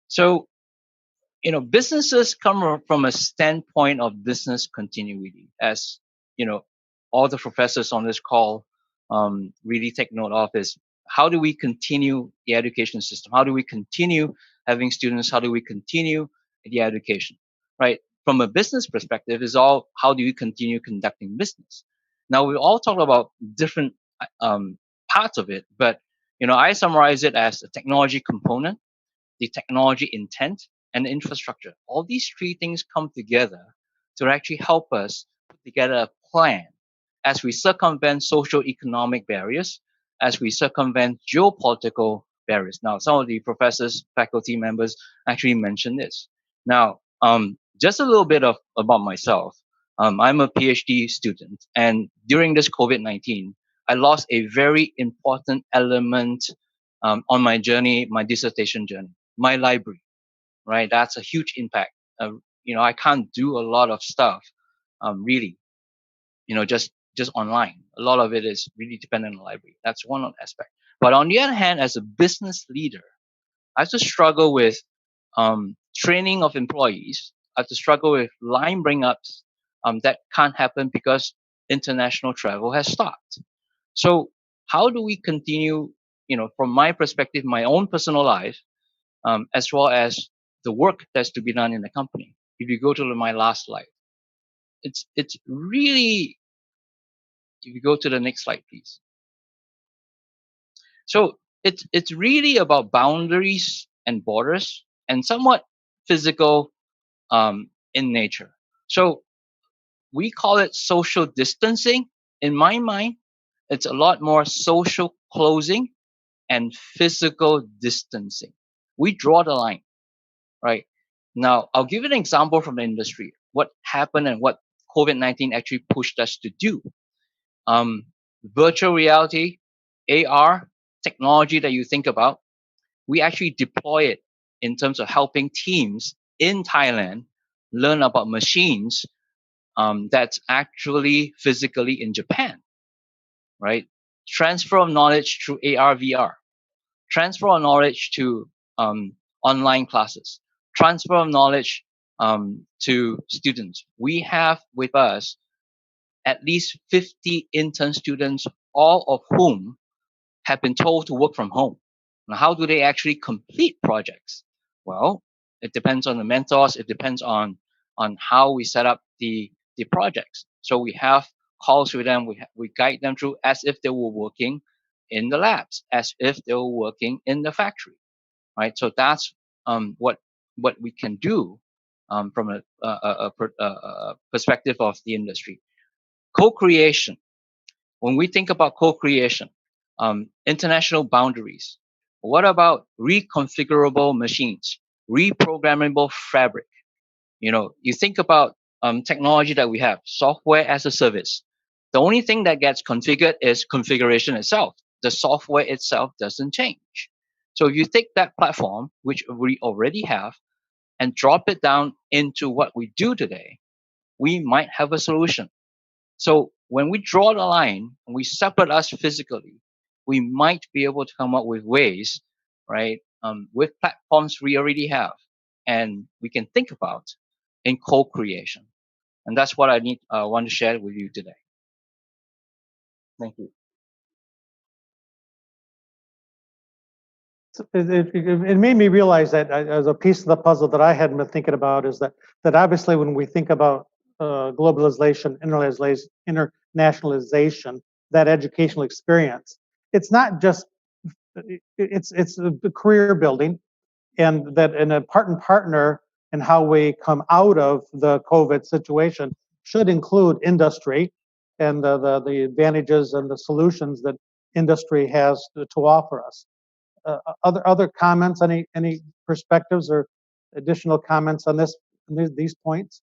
So, businesses come from a standpoint of business continuity, as all the professors on this call really take note of is how do we continue the education system? How do we continue having students? How do we continue the education? Right? From a business perspective, is all how do you continue conducting business? Now we all talk about different parts of it, but I summarize it as a technology component, the technology intent, and the infrastructure. All these three things come together to actually help us put together a plan as we circumvent social economic barriers, as we circumvent geopolitical barriers. Now, some of the professors, faculty members actually mentioned this. Now, just a little bit about myself. I'm a PhD student, and during this COVID-19, I lost a very important element on my journey, my dissertation journey, my library, right? That's a huge impact. I can't do a lot of stuff, really, just online. A lot of it is really dependent on the library. That's one aspect. But on the other hand, as a business leader, I have to struggle with training of employees. I have to struggle with line bring ups that can't happen because international travel has stopped. So how do we continue, from my perspective, my own personal life, as well as the work that's to be done in the company? If you go to my last slide, it's really, if you go to the next slide, please. So it's really about boundaries and borders and somewhat physical in nature. So we call it social distancing. In my mind, it's a lot more social closing and physical distancing. We draw the line, right? Now, I'll give you an example from the industry. What happened and what COVID-19 actually pushed us to do. Virtual reality, AR, technology that you think about, we actually deploy it in terms of helping teams in Thailand learn about machines that's actually physically in Japan, right? Transfer of knowledge through AR, VR, transfer of knowledge to online classes, transfer of knowledge to students. We have with us at least 50 intern students, all of whom have been told to work from home. Now, how do they actually complete projects? Well, it depends on the mentors. It depends on how we set up the projects. So we have calls with them. We guide them through as if they were working in the labs, as if they were working in the factory, right? So that's what we can do from a perspective of the industry. Co-creation. When we think about co-creation, international boundaries, what about reconfigurable machines, reprogrammable fabric? You think about technology that we have, software as a service. The only thing that gets configured is configuration itself. The software itself doesn't change. So if you take that platform, which we already have, and drop it down into what we do today, we might have a solution. So when we draw the line and we separate us physically, we might be able to come up with ways, right, with platforms we already have, and we can think about in co-creation. And that's what I want to share with you today. Thank you. It made me realize that as a piece of the puzzle that I hadn't been thinking about is that obviously when we think about globalization, internationalization, that educational experience, it's not just it's the career building, and that in a partner and how we come out of the COVID situation should include industry and the advantages and the solutions that industry has to offer us. Other comments, any perspectives or additional comments on these points?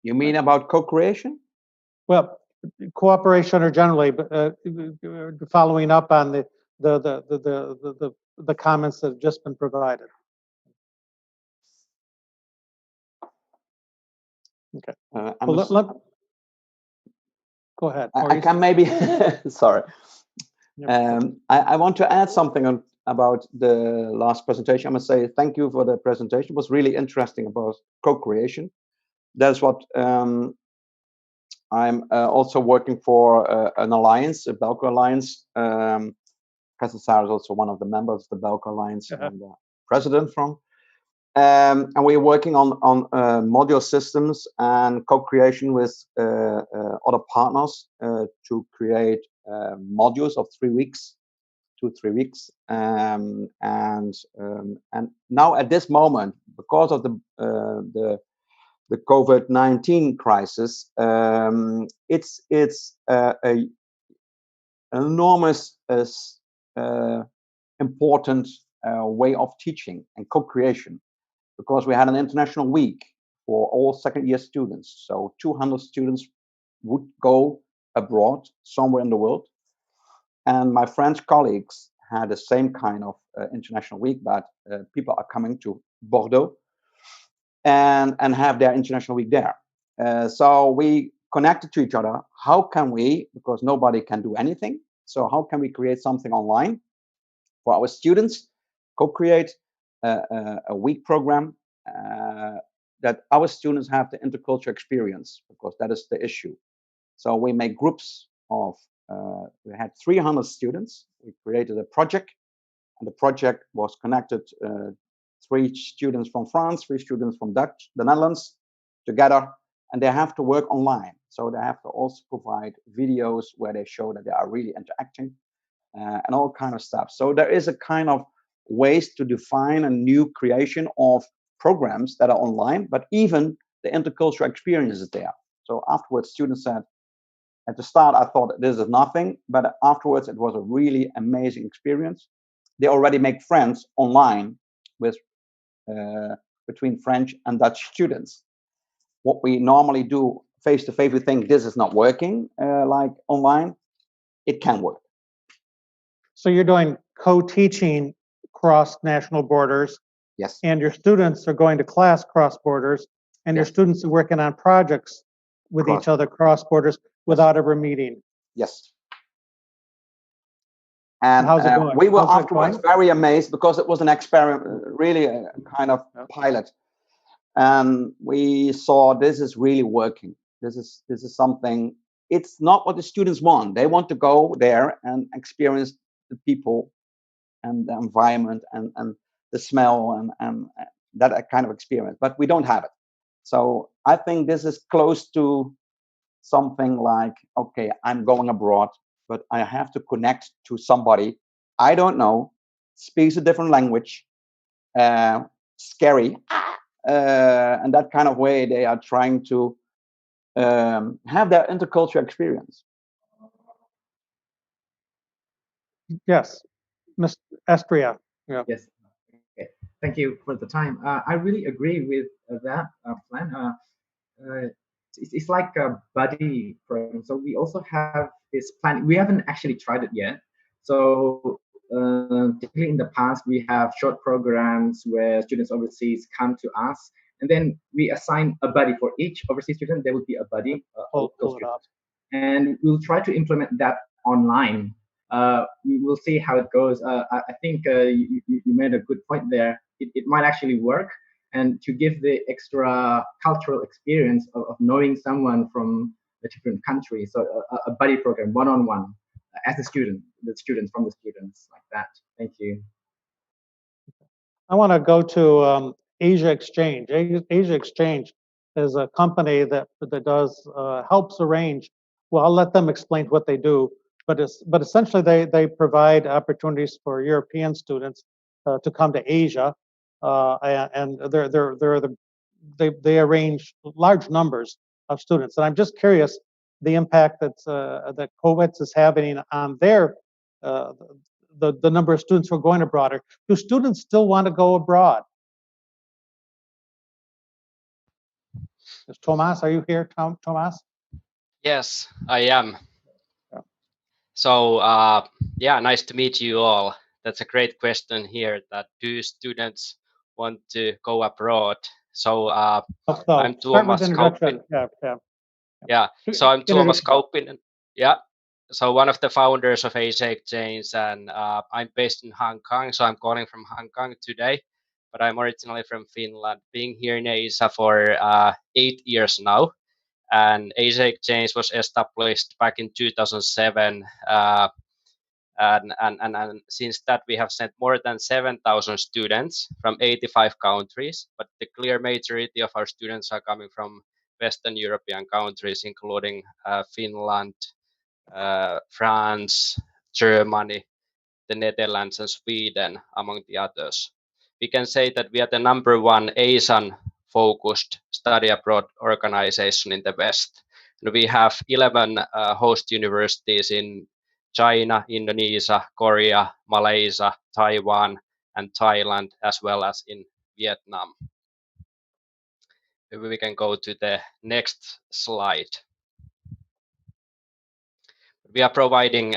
You mean about co-creation? Well, cooperation or generally, but following up on the comments that have just been provided. Okay. Go ahead. I can maybe, sorry. I want to add something about the last presentation. I must say thank you for the presentation. It was really interesting about co-creation. That's what I'm also working for an alliance, a Belco Alliance. Professor is also one of the members of the Belco Alliance and the president from. And we're working on module systems and co-creation with other partners to create modules of 3 weeks, 2-3 weeks. And now at this moment, because of the COVID-19 crisis, it's an enormous important way of teaching and co-creation, because we had an international week for all second-year students. So 200 students would go abroad somewhere in the world. And my French colleagues had the same kind of international week, but people are coming to Bordeaux and have their international week there. So we connected to each other. How can we, because nobody can do anything, so how can we create something online for our students, co-create a week program that our students have the intercultural experience, because that is the issue. So we make groups of, we had 300 students. We created a project, and the project was connected 3 students from France, 3 students from the Netherlands together, and they have to work online. So they have to also provide videos where they show that they are really interacting and all kind of stuff. So there is a kind of ways to define a new creation of programs that are online, but even the intercultural experience is there. So afterwards, students said, at the start, I thought this is nothing, but afterwards, it was a really amazing experience. They already make friends online with between French and Dutch students. What we normally do face to face, we think this is not working like online. It can work. So you're doing co-teaching across national borders. Yes. And your students are going to class cross borders, and your students are working on projects with each other cross borders without ever meeting. Yes. And how's it going? we were How's it afterwards going? very amazed, because it was an experiment, really a kind of pilot. And we saw this is really working. This is something, it's not what the students want. They want to go there and experience the people and the environment and the smell and that kind of experience, but we don't have it. So I think this is close to something like, okay, I'm going abroad, but I have to connect to somebody I don't know, speaks a different language, scary, and that kind of way they are trying to have their intercultural experience. Yes, Ms. Estria. Yeah. Yes. Okay. Thank you for the time. I really agree with that plan. It's like a buddy program. So we also have this plan. We haven't actually tried it yet. So typically in the past, we have short programs where students overseas come to us, and then we assign a buddy for each overseas student. There would be a buddy, a local student, and we'll try to implement that online. We will see how it goes. I think you made a good point there. It might actually work, and to give the extra cultural experience of knowing someone from a different country. So a buddy program, one-on-one, as a student, the students from the students, like that. Thank you. I want to go to Asia Exchange. Asia Exchange is a company that does helps arrange. Well, I'll let them explain what they do, but essentially they provide opportunities for European students to come to Asia, and they arrange large numbers of students. And I'm just curious the impact that COVID is having on their the number of students who are going abroad. Do students still want to go abroad? Thomas, are you here, Thomas? Yes, I am. Yeah. So, yeah, nice to meet you all. That's a great question here. That do students want to go abroad? So, I'm Thomas Kaupin. Yeah. So I'm Thomas Kaupin. Yeah. So one of the founders of Asia Exchange, and I'm based in Hong Kong. So I'm calling from Hong Kong today, but I'm originally from Finland. Being here in Asia for 8 years now, and Asia Exchange was established back in 2007. And since that, we have sent more than 7,000 students from 85 countries, but the clear majority of our students are coming from Western European countries, including Finland, France, Germany, the Netherlands, and Sweden, among the others. We can say that we are the #1 Asian-focused study abroad organization in the West. And we have 11 host universities in China, Indonesia, Korea, Malaysia, Taiwan, and Thailand, as well as in Vietnam. Maybe we can go to the next slide. We are providing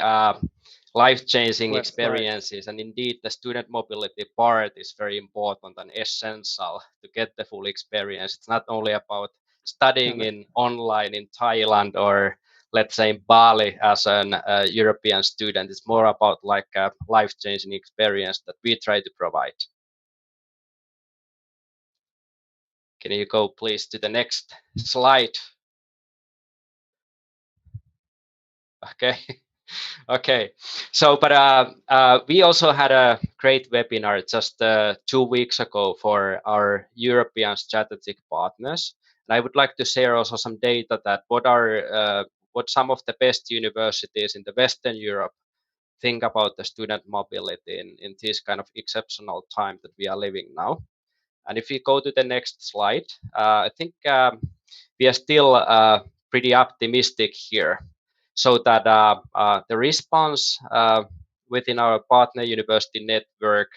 life-changing experiences, and indeed the student mobility part is very important and essential to get the full experience. It's not only about studying in online in Thailand or let's say in Bali as an European student. It's more about like a life-changing experience that we try to provide. Can you go please to the next slide? Okay. Okay. So, but we also had a great webinar just 2 weeks ago for our European strategic partners. And I would like to share also some data that what some of the best universities in the Western Europe think about the student mobility in this kind of exceptional time that we are living now. And if you go to the next slide, I think we are still pretty optimistic here. So that the response within our partner university network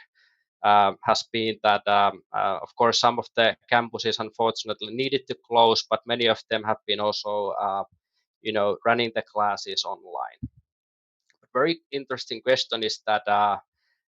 has been that, of course, some of the campuses unfortunately needed to close, but many of them have been also, running the classes online. A very interesting question is that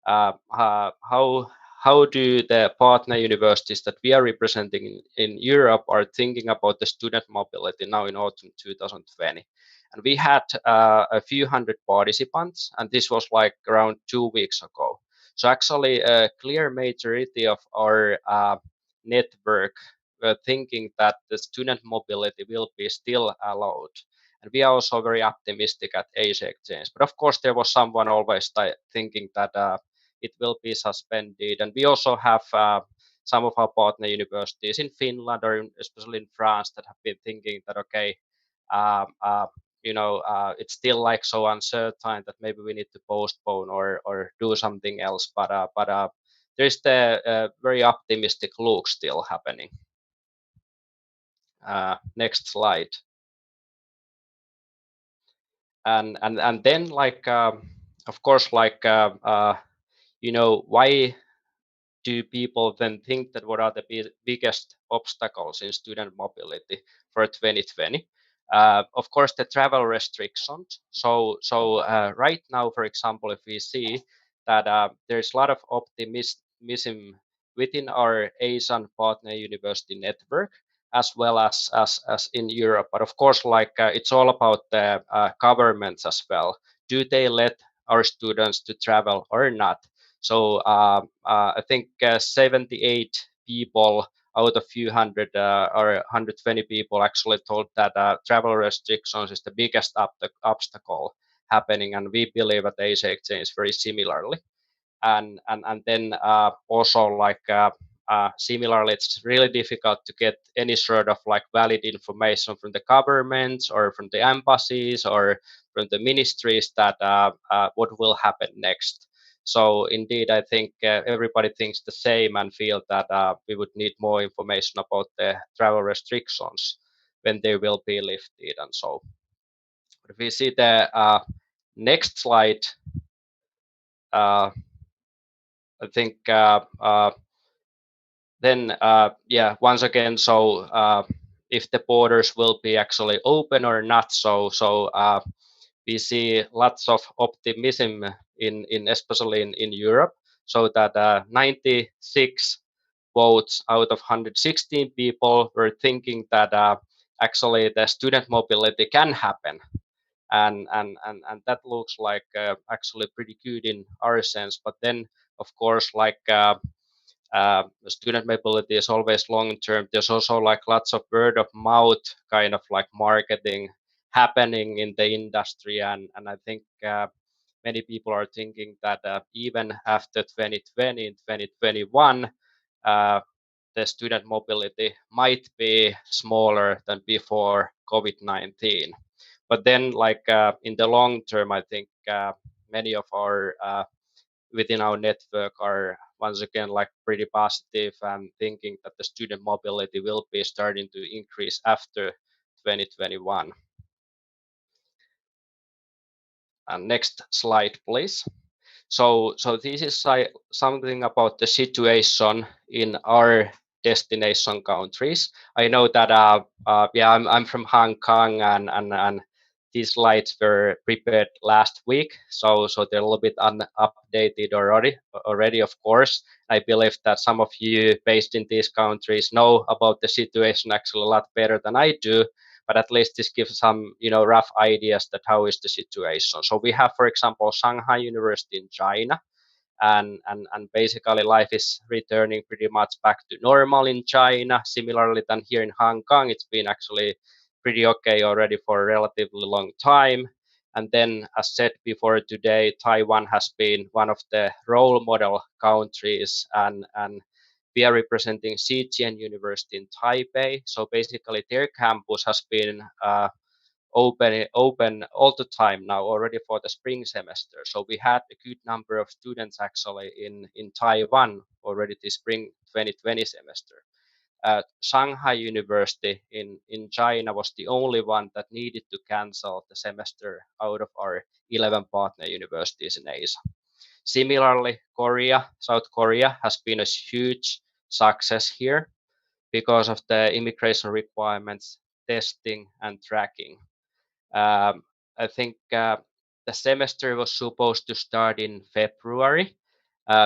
how do the partner universities that we are representing in Europe are thinking about the student mobility now in autumn 2020? And we had a few hundred participants, and this was like around 2 weeks ago. So actually, a clear majority of our network were thinking that the student mobility will be still allowed. And we are also very optimistic at Asia Exchange. But of course, there was someone always thinking that it will be suspended. And we also have some of our partner universities in Finland or especially in France that have been thinking that, okay, it's still like so uncertain that maybe we need to postpone or do something else. But there's the very optimistic look still happening. Next slide. And then of course why do people then think that what are the biggest obstacles in student mobility for 2020? Of course, the travel restrictions. So right now, for example, if we see that there's a lot of optimism within our Asian partner university network, as well as in Europe. But of course, it's all about the governments as well. Do they let our students to travel or not? So I think 78 people out of few hundred or 120 people actually told that travel restrictions is the biggest obstacle happening, and we believe at Asia Exchange very similarly. And then also similarly, it's really difficult to get any sort of valid information from the governments or from the embassies or from the ministries that what will happen next. So indeed, I think everybody thinks the same and feel that we would need more information about the travel restrictions when they will be lifted and so. But if we see the next slide, I think then once again, so if the borders will be actually open or not, so we see lots of optimism in especially in Europe, so that 96 votes out of 116 people were thinking that actually the student mobility can happen, and that looks like actually pretty good in our sense. But then of course student mobility is always long term. There's also lots of word of mouth kind of marketing happening in the industry, and I think many people are thinking that even after 2020 and 2021 the student mobility might be smaller than before COVID-19. But then in the long term, I think many of our within our network are once again pretty positive and thinking that the student mobility will be starting to increase after 2021. And next slide, please. So this is something about the situation in our destination countries. I know that I'm from Hong Kong, and these slides were prepared last week, so they're a little bit updated already, of course. I believe that some of you based in these countries know about the situation actually a lot better than I do, but at least this gives some rough ideas that how is the situation. So we have, for example, Shanghai University in China, and basically life is returning pretty much back to normal in China. Similarly than here in Hong Kong, it's been actually pretty okay already for a relatively long time. And then, as said before today, Taiwan has been one of the role model countries, and we are representing Xijian University in Taipei. So basically, their campus has been open all the time now already for the spring semester. So we had a good number of students actually in Taiwan already this spring 2020 semester. Shanghai University in China was the only one that needed to cancel the semester out of our 11 partner universities in Asia. Similarly, South Korea has been a huge success here because of the immigration requirements, testing, and tracking. I think the semester was supposed to start in February.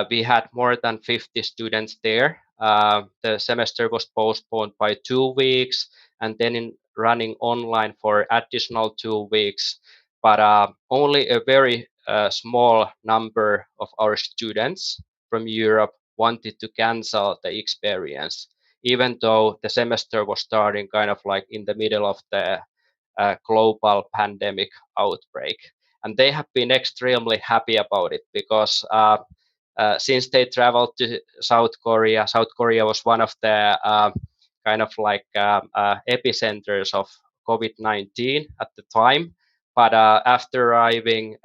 We had more than 50 students there. The semester was postponed by 2 weeks and then running online for additional 2 weeks. But only a very small number of our students from Europe wanted to cancel the experience, even though the semester was starting kind of like in the middle of the global pandemic outbreak. And they have been extremely happy about it because since they traveled to South Korea was one of the kind of like epicenters of COVID-19 at the time. But after arriving,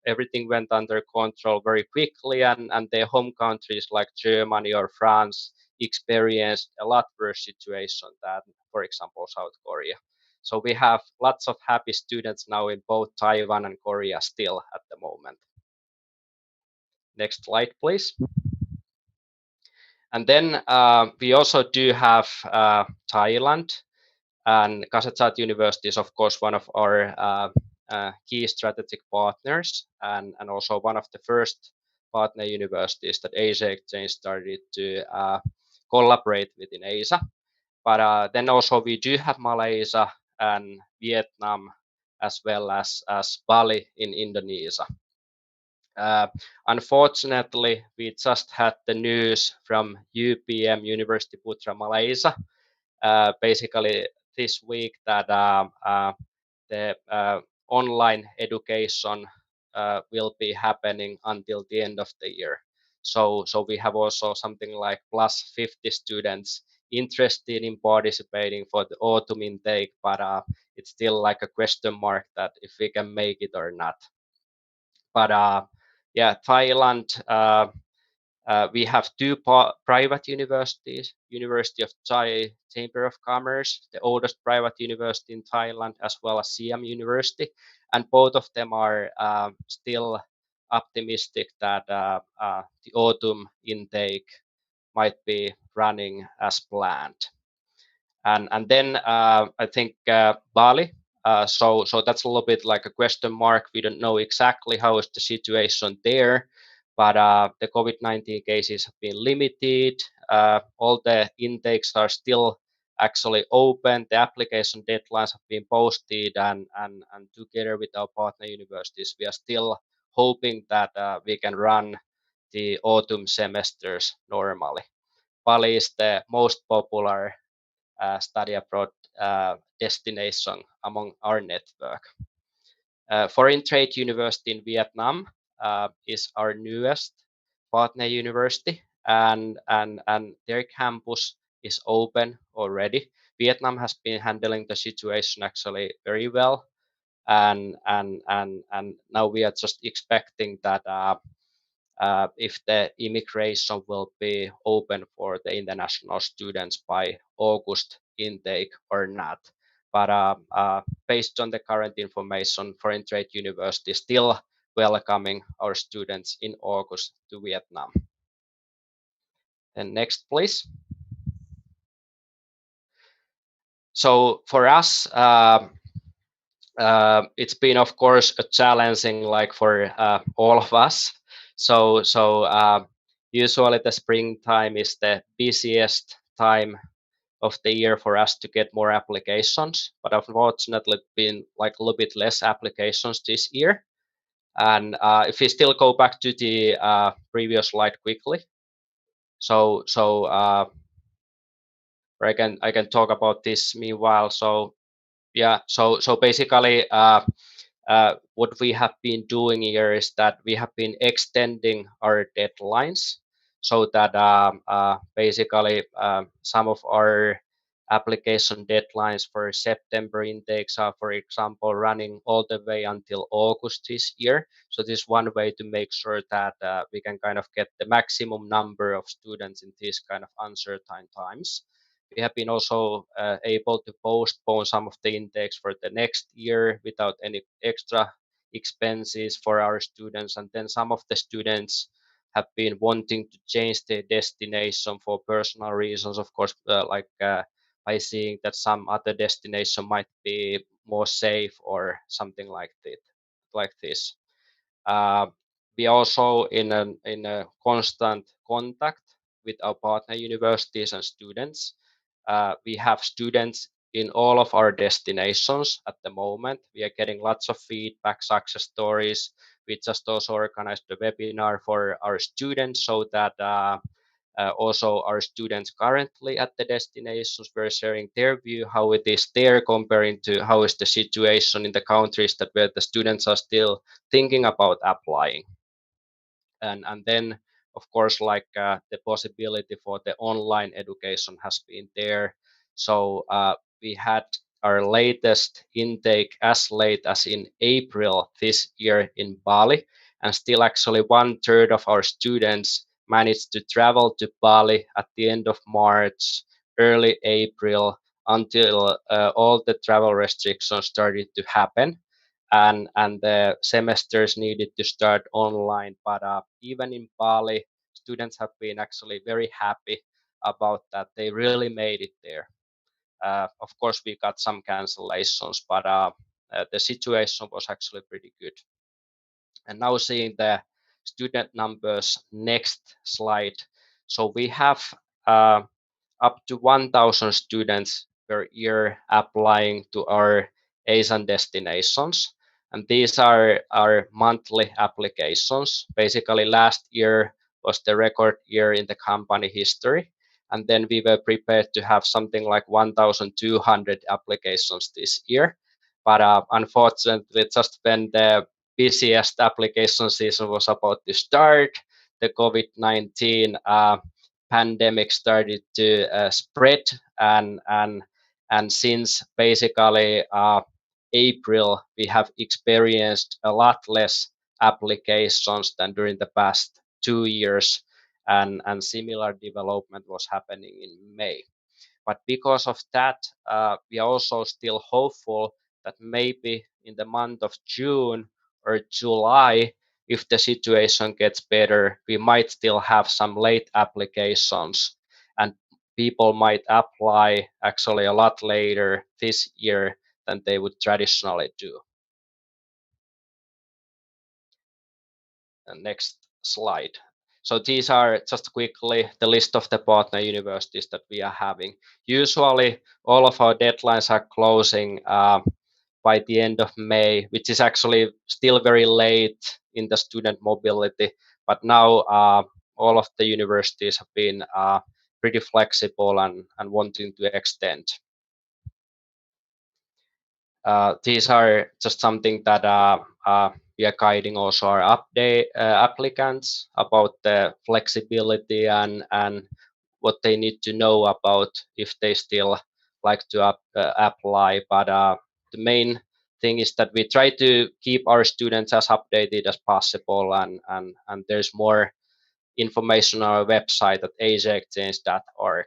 everything went under control very quickly, and their home countries like Germany or France experienced a lot worse situation than, for example, South Korea. So we have lots of happy students now in both Taiwan and Korea still at the moment. Next slide, please. And then we also do have Thailand, and Kasetsat University is, of course, one of our key strategic partners, and also one of the first partner universities that Asia Exchange started to collaborate with in Asia. But then also we do have Malaysia and Vietnam, as well as Bali in Indonesia. Unfortunately, we just had the news from UPM, University Putra Malaysia, basically this week that the online education will be happening until the end of the year. So we have also something like plus 50 students interested in participating for the autumn intake, but it's still like a question mark that if we can make it or not. But yeah, Thailand, we have two private universities, University of Thai Chamber of Commerce, the oldest private university in Thailand, as well as Siam University. And both of them are still optimistic that the autumn intake might be running as planned. And then I think Bali. So that's a little bit like a question mark. We don't know exactly how is the situation there, but the COVID-19 cases have been limited. All the intakes are still actually open. The application deadlines have been posted, and together with our partner universities, we are still hoping that we can run the autumn semesters normally. Bali is the most popular study abroad destination among our network. Foreign Trade University in Vietnam is our newest partner university, and their campus is open already. Vietnam has been handling the situation actually very well, and now we are just expecting that if the immigration will be open for the international students by August intake or not. But based on the current information, Foreign Trade University is still welcoming our students in August to Vietnam. And next, please. So for us, it's been, of course, a challenging like for all of us. So usually the springtime is the busiest time of the year for us to get more applications, but unfortunately it's been like a little bit less applications this year. And if we still go back to the previous slide quickly, so I can talk about this meanwhile. So yeah, so basically what we have been doing here is that we have been extending our deadlines so that basically some of our application deadlines for September intakes are, for example, running all the way until August this year. So this is one way to make sure that we can kind of get the maximum number of students in these kind of uncertain times. We have been also able to postpone some of the intakes for the next year without any extra expenses for our students. And then some of the students have been wanting to change their destination for personal reasons, of course, by seeing that some other destination might be more safe or something like this. Uh, we also in a constant contact with our partner universities and students. We have students in all of our destinations at the moment. We are getting lots of feedback, success stories. We just also organized a webinar for our students so that also our students currently at the destinations were sharing their view, how it is there comparing to how is the situation in the countries that where the students are still thinking about applying. And then of course the possibility for the online education has been there. So we had our latest intake as late as in April this year in Bali, and still actually 1/3 of our students managed to travel to Bali at the end of March, early April, until all the travel restrictions started to happen, and the semesters needed to start online. But even in Bali, students have been actually very happy about that. They really made it there. Of course, we got some cancellations, but the situation was actually pretty good. And now seeing the student numbers, next slide. So we have up to 1,000 students per year applying to our ASIAN destinations. And these are our monthly applications. Basically, last year was the record year in the company history. And then we were prepared to have something like 1,200 applications this year. But unfortunately, just when the busiest application season was about to start, the COVID-19 pandemic started to spread, and since basically April, we have experienced a lot less applications than during the past 2 years, and similar development was happening in May. But because of that, we are also still hopeful that maybe in the month of June or July, if the situation gets better, we might still have some late applications, and people might apply actually a lot later this year than they would traditionally do. Next slide. So these are just quickly the list of the partner universities that we are having. Usually all of our deadlines are closing by the end of May, which is actually still very late in the student mobility. But now all of the universities have been pretty flexible and wanting to extend. These are just something that we are guiding also our applicants about the flexibility and what they need to know about if they still like to apply. But the main thing is that we try to keep our students as updated as possible, and there's more information on our website at asiaexchange.org.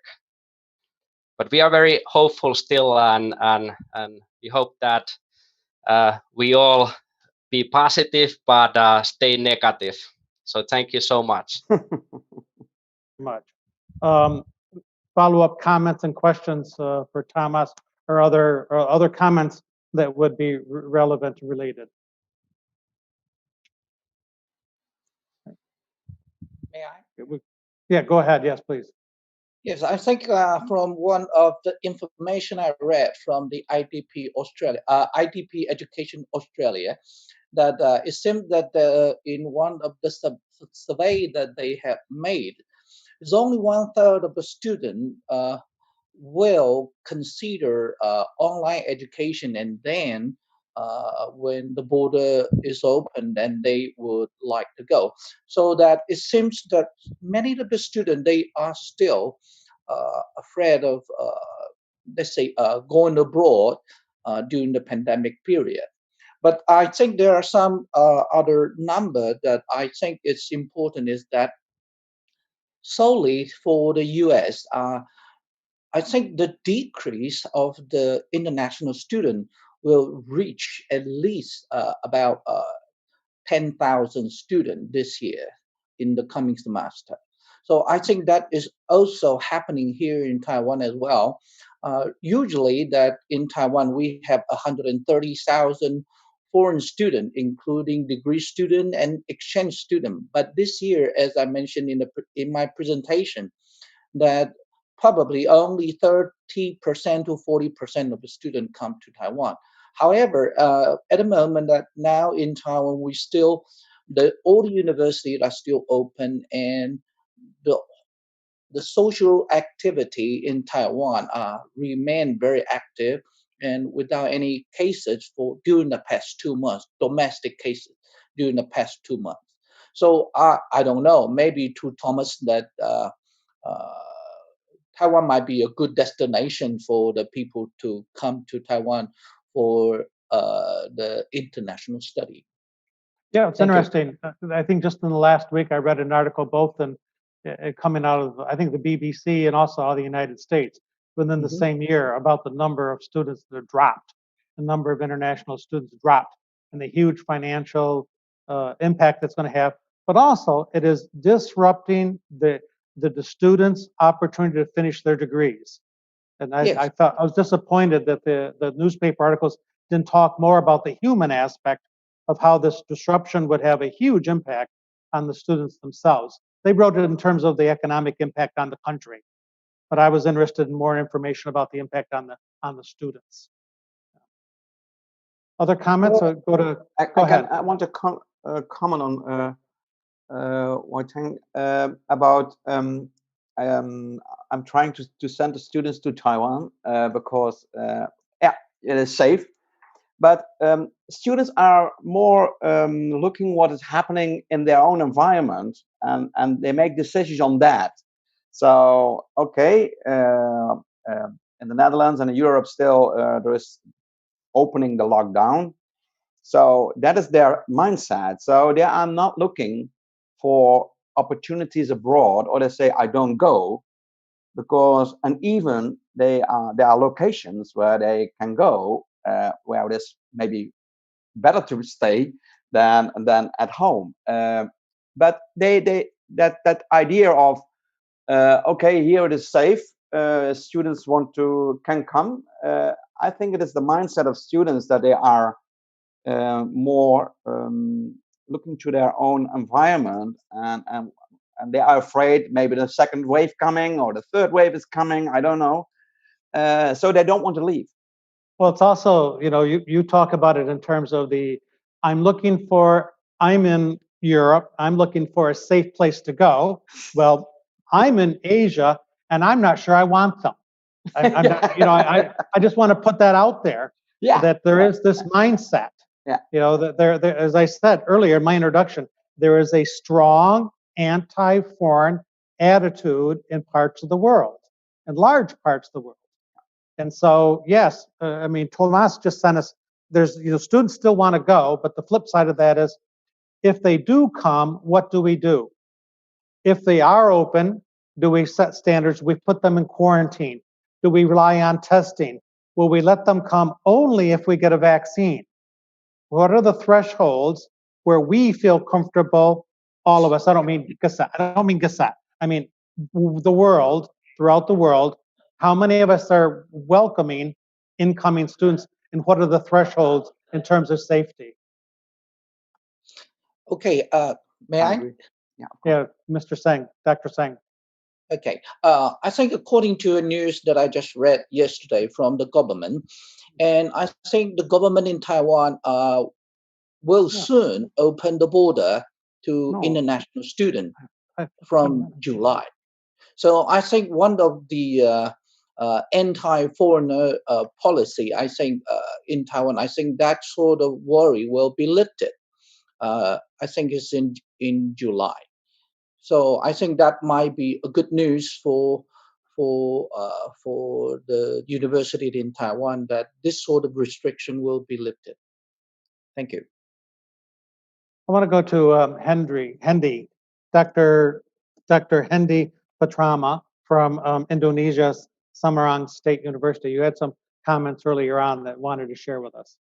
But we are very hopeful still, and we hope that we all be positive, but stay negative. So thank you so much. Much. Follow-up comments and questions for Thomas, or other comments that would be relevant and related. May I? Yeah, go ahead. Yes, please. Yes, I think from one of the information I read from the IDP Australia, IDP Education Australia, that it seems that in one of the survey that they have made, it's only 1/3 of the student will consider online education, and then when the border is open, then they would like to go. So that it seems that many of the students, they are still afraid of, let's say, going abroad during the pandemic period. But I think there are some other number that I think it's important, is that solely for the US, I think the decrease of the international student will reach at least about 10,000 students this year in the coming semester. So I think that is also happening here in Taiwan as well. Usually that in Taiwan we have 130,000 foreign students, including degree student and exchange student. But this year, as I mentioned in my presentation, that probably only 30% to 40% of the students come to Taiwan. However, at the moment that now in Taiwan, all the universities are still open, and the the social activity in Taiwan remain very active and without any cases for during the past 2 months, domestic cases during the past 2 months. So I don't know, maybe to Thomas that uh, Taiwan might be a good destination for the people to come to Taiwan for the international study. Yeah, it's Thank you. interesting. I think just in the last week, I read an article both in coming out of, I think, the BBC and also out of the United States within the same year about the number of students that dropped, the number of international students dropped, and the huge financial impact that's going to have. But also, it is disrupting the students' opportunity to finish their degrees. And I thought I was disappointed that the newspaper articles didn't talk more about the human aspect of how this disruption would have a huge impact on the students themselves. They wrote it in terms of the economic impact on the country, but I was interested in more information about the impact on the students. Other comments? Or go ahead. I want to comment on one thing about I'm trying to send the students to Taiwan because yeah, it is safe. But students are more looking what is happening in their own environment, and they make decisions on that. So okay, in the Netherlands and in Europe still there is opening the lockdown. So that is their mindset. So they are not looking for opportunities abroad, or they say I don't go, because and even there are locations where they can go where it is maybe better to stay than at home. But that idea of okay, here it is safe, students can come. I think it is the mindset of students that they are more looking to their own environment, and they are afraid maybe the second wave coming or the third wave is coming. I don't know. So they don't want to leave. Well, it's also, you talk about it in terms of I'm in Europe, I'm looking for a safe place to go. Well, I'm in Asia, and I'm not sure I want them. I'm not, I just want to put that out there. Yeah. That there is this mindset. Yeah. That there, as I said earlier in my introduction, there is a strong anti-foreign attitude in parts of the world, in large parts of the world. And so, yes, I mean, Tomas just sent us, there's, students still want to go, but the flip side of that is, if they do come, what do we do? If they are open, do we set standards? We put them in quarantine. Do we rely on testing? Will we let them come only if we get a vaccine? What are the thresholds where we feel comfortable, all of us? I don't mean Gasat. I mean the world, throughout the world. How many of us are welcoming incoming students, and what are the thresholds in terms of safety? Okay, may I? Yeah, Mr. Singh, Dr. Singh. Okay, I think according to a news that I just read yesterday from the government, and I think the government in Taiwan will soon open the border to international students from July. So I think one of the anti-foreigner policy, I think in Taiwan, I think that sort of worry will be lifted. I think it's in July. So I think that might be a good news for the university in Taiwan, that this sort of restriction will be lifted. Thank you. I want to go to Hendy, Dr. Hendy Patrama from Indonesia's Semarang State University. You had some comments earlier on that wanted to share with us.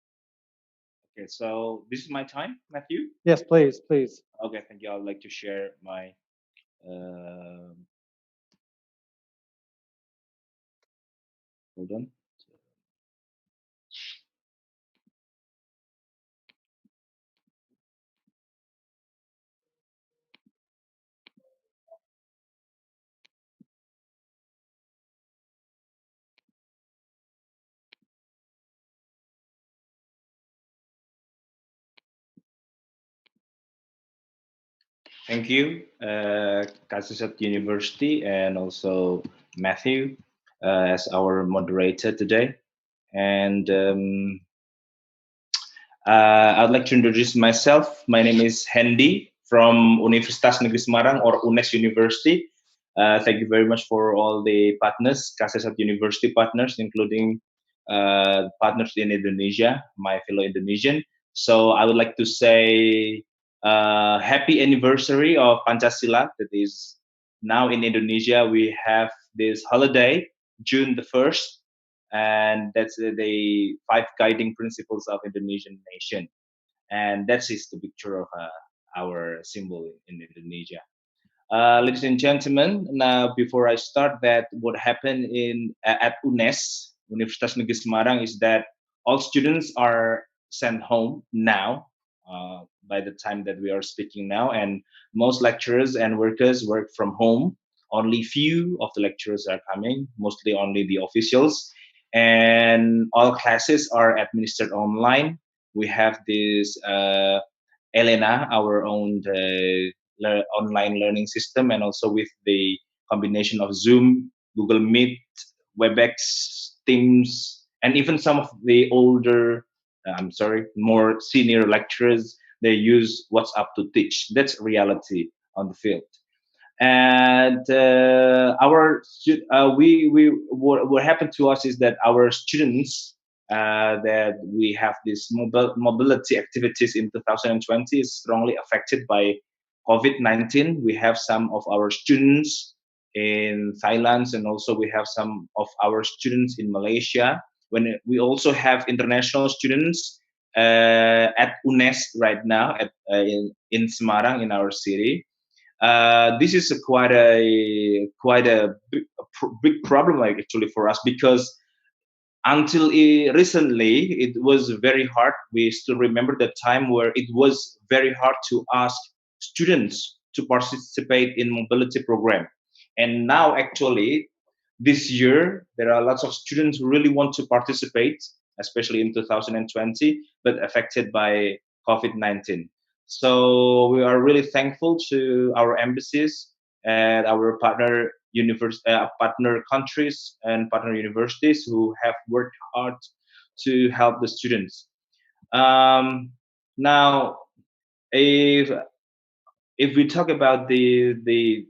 Okay, so this is my time, Matthew? Yes, please, please. Okay, thank you. I'd like to share my hold on. Thank you, Kasisat University, and also Matthew as our moderator today. And I'd like to introduce myself. My name is Hendy from Universitas Negeri Semarang, or UNES University. Thank you very much for all the partners, Kasisat University partners, including partners in Indonesia, my fellow Indonesian. So I would like to say happy anniversary of Pancasila. That is now in Indonesia, we have this holiday, June the 1st, and that's the 5 guiding principles of Indonesian nation. And that is the picture of our symbol in Indonesia. Ladies and gentlemen, now before I start that, what happened at UNES, Universitas Negeri Semarang, is that all students are sent home now by the time that we are speaking now, and most lecturers and workers work from home. Only few of the lecturers are coming, mostly only the officials, and all classes are administered online. We have this Elena, our own online learning system, and also with the combination of Zoom, Google Meet, WebEx, Teams, and even some of the older, more senior lecturers, they use WhatsApp to teach. That's reality on the field. And what happened to us is that our students that we have this mobility activities in 2020 is strongly affected by COVID-19. We have some of our students in Thailand, and also we have some of our students in Malaysia. When we also have international students at UNES right now in Semarang, in our city. This is quite a big problem actually for us, because until recently it was very hard. We still remember the time where it was very hard to ask students to participate in mobility program, and now actually this year there are lots of students who really want to participate, especially in 2020, but affected by COVID-19. So we are really thankful to our embassies and our partner countries and partner universities who have worked hard to help the students. Now, if we talk about the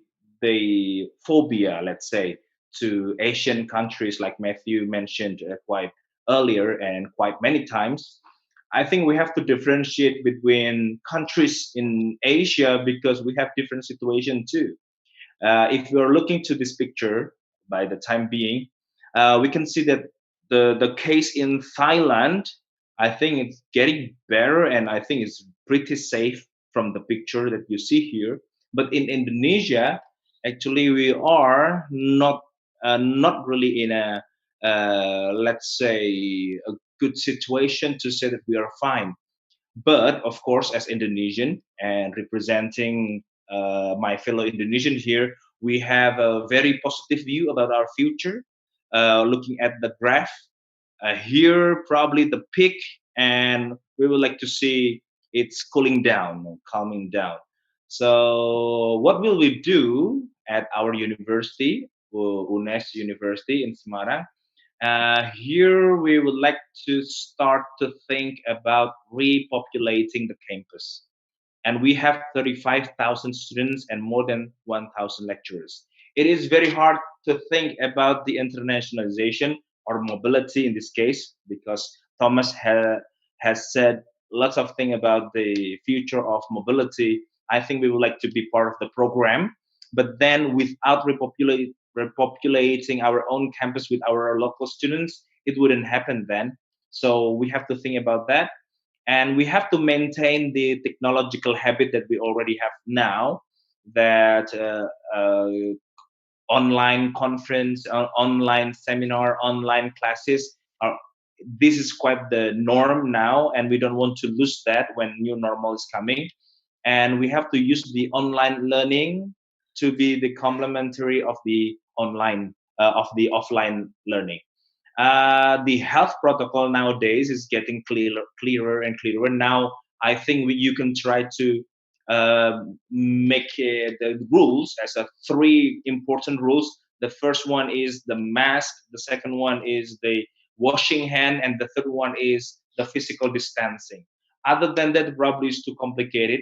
phobia, let's say, to Asian countries, like Matthew mentioned quite earlier and quite many times, I think we have to differentiate between countries in Asia, because we have different situation too. If we are looking to this picture by the time being, we can see that the case in Thailand, I think it's getting better, and I think it's pretty safe from the picture that you see here. But in Indonesia, actually, we are not really in a let's say a good situation to say that we are fine. But of course, as Indonesian and representing my fellow Indonesian here, we have a very positive view about our future. Looking at the graph here, probably the peak, and we would like to see it's cooling down, calming down. So what will we do at our university, UNES University in Semarang? Here we would like to start to think about repopulating the campus, and we have 35,000 students and more than 1,000 lecturers. It is very hard to think about the internationalization or mobility in this case, because Thomas has said lots of things about the future of mobility. I think we would like to be part of the program, but then without repopulating our own campus with our local students, it wouldn't happen then. So we have to think about that, and we have to maintain the technological habit that we already have now, that online conference, online seminar, online classes are, this is quite the norm now, and we don't want to lose that when new normal is coming. And we have to use the online learning to be the complementary of the online of the offline learning. The health protocol nowadays is getting clearer and clearer. Now, I think you can try to make the rules as a three important rules. The first one is the mask, the second one is the washing hand, and the third one is the physical distancing. Other than that, probably is too complicated.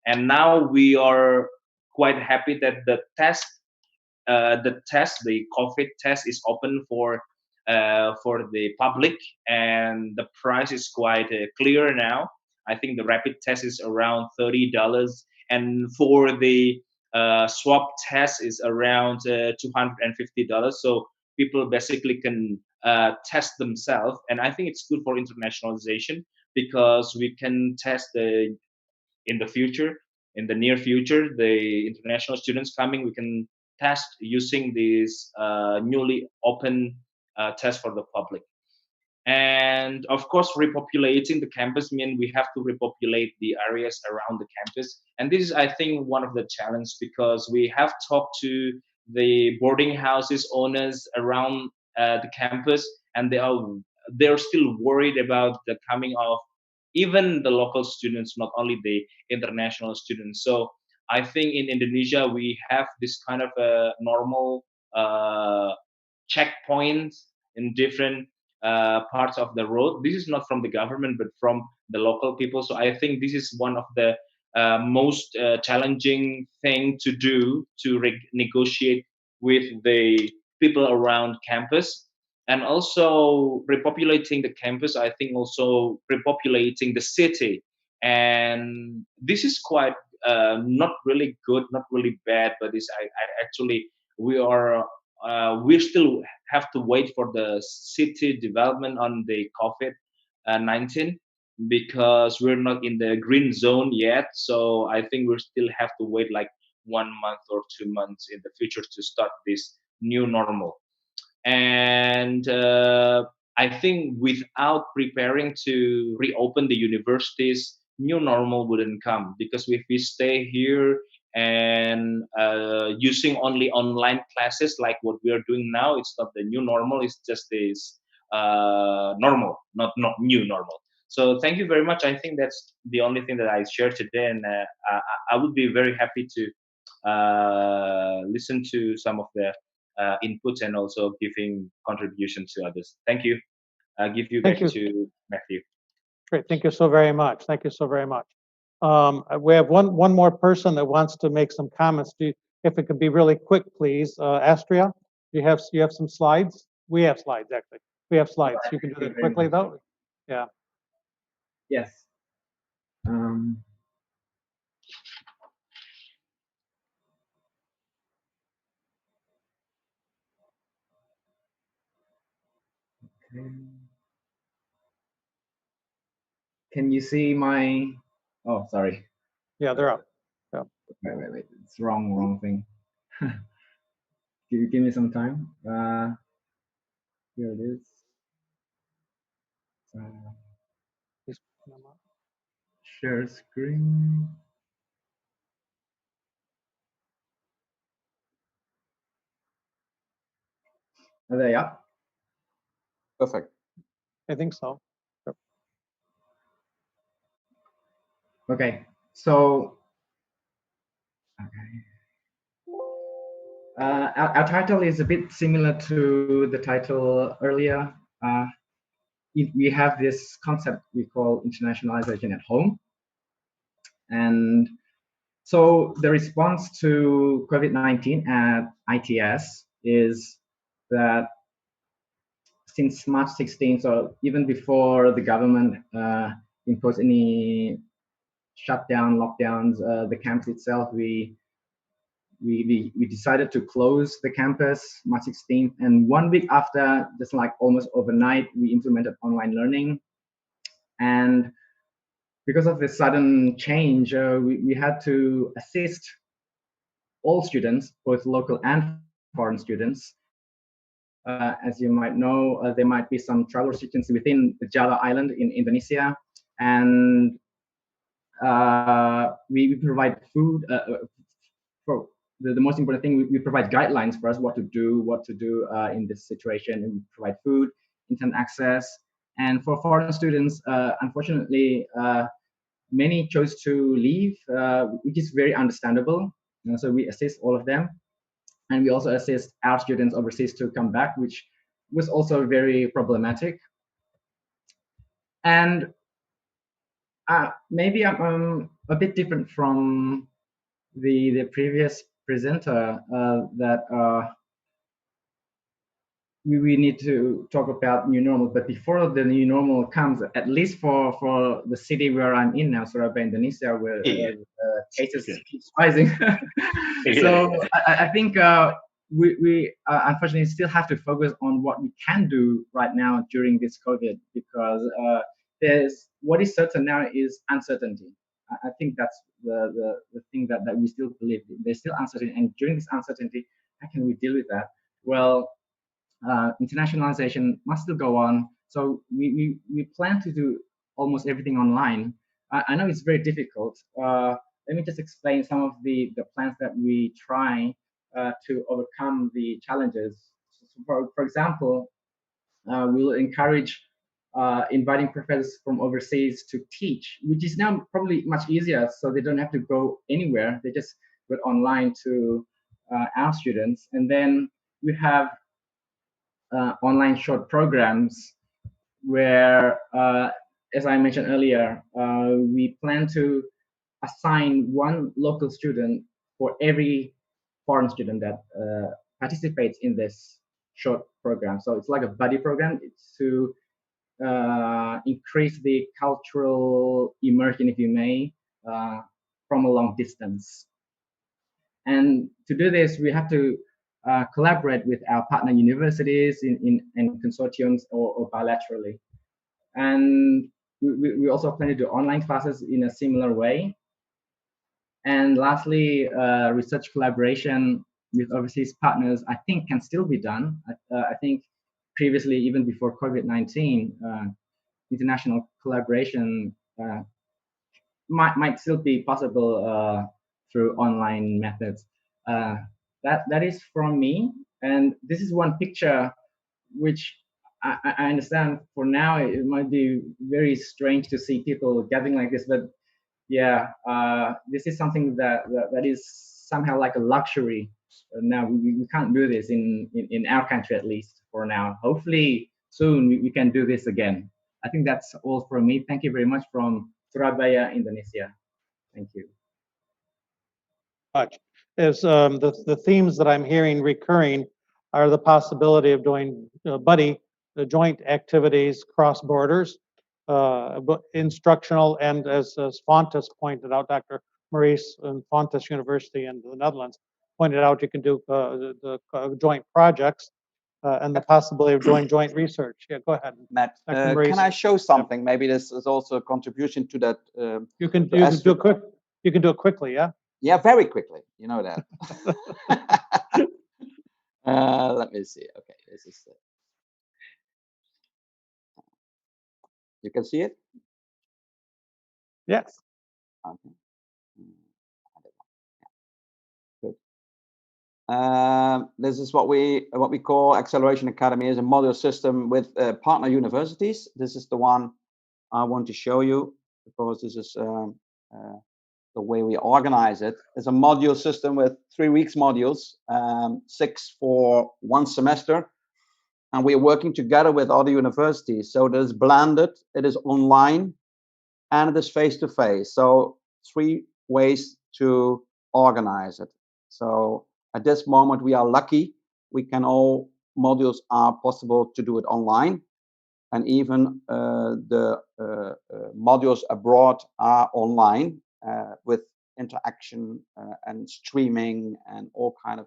And now we are quite happy that the COVID test is open for the public, and the price is quite clear now. I think the rapid test is around $30, and for the swab test is around $250. So people basically can test themselves, and I think it's good for internationalization, because we can test in the future, in the near future, the international students coming, we can test using this newly open test for the public. And of course, repopulating the campus mean we have to repopulate the areas around the campus, and this is, I think, one of the challenges, because we have talked to the boarding houses owners around the campus, and they're still worried about the coming of even the local students, not only the international students. So I think in Indonesia we have this kind of a normal checkpoints in different parts of the road. This is not from the government, but from the local people. So I think this is one of the most challenging thing to do, to negotiate with the people around campus. And also repopulating the campus, I think also repopulating the city. And this is quite not really good, not really bad, but I actually we are we still have to wait for the city development on the COVID-19, because we're not in the green zone yet. So I think we still have to wait like 1 month or 2 months in the future to start this new normal. And I think without preparing to reopen the universities, new normal wouldn't come, because if we stay here and using only online classes like what we are doing now, it's not the new normal, it's just this normal, not new normal. So thank you very much. I think that's the only thing that I shared today, and I would be very happy to listen to some of the inputs, and also giving contribution to others. Thank you. I'll give you back to Matthew. Great. Thank you so very much. Thank you so very much. We have one more person that wants to make some comments. If it could be really quick, please. Astria, you have some slides? We have slides, actually. We have slides. You can do that quickly, though? Yeah. Yes. Okay. Can you see my? Oh, sorry. Yeah, they're up. Yeah. Wait. It's wrong thing. Give me some time. Here it is. Share screen. Are they up? Perfect. I think so. Yep. Okay, so our title is a bit similar to the title earlier. We have this concept we call internationalization at home. And so the response to COVID-19 at ITS is that since March 16th, so even before the government imposed any shutdown, lockdowns, the campus itself, we decided to close the campus March 16th. And 1 week after, just like almost overnight, we implemented online learning. And because of this sudden change, we had to assist all students, both local and foreign students. As you might know, there might be some travel restrictions within the Java island in Indonesia. And we provide food for the most important thing. We provide guidelines for us what to do in this situation, and we provide food, internet access. And for foreign students, unfortunately, many chose to leave, which is very understandable. So we assist all of them, and we also assist our students overseas to come back, which was also very problematic. And maybe I'm a bit different from the previous presenter, that we need to talk about new normal. But before the new normal comes, at least for the city where I'm in now, Surabaya, Indonesia, where cases keep rising. So I think we unfortunately still have to focus on what we can do right now during this COVID, because there's what is certain now is uncertainty. I think that's the thing that we still believe in. There's still uncertainty, and during this uncertainty, how can we deal with that? Well, internationalization must still go on. So we plan to do almost everything online. I know it's very difficult. Let me just explain some of the plans that we try to overcome the challenges. So for example, we will encourage inviting professors from overseas to teach, which is now probably much easier, so they don't have to go anywhere. They just go online to our students. And then we have online short programs where, as I mentioned earlier, we plan to assign one local student for every foreign student that participates in this short program. So it's like a buddy program. It's to increase the cultural immersion, if you may, from a long distance. And to do this, we have to collaborate with our partner universities in consortiums or bilaterally. And we also plan to do online classes in a similar way. And lastly, research collaboration with overseas partners, I think, can still be done. I think previously, even before COVID-19, international collaboration might still be possible through online methods. That is from me, and this is one picture which I understand for now it might be very strange to see people gathering like this, but yeah, this is something that is somehow like a luxury. Now we can't do this in our country, at least for now. Hopefully soon we can do this again. I think that's all from me. Thank you very much from Surabaya, Indonesia. Thank you. Much is the themes that I'm hearing recurring are the possibility of doing the joint activities cross borders, instructional, and as Fontes pointed out, Dr. Maurice and Fontes University in the Netherlands pointed out, you can do the joint projects and the possibility of doing joint research. Yeah, go ahead, Matt. Can I show something? Maybe this is also a contribution to that. You can do it quick. You can do it quickly, yeah. Yeah, very quickly. You know that. Let me see. Okay, this is it. You can see it? Yes. Okay. Good. This is what we call Acceleration Academy, is a module system with partner universities. This is the one I want to show you, because this is the way we organize it is a module system with 3 weeks modules, 6 for one semester, and we're working together with other universities. So it is blended, it is online, and it is face-to-face. So 3 ways to organize it. So at this moment, we are lucky. All modules are possible to do it online, and even the modules abroad are online with interaction and streaming and all kind of.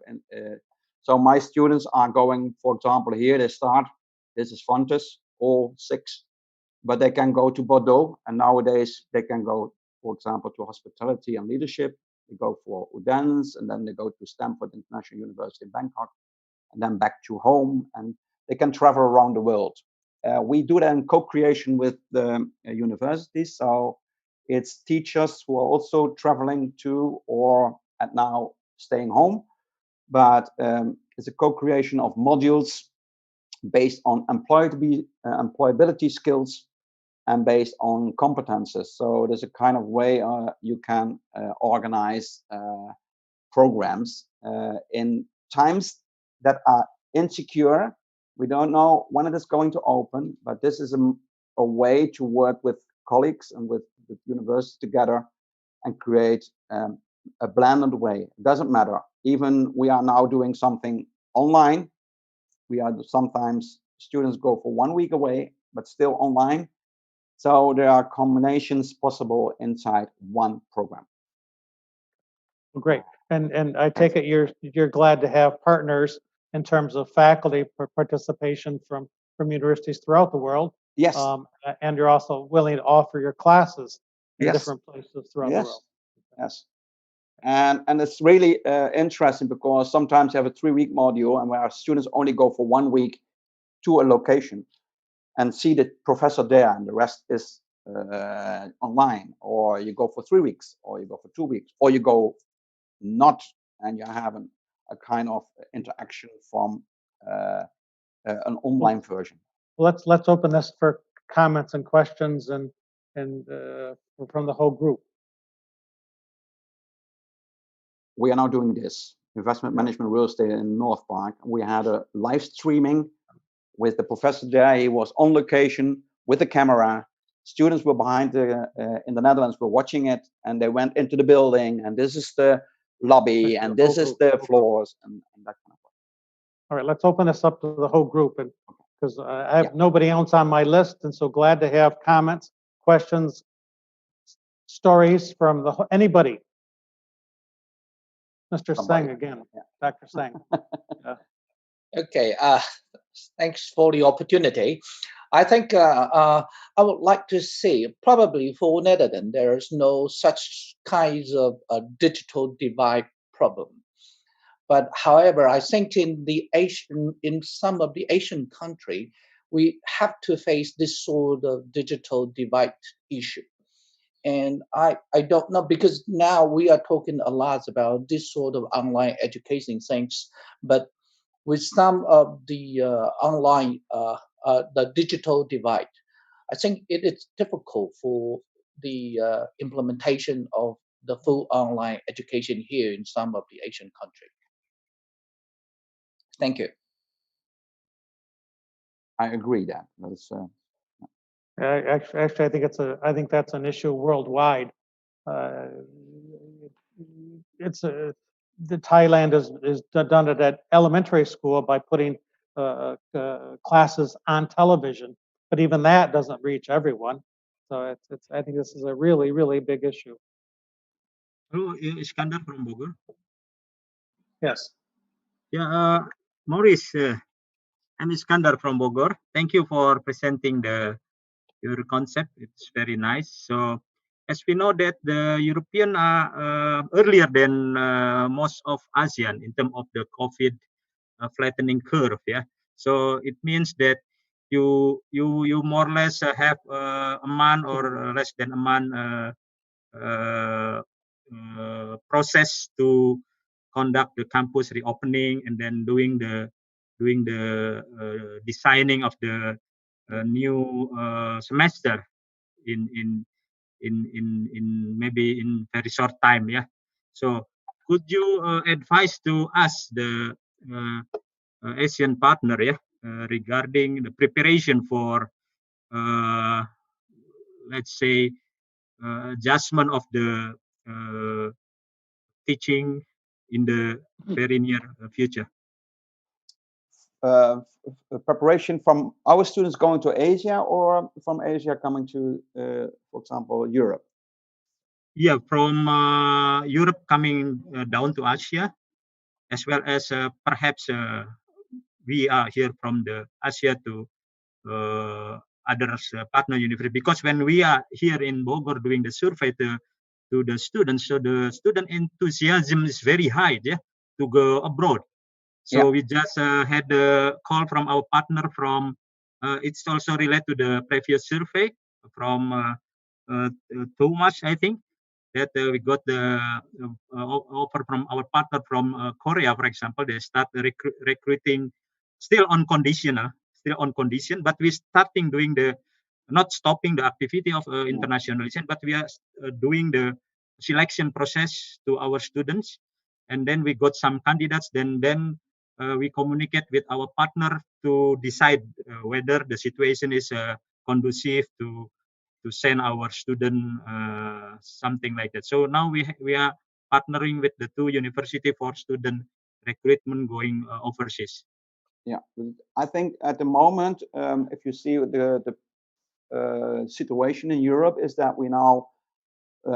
So my students are going, for example, here they start. This is Fontes, all 6, but they can go to Bordeaux, and nowadays they can go, for example, to hospitality and leadership. They go for Udens, and then they go to Stanford International University in Bangkok, and then back to home, and they can travel around the world. We do that in co-creation with the universities, so it's teachers who are also traveling to or at now staying home, but it's a co-creation of modules based on employability skills and based on competences. So there's a kind of way you can organize programs in times that are insecure. We don't know when it is going to open, but this is a way to work with colleagues and with universities together and create a blended way. It doesn't matter. Even we are now doing something online. We are sometimes students go for 1 week away, but still online. So there are combinations possible inside one program. Great. And I take it you're glad to have partners in terms of faculty participation from universities throughout the world. Yes. And you're also willing to offer your classes in Yes. different places throughout the world. Yes. And it's really interesting because sometimes you have a 3-week module and where our students only go for 1 week to a location and see the professor there, and the rest is online, or you go for 3 weeks, or you go for 2 weeks, or you go not, and you have a kind of interaction from an online version. Let's open this for comments and questions and from the whole group. We are now doing this investment management real estate in North Park. We had a live streaming with the professor there. He was on location with the camera. Students were behind in the Netherlands were watching it, and they went into the building, and this is the lobby, and this is the floors, and that kind of stuff. All right, let's open this up to the whole group, and because I have nobody else on my list, and so glad to have comments, questions, stories from anybody. Mr. Singh again, Dr. Singh. Okay, thanks for the opportunity. I think I would like to say probably for Netherlands there's no such kinds of digital divide problem. But however, I think in some of the Asian country, we have to face this sort of digital divide issue. And I don't know, because now we are talking a lot about this sort of online education things, but with some of the online, the digital divide, I think it is difficult for the implementation of the full online education here in some of the Asian countries. Thank you. I agree that. That's, Actually, I think that's an issue worldwide. The Thailand is done it at elementary school by putting classes on television, but even that doesn't reach everyone. So I think this is a really, really big issue. Hello, Iskandar from Bogor. Yes. Yeah, Maurice, I'm Iskandar from Bogor. Thank you for presenting your concept. It's very nice. So, as we know that the European are earlier than most of ASEAN in terms of the COVID flattening curve. Yeah. So it means that you more or less have a month or less than a month process to conduct the campus reopening and then doing the designing of the new semester in in maybe in very short time. Yeah. So could you advise to us the Asian partner, yeah, regarding the preparation for let's say adjustment of the teaching in the very near future? Preparation from our students going to Asia or from Asia coming to, for example, Europe? Yeah, from Europe coming down to Asia, as well as perhaps we are here from the Asia to other partner university. Because when we are here in Bogor doing the survey to the students, so the student enthusiasm is very high, yeah, to go abroad. So we just had a call from our partner from, it's also related to the previous survey from Thomas, I think, that we got the offer from our partner from Korea, for example. They start recruiting still on condition, but we're starting doing the, not stopping the activity of internationalization, but we are doing the selection process to our students. And then we got some candidates, then we communicate with our partner to decide whether the situation is conducive to send our student something like that. So now we are partnering with the two university for student recruitment going overseas. Yeah, I think at the moment, if you see the situation in Europe, is that we now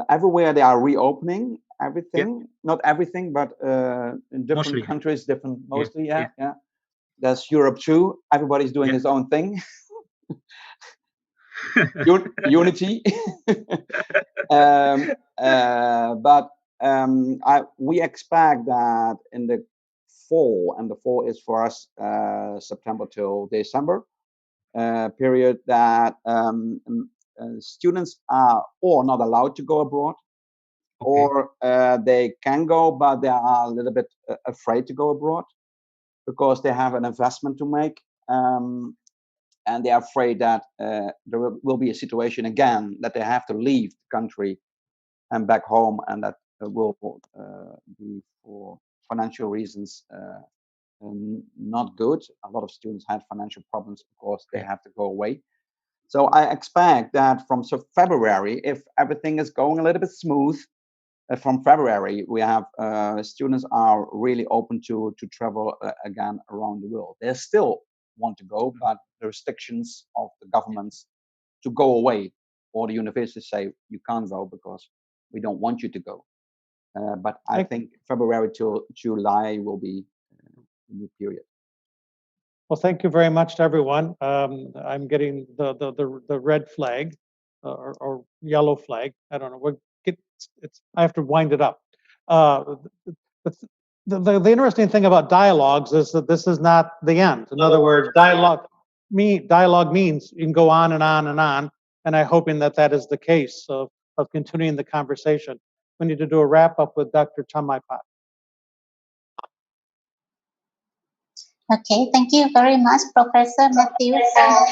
everywhere they are reopening everything, not everything, but in different Mostly. countries, different mostly. Yeah. That's Europe too. Everybody's doing his own thing. Unity. But we expect that in the fall, and the fall is for us September till December period, that students are or not allowed to go abroad, or they can go, but they are a little bit afraid to go abroad because they have an investment to make. And they are afraid that there will be a situation again that they have to leave the country and back home, and that will be for financial reasons not good. A lot of students have financial problems because they have to go away. So I expect that from February, if everything is going a little bit smooth, from February, we have students are really open to travel again around the world. They still want to go, but the restrictions of the governments to go away, or the universities say you can't go because we don't want you to go. But I think February to July will be a new period. Well, thank you very much to everyone. I'm getting the red flag or yellow flag. I don't know. I have to wind it up. The interesting thing about dialogues is that this is not the end. In other words, dialogue means you can go on and on and on. And I'm hoping that that is the case of continuing the conversation. We need to do a wrap up with Dr. Chamaipat. Okay, thank you very much, Professor Matthew, for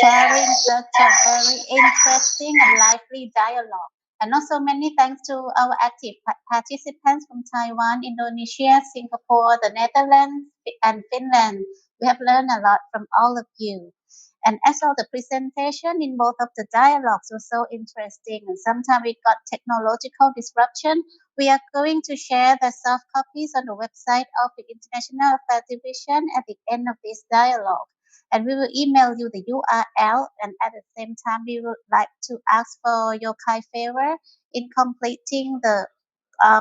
sharing such a very interesting and lively dialogue. And also many thanks to our active participants from Taiwan, Indonesia, Singapore, the Netherlands, and Finland. We have learned a lot from all of you. And as all the presentation in both of the dialogues was so interesting, and sometimes we got technological disruption, we are going to share the soft copies on the website of the International Affairs Division at the end of this dialogue. And we will email you the URL, and at the same time, we would like to ask for your kind favor in completing the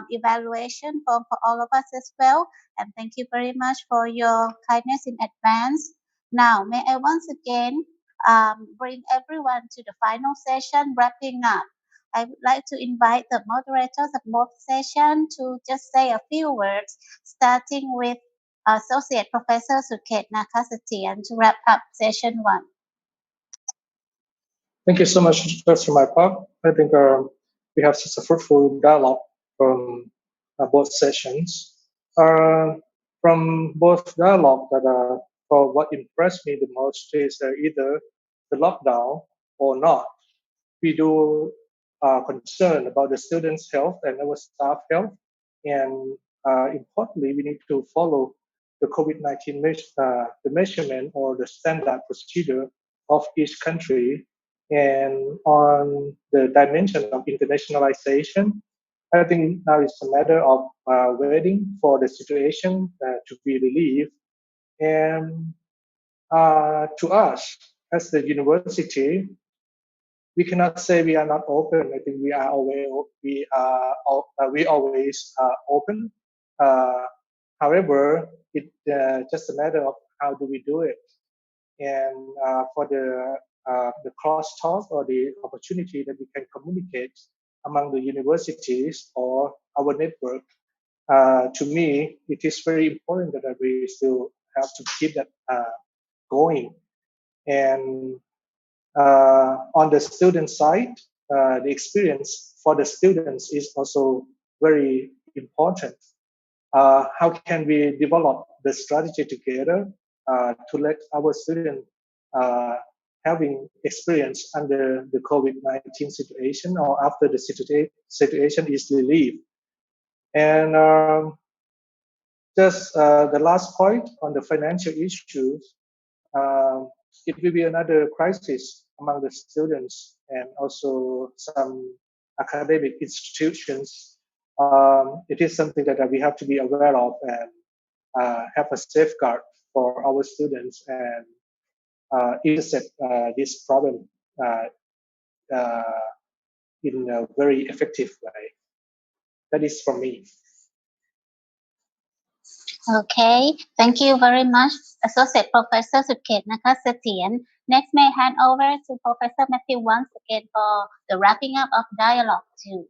evaluation form for all of us as well. And thank you very much for your kindness in advance. Now, may I once again bring everyone to the final session, wrapping up. I would like to invite the moderators of both sessions to just say a few words, starting with Associate Professor Suket Nakasatian to wrap up session 1. Thank you so much, Professor Maipak. I think we have such a fruitful dialogue from both sessions. From both dialogue, that for what impressed me the most is either the lockdown or not. we do concern about the students' health and our staff health. And importantly, we need to follow the COVID-19 the measurement or the standard procedure of each country. And on the dimension of internationalization, I think now it's a matter of waiting for the situation to be relieved. And to us, as the university, we cannot say we are not open. I think we are always we always open. Uh, However, it just a matter of how do we do it. And for the crosstalk or the opportunity that we can communicate among the universities or our network, to me, it is very important that we still have to keep that going. And on the student side, the experience for the students is also very important. How can we develop the strategy together to let our students having experience under the COVID-19 situation or after the situation is relieved? And just the last point on the financial issues, it will be another crisis among the students and also some academic institutions. It is something that we have to be aware of and have a safeguard for our students and intercept this problem uh, in a very effective way. That is from me. Okay, thank you very much, Associate Professor Suket Nakasatian. Next, may I hand over to Professor Matthew once again for the wrapping up of dialogue too.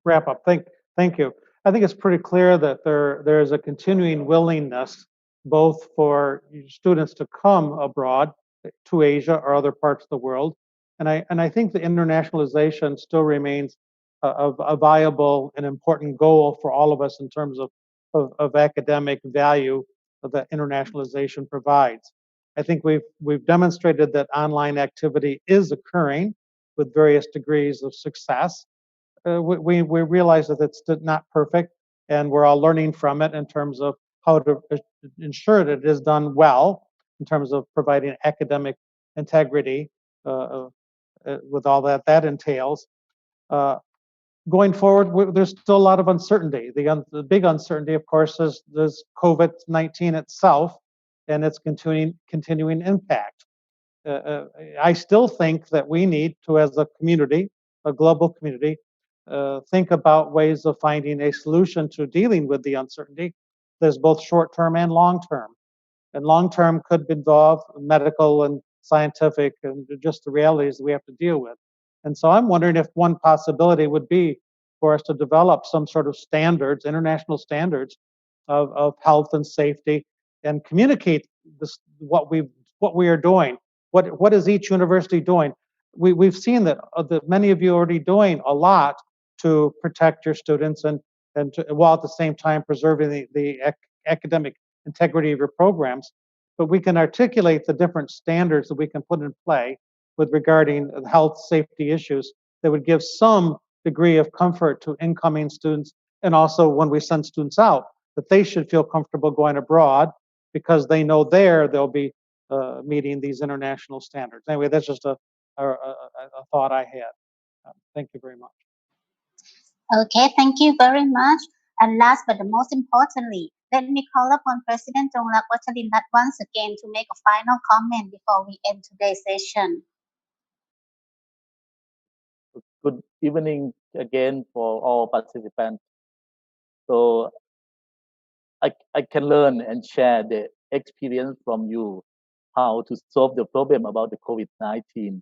Wrap up. Thank you. I think it's pretty clear that there is a continuing willingness both for students to come abroad to Asia or other parts of the world, and I think the internationalization still remains a viable and important goal for all of us in terms of academic value that internationalization provides. I think we've demonstrated that online activity is occurring with various degrees of success. We realize that it's not perfect, and we're all learning from it in terms of how to ensure that it is done well in terms of providing academic integrity with all that entails. Going forward, there's still a lot of uncertainty. The big uncertainty, of course, is COVID-19 itself and its continuing impact. I still think that we need to, as a community, a global community, think about ways of finding a solution to dealing with the uncertainty. There's both short-term and long-term. And long-term could involve medical and scientific and just the realities that we have to deal with. And so I'm wondering if one possibility would be for us to develop some sort of standards, international standards of health and safety, and communicate this, what we are doing. What is each university doing? We've seen that many of you are already doing a lot to protect your students and while at the same time preserving the academic integrity of your programs. But we can articulate the different standards that we can put in play with regarding health safety issues that would give some degree of comfort to incoming students, and also when we send students out, that they should feel comfortable going abroad because they know they'll be meeting these international standards. Anyway, that's just a thought I had. Thank you very much. Okay, thank you very much. And last but the most importantly, let me call upon President Jongrak Wachalinrat once again to make a final comment before we end today's session. Good evening again for all participants. So I can learn and share the experience from you how to solve the problem about the COVID-19.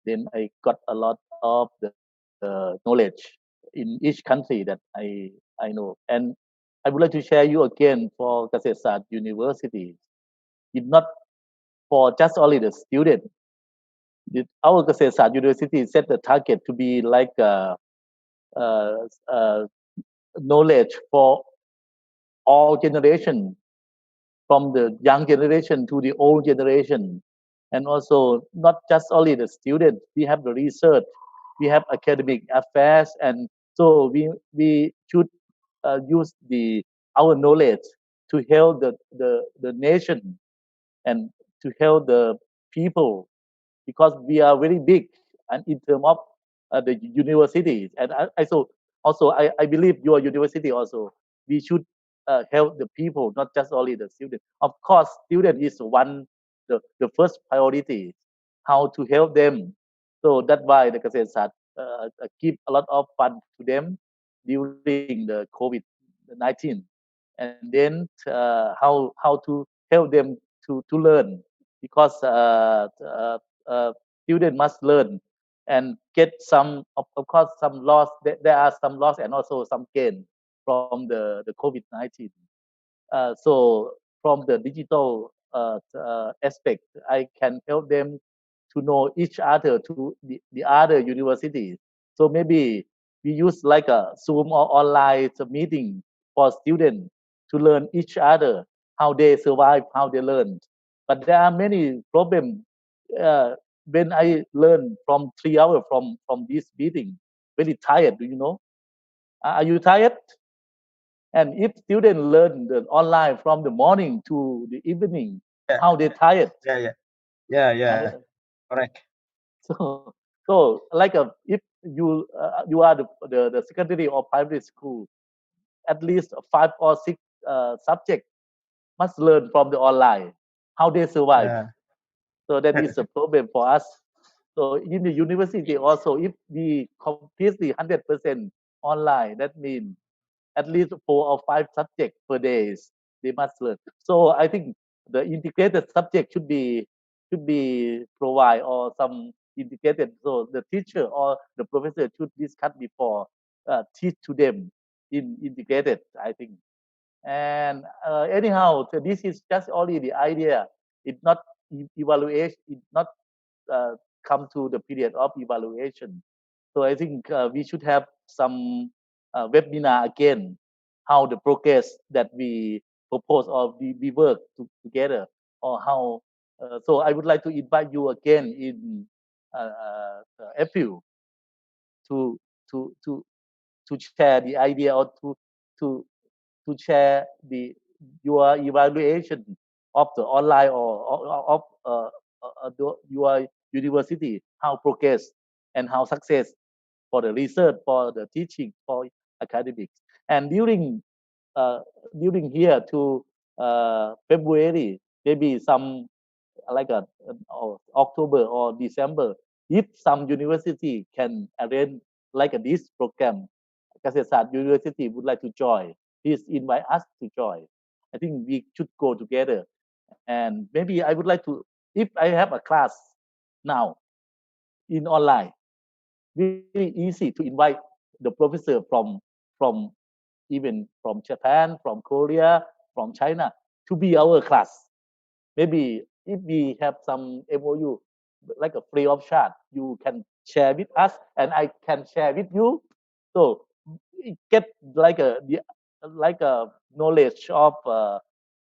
Then I got a lot of the knowledge in each country that I know. And I would like to share you again for Kasetsat University. It's not for just only the student. Our Kasetsat University set the target to be like knowledge for all generation, from the young generation to the old generation. And also not just only the student, we have the research we have academic affairs, and so we should use our knowledge to help the nation and to help the people, because we are very big and in terms of the universities. And I believe your university also, we should help the people, not just only the student. Of course, student is the first priority, how to help them. So that's why the Kasetsat give a lot of fund to them during the COVID-19, and then how to help them to learn, because students must learn and get some of course some loss. There are some loss and also some gain from the COVID-19. So from the digital aspect, I can help them to know each other to the other universities. So maybe we use like a Zoom or online meeting for students to learn each other, how they survive, how they learn. But there are many problems uh, when I learn from 3 hours from this meeting, very tired. Do you know? Are you tired? And if students learn the online from the morning to the evening, Yeah, how they tired? yeah. Uh, Correct. so like if you are the secondary or primary school, at least 5 or 6 subjects must learn from the online. How they survive? Yeah. So that is a problem for us. So in the university also, if we completely 100% online, that means at least 4 or 5 subjects per days they must learn. So I think the integrated subject should be provide, or some integrated. So the teacher or the professor should discuss before teach to them in integrated, I think. And anyhow, so this is just only the idea. It's not evaluation. It's not uh, come to the period of evaluation. So I think we should have some webinar again, how the progress that we propose or we work together, or how. So I would like to invite you again in April to to to to share the idea, or to to share your evaluation of the online, or of your university, how progress and how success for the research, for the teaching, for academics. And uh, during here to February, maybe some like or October or December, if some university can arrange like this program, Kasetsat University would like to join, please invite us to join. I think we should go together. And maybe I would like to, if I have a class now in online, very easy to invite the professor from even from Japan, from Korea, from China to be our class. Maybe if we have some MOU, like a free of charge, you can share with us and I can share with you. So it get like a knowledge of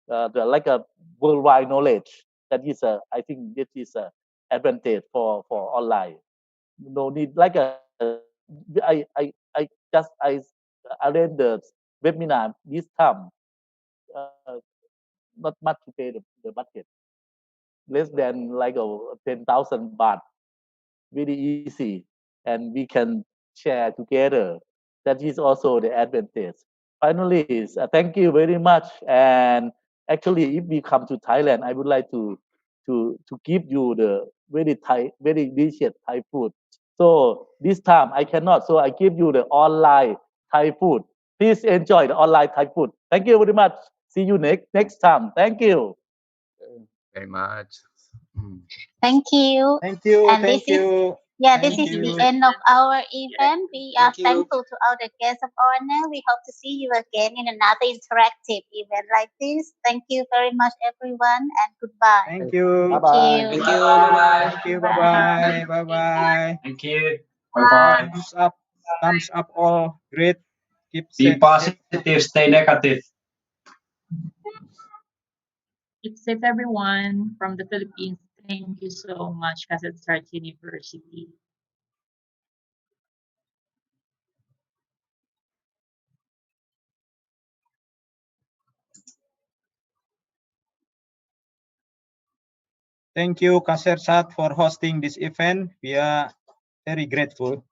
like a worldwide knowledge. That is a, I think this is a advantage for online. No need like a I arrange the webinar this time, uh, not much to pay the budget, less than like 10,000 baht, very easy, and we can share together. That is also the advantage. Finally, thank you very much. And actually, if we come to Thailand, I would like to give you the very delicious Thai food. So this time I cannot, so I give you the online Thai food. Please enjoy the online Thai food. Thank you very much. See you next time. Thank you. Very much. Thank you. Thank you. And Thank you. this Thank is the you. end of our event. We are Thank you. thankful to all the guests of honor. We hope to see you again in another interactive event like this. Thank you very much, everyone, and goodbye. Thank you. Thank Bye-bye. you. Thank you. Bye bye. Thank you. Bye Bye. bye. Bye bye. Thank you. Bye bye. Thumbs up. Thumbs up all. Great. Keep Be safe. positive, stay negative. Keep safe, everyone, from the Philippines. Thank you so much, Kasetsart University. Thank you, Kasersat, for hosting this event. We are very grateful.